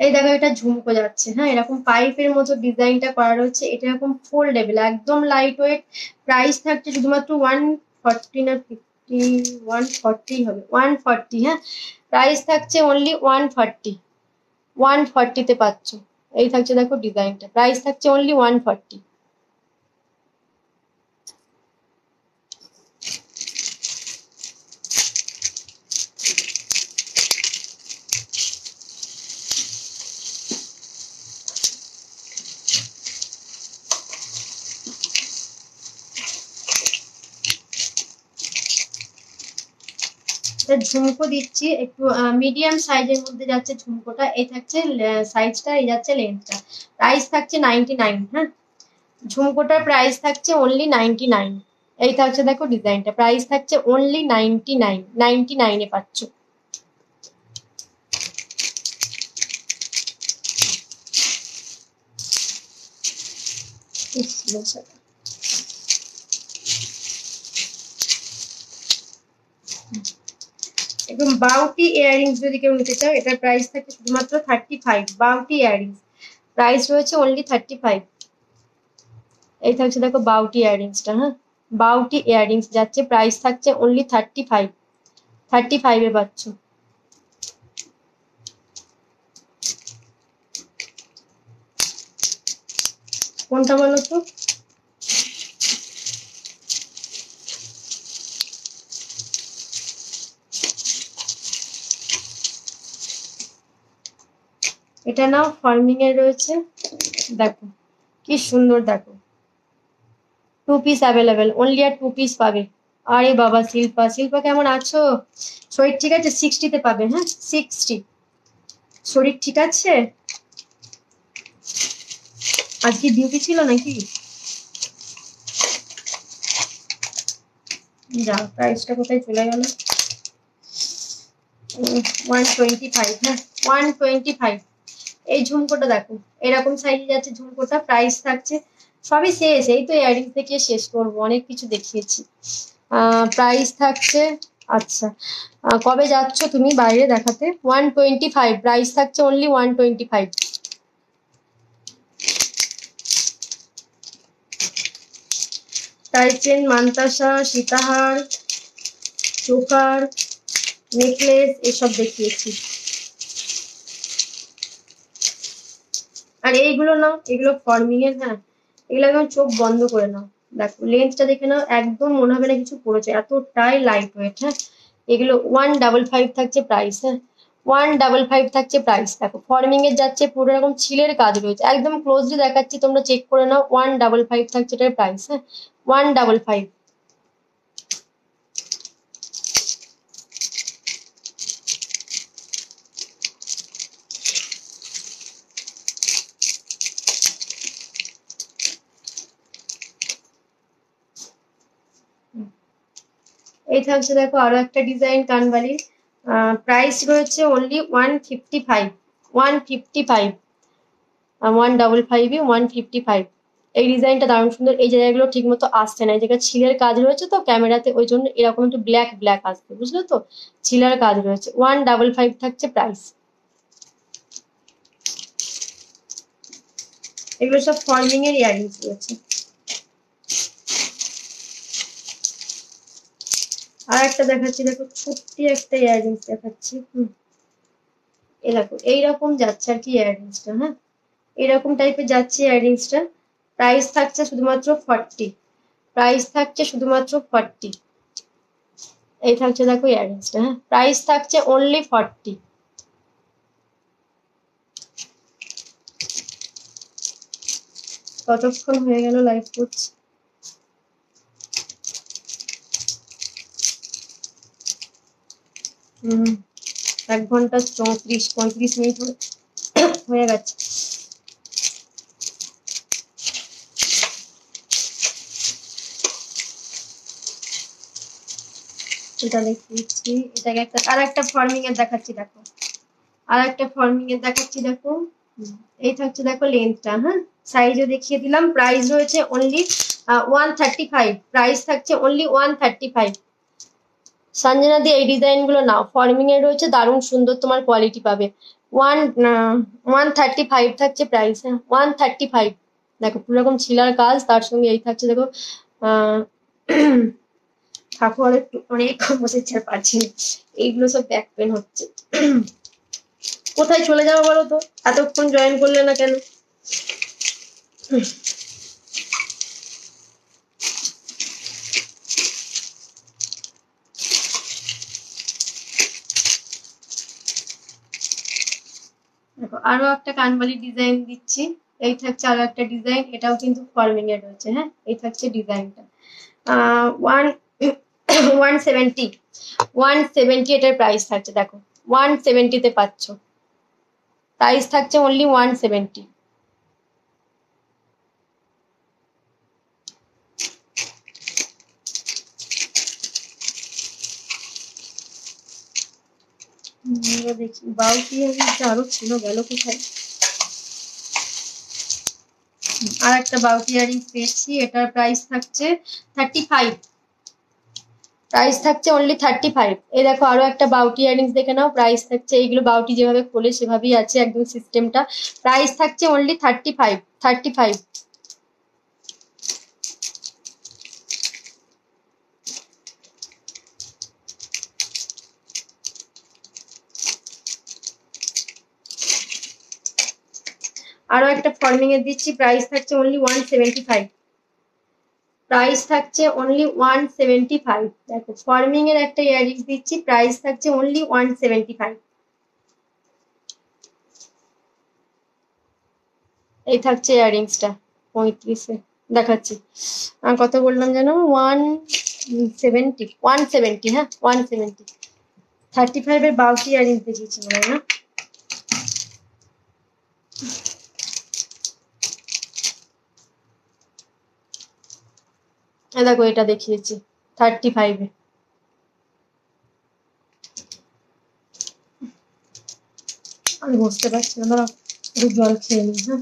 এই দেখো এটা ঝুমকো যাচ্ছে, হ্যাঁ এরকম পাইপের মতো ডিজাইনটা করা রয়েছে, এটা এরকম ফোল্ডেবল, একদম লাইট ওয়েট, প্রাইস থাকছে শুধুমাত্র 140 না 50, 140 হবে, 140, হ্যাঁ প্রাইস থাকছে অনলি 140, 140-তে পাচ্ছ। এই থাকছে দেখো ডিজাইনটা, প্রাইস থাকছে অনলি 140। একটা ঝুমকো দিচ্ছি, একটু মিডিয়াম সাইজের মধ্যে যাচ্ছে ঝুমকোটা। এই থাকছে সাইজটা, এই যাচ্ছে লেন্থটা। প্রাইস থাকছে 99। হ্যাঁ, ঝুমকোটার প্রাইস থাকছে অনলি 99। এই থাকছে দেখো ডিজাইনটা, প্রাইস থাকছে অনলি 99, 99-এ পাচ্ছ। একদম বাউটি ইয়াররিংস যদি কেউ নিতে চাও, এটার প্রাইস থাকে শুধুমাত্র 35। বাউটি ইয়াররিংস প্রাইস রয়েছে অনলি 35। এই থাকছে দেখো বাউটি ইয়াররিংসটা। হ্যাঁ, বাউটি ইয়াররিংস যাচ্ছে, প্রাইস থাকছে অনলি 35। 35-এ পাচ্ছ। কোনটা বলো তো? এটা নাও, ফর্মিং এর রয়েছে, দেখো কি সুন্দর। দেখো 2 পিস অ্যাভেলেবেল, অনলি আর 2 পিস পাবে। আরে বাবা শিল্পা, শিল্পা কেমন আছো? শরীর ঠিক আছে? 60-তে পাবে। হ্যাঁ 60। শরীর ঠিক আছে? আজকে ডিউটি ছিল নাকি? যা, প্রাইসটা কোথায় চলে গেল? 125। হ্যাঁ 125। এই ঝুমকোটা দেখো, এরকম সাইজে যাচ্ছে ঝুমকোটা, প্রাইস থাকছে, সবই শেষ, এই তো ইয়ারিং থেকে শেষ করবো, অনেক কিছু দেখিয়েছি। প্রাইস থাকছে, আচ্ছা কবে যাচ্ছ তুমি বাইরে দেখাতে? 125 প্রাইস থাকছে, অনলি 125। টাইচেন, মান্তাসা, সীতাহার, চোকার, নেকলেস এসব দেখিয়েছি। আর এইগুলো নাও, এগুলো ফর্মিং এর। হ্যাঁ, এগুলো একদম চোখ বন্ধ করে নাও। দেখো লেন্সটা দেখে নাও, একদম মনে হবে না কিছু পড়েছে, এতটাই লাইট ওয়েট। হ্যাঁ, এগুলো 155 থাকছে প্রাইস। হ্যাঁ 155 থাকছে প্রাইস। দেখো ফর্মিং এর যাচ্ছে, পুরো এরকম ছিলের কাজ রয়েছে, একদম ক্লোজলি দেখাচ্ছি, তোমরা চেক করে নাও। 155 থাকছে এটার প্রাইস। হ্যাঁ 155। এই থাকছে দেখো আরো একটা ডিজাইন কানবালির, প্রাইস রয়েছে অনলি 155। 155, 155, 155। এই ডিজাইনটা দারুণ সুন্দর। এই জায়গাগুলো ঠিক মতো আসছে না, এই জায়গায় ছিলের কাজ রয়েছে তো ক্যামেরাতে, ওই জন্য এরকম একটু ব্ল্যাক ব্ল্যাক আসছে, বুঝলে তো? ছিলার কাজ রয়েছে। 155 থাকছে প্রাইস। এগুলো সব ফর্মিং এর ইয়ারিংস রয়েছে। আর একটা দেখাচ্ছি, দেখো ছোট্টি একটা ইয়াররিংস দেখাচ্ছি। এই দেখো এইরকম যাচ্ছে আর কি ইয়াররিংসটা। হ্যাঁ, এরকম টাইপের যাচ্ছে ইয়াররিংসটা। প্রাইস থাকছে শুধুমাত্র 40। প্রাইস থাকছে শুধুমাত্র 40। এই থাকছে দেখো ইয়াররিংসটা। হ্যাঁ, প্রাইস থাকছে অনলি 40। কতক্ষণ হয়ে গেল লাইভ করছি? হুম, 1 ঘন্টা 34-35 মিনিট হয়ে গেছে। এটা দেখিয়েছি, এটাকে একটা আর একটা ফর্মিং এর দেখাচ্ছি। দেখো আর একটা ফর্মিং এর দেখাচ্ছি, দেখো এই থাকছে দেখো লেন্থটা। হ্যাঁ, সাইজও দেখিয়ে দিলাম। প্রাইস রয়েছে অনলি 135। প্রাইস থাকছে অনলি 135। সঞ্জনা দি এই ডিজাইন গুলো নাও, ফর্মিং এর রয়েছে, দারুণ সুন্দর, তোমার কোয়ালিটি পাবে। 135 থাকছে প্রাইস। হ্যাঁ 135। দেখো পুরো রকম ছিলার কাজ, তার সঙ্গে এই থাকছে দেখো আহ ঠাকুর একটু অনেক বসেছে আর পারছি না, এইগুলো সব ব্যাক পেন হচ্ছে। কোথায় চলে যাবো বলো তো, এতক্ষণ জয়েন করলে না কেন? দেখো আরো একটা কানবালি ডিজাইন দিচ্ছি। এই থাকছে আরো একটা ডিজাইন, এটাও কিন্তু ফর্মিং এর রয়েছে। হ্যাঁ, এই থাকছে ডিজাইনটা। ওয়ান 170, 170 এটার প্রাইস থাকছে, দেখো 170 তে পাচ্ছ, প্রাইস থাকছে অনলি 170। দেখি বাউটি আরো ছিল, গেল কোথায়? আর একটা বাউটি ইয়ারিংস পেয়েছি, এটার প্রাইস থাকছে 35, প্রাইস থাকছে অনলি 35। এই দেখো আরো একটা বাউটি ইয়ারিংস দেখে নাও, প্রাইস থাকছে, এইগুলো বাউটি যেভাবে খোলে সেভাবেই আছে একদম সিস্টেমটা, প্রাইস থাকছে অনলি 35, 35। আরো একটা ফর্মিং এর দিচ্ছি, প্রাইস থাকছে অনলি 175, প্রাইস থাকছে অনলি 175। দেখো ফর্মিং এর একটা ইয়ারিংস দিচ্ছি, প্রাইস থাকছে অনলি 175। এই থাকছে ইয়ারিংসটা 35-এ দেখাচ্ছি, কত বললাম যেন, 170, 170, হ্যাঁ 170। 35 এর বাউটি ইয়ারিংস দেখিয়েছি মনে হয় না? দেখো এটা দেখিয়েছি 35-এ। আমি বুঝতে পারছি না, দাঁড়াও একটু জল খেয়ে নিই। হ্যাঁ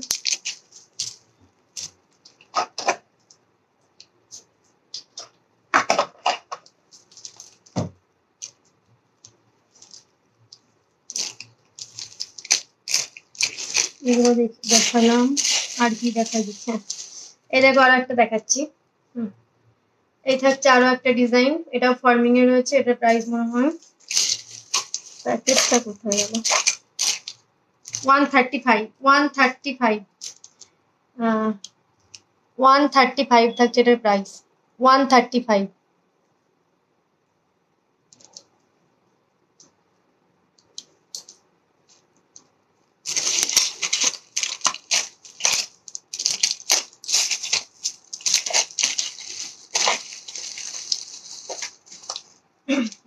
এগুলো দেখালাম, আর কি দেখা দিচ্ছে, এই দেখো আর একটা দেখাচ্ছি। এই থাকছে আরো একটা ডিজাইন, এটাও ফর্মিং এ রয়েছে, এটার প্রাইস মনে হয়, প্যাকেটটা কোথায় গেল, 135, 135, 135 থাকছে এটার প্রাইস, 135।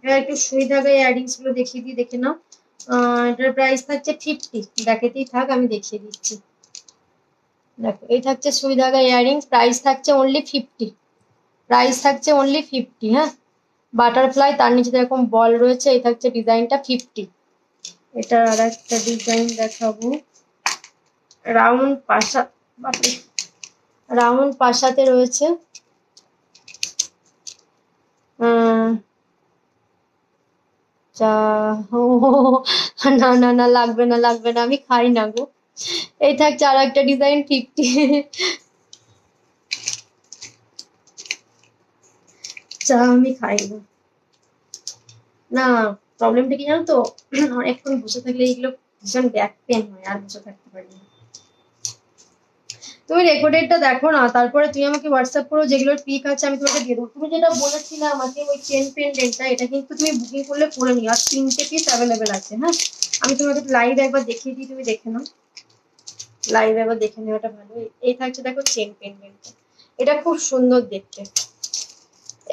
এবার একটু সুই ধাগা ইয়ারিংস গুলো দেখিয়ে দিই, দেখে নাও। এটার প্রাইস থাকছে 50, দেখাতেই থাক আমি দেখিয়ে দিচ্ছি। দেখো এই থাকছে সুই ধাগা ইয়ারিংস, প্রাইস থাকছে অনলি 50, প্রাইস থাকছে অনলি 50। হ্যাঁ বাটারফ্লাই, তার নিচে এরকম বল রয়েছে, এই থাকছে ডিজাইনটা 50। এটার আর একটা ডিজাইন দেখাবো, রাউন্ড পাশা, রাউন্ড পাশাতে রয়েছে, না না না লাগবে না, লাগবে না, আমি খাই না গো। এই থাকছে আর একটা ডিজাইন 50, চা আমি খাই না। না প্রবলেমটা কি জানো তো, অনেকক্ষণ বসে থাকলে এইগুলো ভীষণ ব্যাক পেন হয়, আর বসে থাকতে পারি না। তুমি রেকর্ডেডটা দেখো না, তারপরে তুমি আমাকে হোয়াটসঅ্যাপ করো, যেগুলোর পিক আছে আমি তোমাকে দিয়ে দেবো। তুমি যেটা বলেছিলে আমাকে ওই চেন পেন্ডেন্টটা, এটা কিন্তু তুমি বুকিং করলে করে নিও, আর 3টে পিস অ্যাভেলেবেল আছে। হ্যাঁ আমি তোমাকে লাইভ একবার দেখিয়ে দিই, তুমি দেখে নাও, লাইভ একবার দেখে নেওয়াটা ভালো। এই থাকছে দেখো চেন পেন্ডেন্টটা, এটা খুব সুন্দর দেখতে।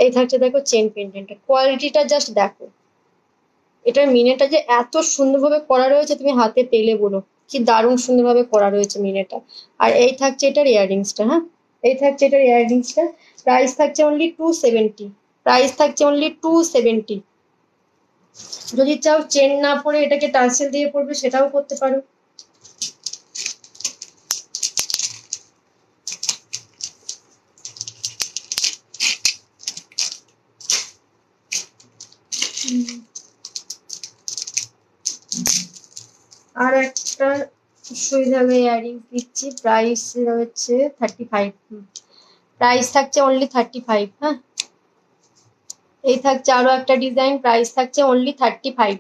এই থাকছে দেখো চেন পেন্ডেন্টটা, কোয়ালিটিটা জাস্ট দেখো, এটার মিনেটা যে এত সুন্দরভাবে করা রয়েছে তুমি হাতে পেলে বলো, কি দারুণ সুন্দরভাবে করা রয়েছে মিনেটা। আর এই থাকছে এটার ইয়াররিংসটা, হ্যাঁ এই থাকছে এটার ইয়াররিংসটা, প্রাইস থাকছে অনলি 270, প্রাইস থাকছে অনলি 270। যদি চাও চেন না পরে এটাকে টার্সেল দিয়ে পরবে, সেটাও করতে পারো। আর একটা সুই ধাগা ইয়াররিংস দিচ্ছি, প্রাইস রয়েছে 35, প্রাইস থাকছে অনলি 35। হ্যাঁ এই থাকছে আরো একটা ডিজাইন, প্রাইস থাকছে অনলি 35।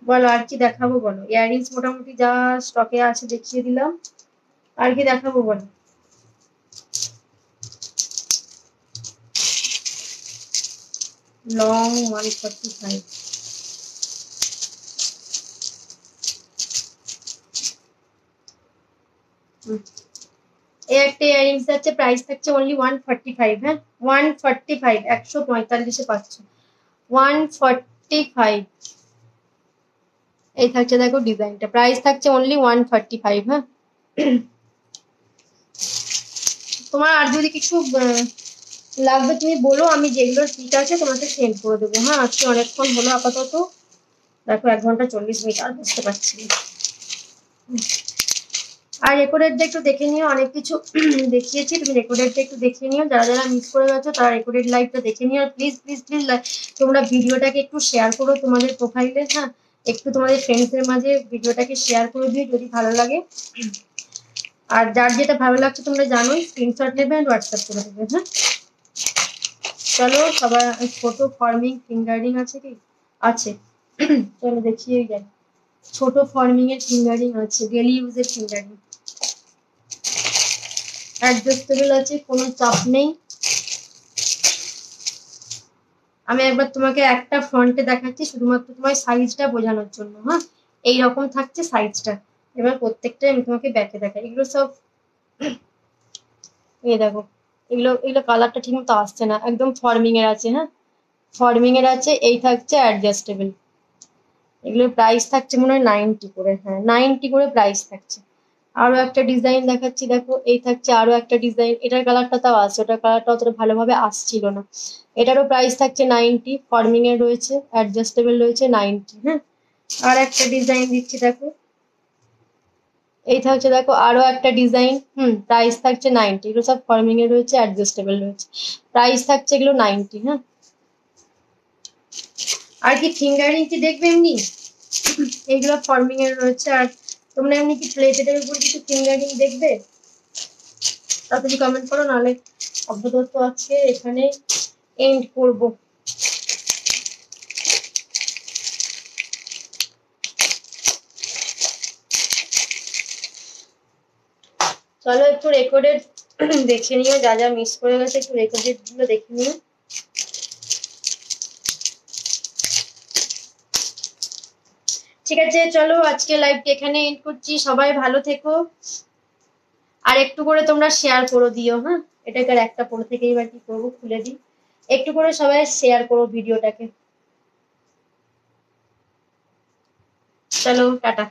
বলো আর কি দেখাবো, বলো ইয়াররিংস মোটামুটি যা স্টকে আছে দেখিয়ে দিলাম, আর কি দেখাবো বলো। লং 145, এই একটা ইয়ারিংস আছে, প্রাইস থাকছে অনলি 145। হ্যাঁ 145, 145-এ পাচ্ছ 145। এই থাকছে দেখো ডিজাইনটা, প্রাইস থাকছে অনলি 145। হ্যাঁ তোমার আর যদি কিছু লাগবে তুমি বলো, আমি যেগুলোর পিক আছে তোমাকে সেন্ড করে দেবো। হ্যাঁ আজকে অনেকক্ষণ হলো আপাতত, দেখো 1 ঘন্টা 40 মিনিট, আর বুঝতে পারছি না। আর রেকর্ডেডটা একটু দেখে নিও, অনেক কিছু দেখিয়েছি, তুমি রেকর্ডেডটা একটু দেখে নিও, যারা যারা মিস করে গেছো তারা রেকর্ডেড লাইভটা দেখে নিও। আর প্লিজ প্লিজ প্লিজ তোমরা ভিডিওটাকে একটু শেয়ার করো তোমাদের প্রোফাইলে। হ্যাঁ একটু তোমাদের ফ্রেন্ডসদের মাঝে ভিডিওটাকে শেয়ার করে দিও যদি ভালো লাগে। আর যার যেটা ভালো লাগছে তোমরা জানোই, স্ক্রিনশট নেবে আর হোয়াটসঅ্যাপ করে দেবে। হ্যাঁ চলো সবার ছোট ফর্মিং ফিঙ্গারিং আছে কি? আছে চলো দেখিয়ে যাই। ছোট ফর্মিং এর ফিঙ্গারিং আছে, ডেলি ইউজের ফিঙ্গারিং, অ্যাডজাস্টেবল আছে, কোনো চাপ নেই। আমি একবার তোমাকে একটা ফ্রন্টে দেখাচ্ছি শুধুমাত্র তোমার সাইজটা বোঝানোর জন্য। হ্যাঁ এইরকম থাকছে সাইজটা। এবার প্রত্যেকটাই আমি তোমাকে ব্যাকে দেখাই। এগুলো সব এই দেখো, এগুলো এগুলো কালারটা ঠিক মতো আসছে না, একদম ফর্মিং এর আছে। হ্যাঁ ফর্মিং এর আছে, এই থাকছে অ্যাডজাস্টেবল। এগুলোর প্রাইস থাকছে মনে হয় 90 করে। হ্যাঁ 90 করে প্রাইস থাকছে। আরো একটা ডিজাইন দেখাচ্ছি দেখো, এই থাকছে আরো একটা ডিজাইন, এটার কালারটা তাও আসছে, ওটার কালারটা অতটা ভালোভাবে আসছিল না। এটারও প্রাইস থাকছে 90, ফর্মিং এর রয়েছে, অ্যাডজাস্টেবল রয়েছে 90। হ্যাঁ আর একটা ডিজাইন দিচ্ছি দেখো, এই থাকছে দেখো আরো একটা ডিজাইন, প্রাইস থাকছে 90। এগুলো সব ফর্মিং এর রয়েছে, অ্যাডজাস্টেবল রয়েছে, প্রাইস থাকছে এগুলো 90। হ্যাঁ আর কি ফিঙ্গারিং কি দেখবে এমনি? এগুলো ফর্মিং এর রয়েছে। আর তোমরা এমনি কি প্লেটের উপর কিছু ফিঙ্গারিং দেখবে? তাড়াতাড়ি কমেন্ট করো, নাহলে আপাতত আজকে এখানে এন্ড করবো। চলো একটু রেকর্ডেড দেখে নিও, যা যা মিস করে গেছে একটু রেকর্ডেড গুলো দেখে নিও। ঠিক আছে চলো আজকে লাইভটা এখানে এন্ড করছি, সবাই ভালো থেকো। আর একটু করে তোমরা শেয়ার করে দিও। হ্যাঁ এটাকে আর একটা পরে থেকে এবার কি করবো, খুলে দিই। একটু করে সবাই শেয়ার করো ভিডিওটাকে। চলো টাটা।